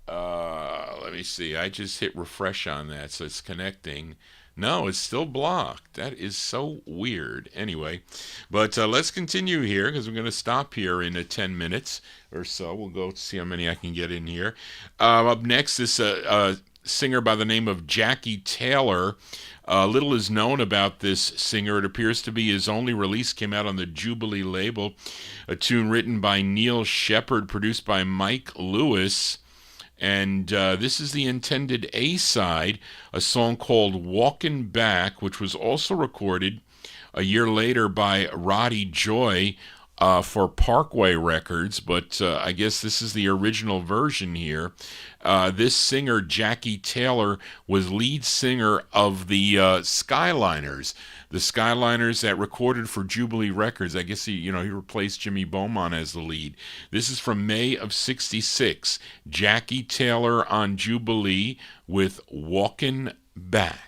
Let me see. I just hit refresh on that, so it's connecting. No, it's still blocked. That is so weird. Anyway, but let's continue here, because we're going to stop here in 10 minutes or so. We'll go see how many I can get in here. Up next is a singer by the name of Jackie Taylor. Little is known about this singer. It appears to be his only release. Came out on the Jubilee label. A tune written by Neil Shepard, produced by Mike Lewis. And this is the intended A-side, a song called Walkin' Back, which was also recorded a year later by Roddy Joy for Parkway Records, but I guess this is the original version here. This singer, Jackie Taylor, was lead singer of the Skyliners. The Skyliners that recorded for Jubilee Records. I guess he replaced Jimmy Beaumont as the lead. This is from May of '66. Jackie Taylor on Jubilee with Walkin' Back.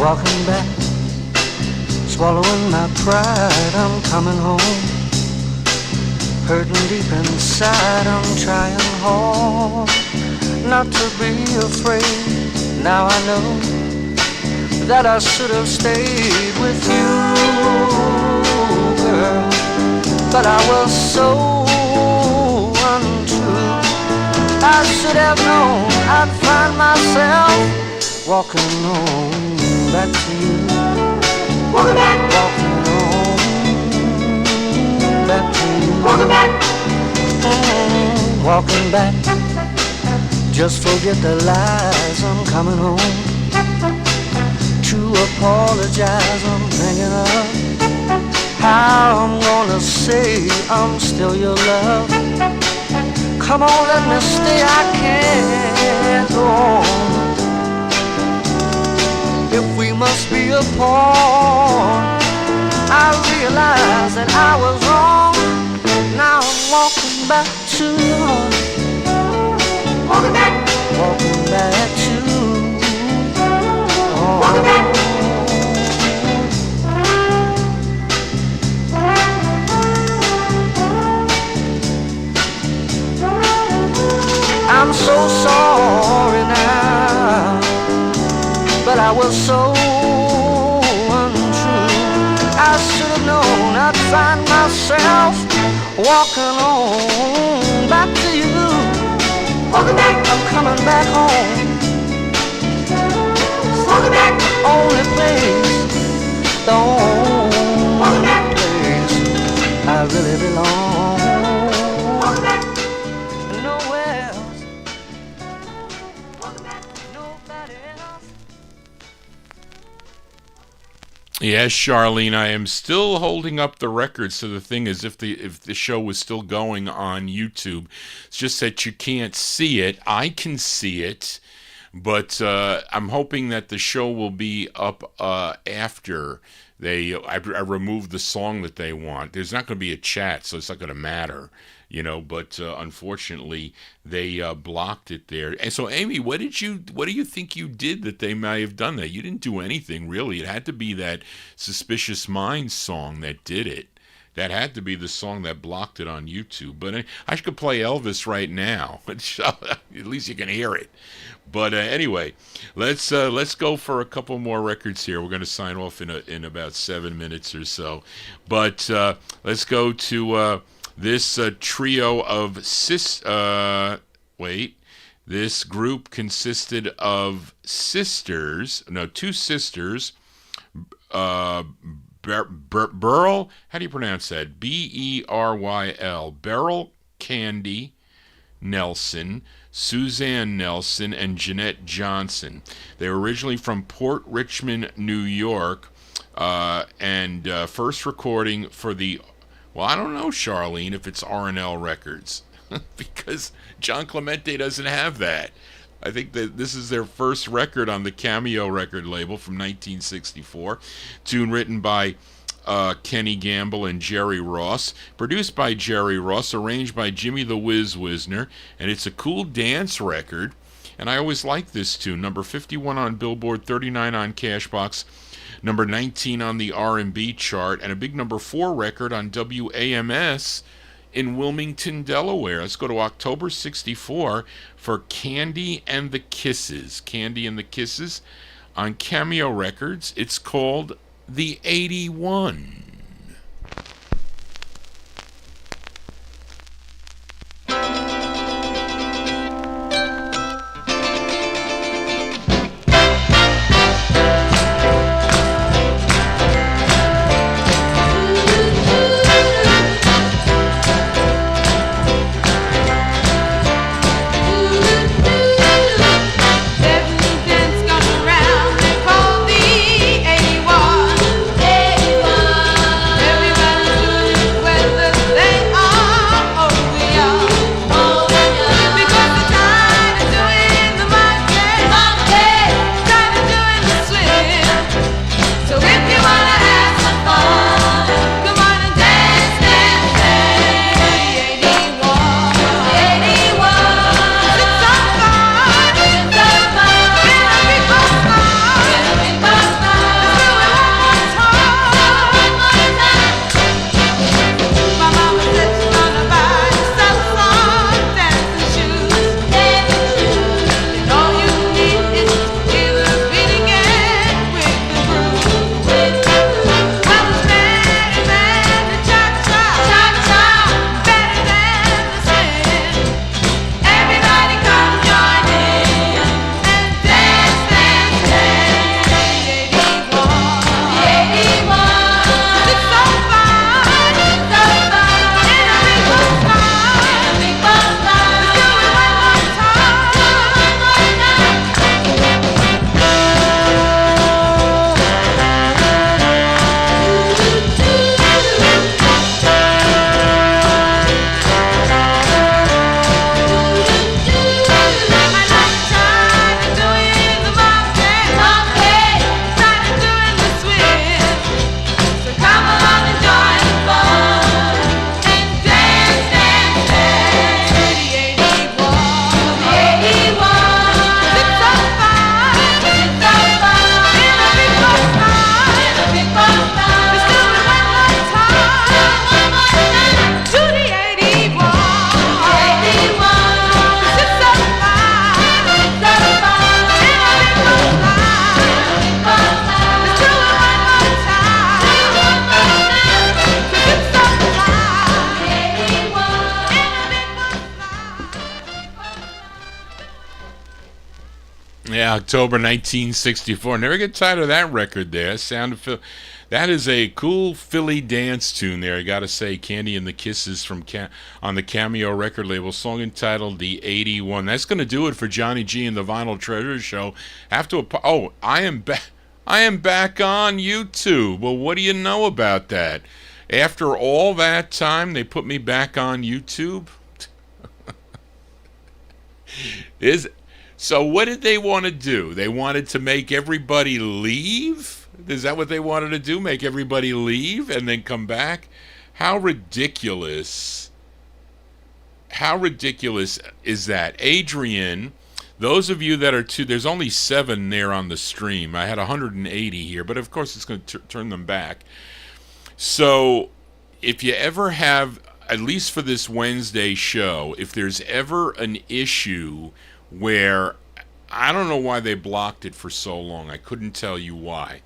Walking back, swallowing my pride, I'm coming home. Hurting deep inside, I'm trying hard not to be afraid. Now I know that I should have stayed with you, girl, but I was so untrue. I should have known I'd find myself walking home back to you. Walking back, walking home back to you. Walking back, walking back. Just forget the lies. I'm coming home to apologize. I'm thinking of how I'm gonna say I'm still your love. Come on, let me stay. I can't go on. If we must be a pawn. I realized that I was wrong. Now I'm walking back to walking back to walking back. I'm so sorry now, but I was so untrue. I should have known I'd find myself walking on back to you. Walking back, I'm coming back home. Walking back, only place, the only place I really belong. Walking back, nowhere else. Walking back, nobody else. Yes, Charlene, I am still holding up the record. So the thing is, if the show was still going on YouTube, it's just that you can't see it. I can see it, but I'm hoping that the show will be up after I remove the song that they want. There's not going to be a chat, so it's not going to matter. But unfortunately they blocked it there. And so, Amy, what do you think you did that they may have done that? You didn't do anything really. It had to be that Suspicious Minds song that did it. That had to be the song that blocked it on YouTube. But I could play Elvis right now. At least you can hear it. But anyway, let's go for a couple more records here. We're going to sign off in about 7 minutes or so. But let's go to this trio of this group consisted of two sisters, Burl, how do you pronounce that? Beryl, Beryl Candy Nelson, Suzanne Nelson, and Jeanette Johnson. They were originally from Port Richmond, New York, and first recording for the, well, I don't know, Charlene, if it's R&L Records, because John Clemente doesn't have that. I think that this is their first record on the Cameo record label from 1964. Tune written by Kenny Gamble and Jerry Ross. Produced by Jerry Ross. Arranged by Jimmy the Whiz Wisner. And it's a cool dance record. And I always like this tune. Number 51 on Billboard, 39 on Cashbox. Number 19 on the R&B chart. And a big number 4 record on WAMS in Wilmington, Delaware. Let's go to October 64 for Candy and the Kisses. Candy and the Kisses on Cameo Records. It's called The 81. Every dance comes around, they call the 81. October 1964. Never get tired of that record there. Sound of Philly. That is a cool Philly dance tune there. I got to say, Candy and the Kisses from on the Cameo record label, song entitled The 81. That's going to do it for Johnny G and the Vinyl Treasures show. I am back on YouTube. Well, what do you know about that? After all that time, they put me back on YouTube? So what did they want to do? They wanted to make everybody leave? Is that what they wanted to do? Make everybody leave and then come back? How ridiculous. How ridiculous is that? Adrian, those of you that are there's only 7 there on the stream. I had 180 here, but of course it's going to turn them back. So if you ever have, at least for this Wednesday show, if there's ever an issue where, I don't know why they blocked it for so long. I couldn't tell you why.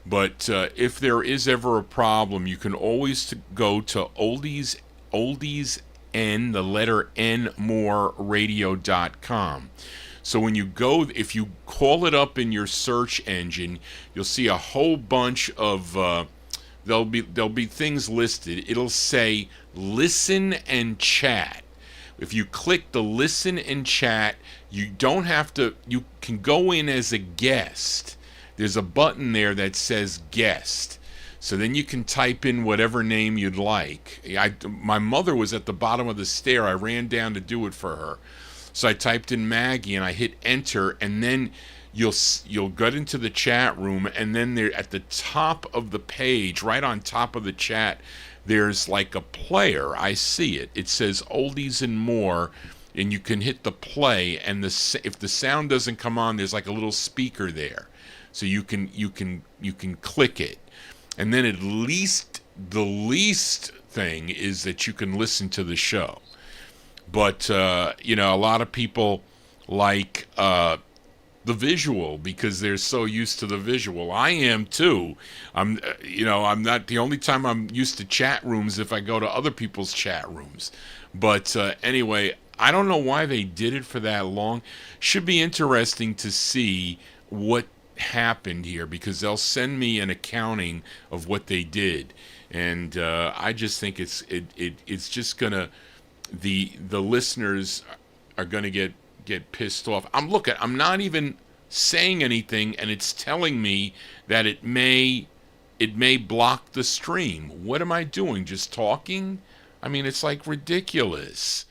But if there is ever a problem, you can always go to oldies N, the letter N, more radio.com. So when you go, if you call it up in your search engine, you'll see a whole bunch of there'll be things listed. It'll say listen and chat. If you click the listen and chat, you don't have to, you can go in as a guest. There's a button there that says guest. So then you can type in whatever name you'd like. My mother was at the bottom of the stair. I ran down to do it for her. So I typed in Maggie and I hit enter, and then you'll get into the chat room, and then there at the top of the page, right on top of the chat, there's like a player. I see it. It says Oldies and More, and you can hit the play, and if the sound doesn't come on, there's like a little speaker there. So you can click it. And then at least the least thing is that you can listen to the show. But a lot of people like the visual because they're so used to the visual. I am too. I'm not, the only time I'm used to chat rooms if I go to other people's chat rooms. But anyway, I don't know why they did it for that long. Should be interesting to see what happened here, because they'll send me an accounting of what they did, and I just think it's just gonna, the listeners are gonna get pissed off. I'm not even saying anything, and it's telling me that it may block the stream. What am I doing? Just talking? I mean, it's like ridiculous.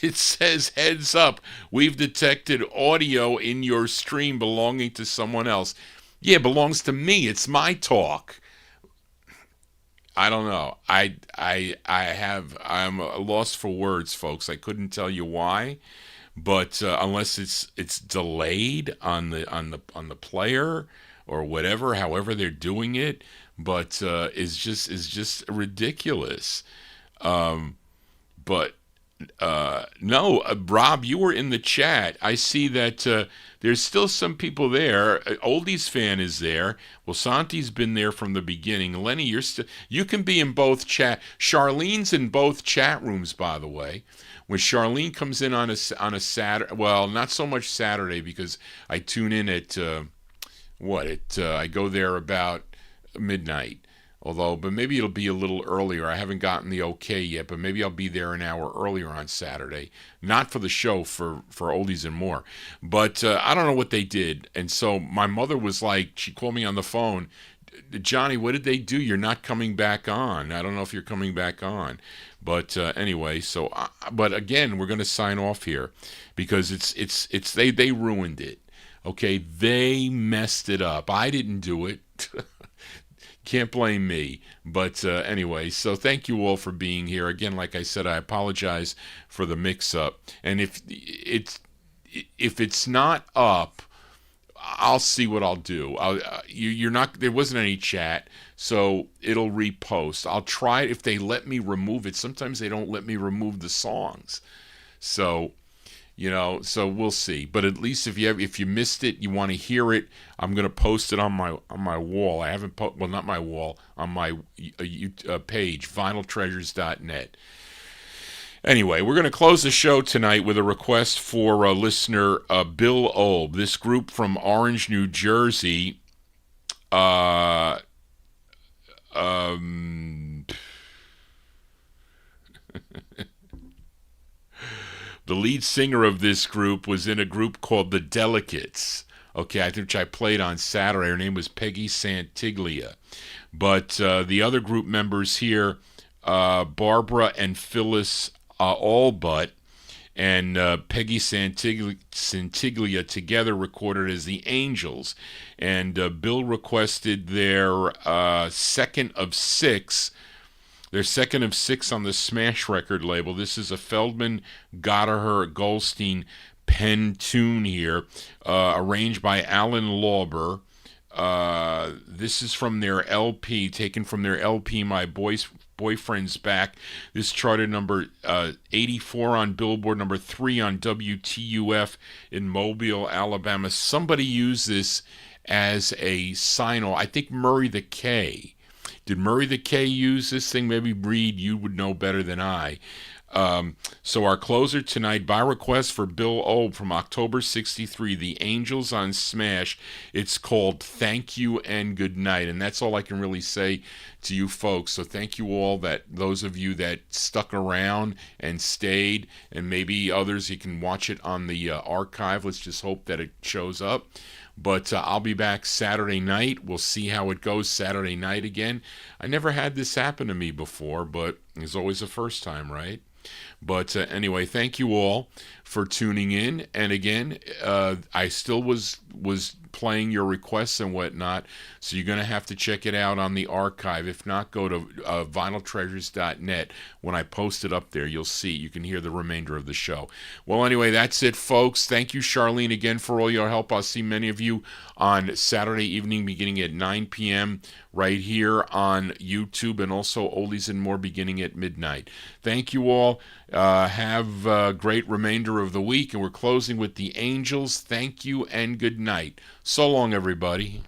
It says, heads up, we've detected audio in your stream belonging to someone else. Yeah, it belongs to me. It's my talk. I don't know. I'm lost for words, folks. I couldn't tell you why, but unless it's delayed on the player or whatever, however they're doing it, but it's just ridiculous. But no, Rob, you were in the chat. I see that there's still some people there. Oldies fan is there. Well, Santi's been there from the beginning. Lenny, you can be in both chat. Charlene's in both chat rooms, by the way. When Charlene comes in on a Saturday, well, not so much Saturday because I tune in at I go there about midnight. But maybe it'll be a little earlier. I haven't gotten the okay yet, but maybe I'll be there an hour earlier on Saturday. Not for the show, for Oldies and More. But I don't know what they did. And so my mother was like, she called me on the phone, Johnny, what did they do? You're not coming back on. I don't know if you're coming back on. But anyway, so, but again, we're going to sign off here because they ruined it. Okay, they messed it up. I didn't do it. Can't blame me. But anyway, so thank you all for being here. Again, like I said, I apologize for the mix-up. And if it's not up, I'll see what I'll do. There wasn't any chat, so it'll repost. I'll try it if they let me remove it. Sometimes they don't let me remove the songs. So, so we'll see. But at least if you missed it, you want to hear it, I'm going to post it on my wall. I haven't not my wall, on my page, vinyltreasures.net. Anyway, we're going to close the show tonight with a request for listener Bill Olb. This group from Orange, New Jersey. The lead singer of this group was in a group called The Delicates. Okay, which I played on Saturday. Her name was Peggy Santiglia. But the other group members here, Barbara and Phyllis Allbutt and Peggy Santiglia together recorded as the Angels. And Bill requested their second of six on the Smash record label. This is a Feldman, Gottehrer, Goldstein pen tune here, arranged by Alan Lauber. This is from their LP, taken from their LP, My Boyfriend's Back. This charted number 84 on Billboard, number 3 on WTUF in Mobile, Alabama. Somebody used this as a sign-off. I think Murray the K. Did Murray the K use this thing? Maybe Reed, you would know better than I. So our closer tonight, by request for Bill Olb from October 63, The Angels on Smash. It's called Thank You and Good Night. And that's all I can really say to you folks. So thank you all, those of you that stuck around and stayed, and maybe others, you can watch it on the archive. Let's just hope that it shows up. But I'll be back Saturday night. We'll see how it goes Saturday night again. I never had this happen to me before, but it's always a first time, right? But anyway, thank you all for tuning in. And again, I still was playing your requests and whatnot, so you're going to have to check it out on the archive. If not, go to vinyltreasures.net. When I post it up there, you'll see. You can hear the remainder of the show. Well, anyway, that's it, folks. Thank you, Charlene, again for all your help. I'll see many of you on Saturday evening beginning at 9 p.m. right here on YouTube, and also Oldies and More beginning at midnight. Thank you all. Have a great remainder of the week, and we're closing with the Angels. Thank you and good night. So long, everybody.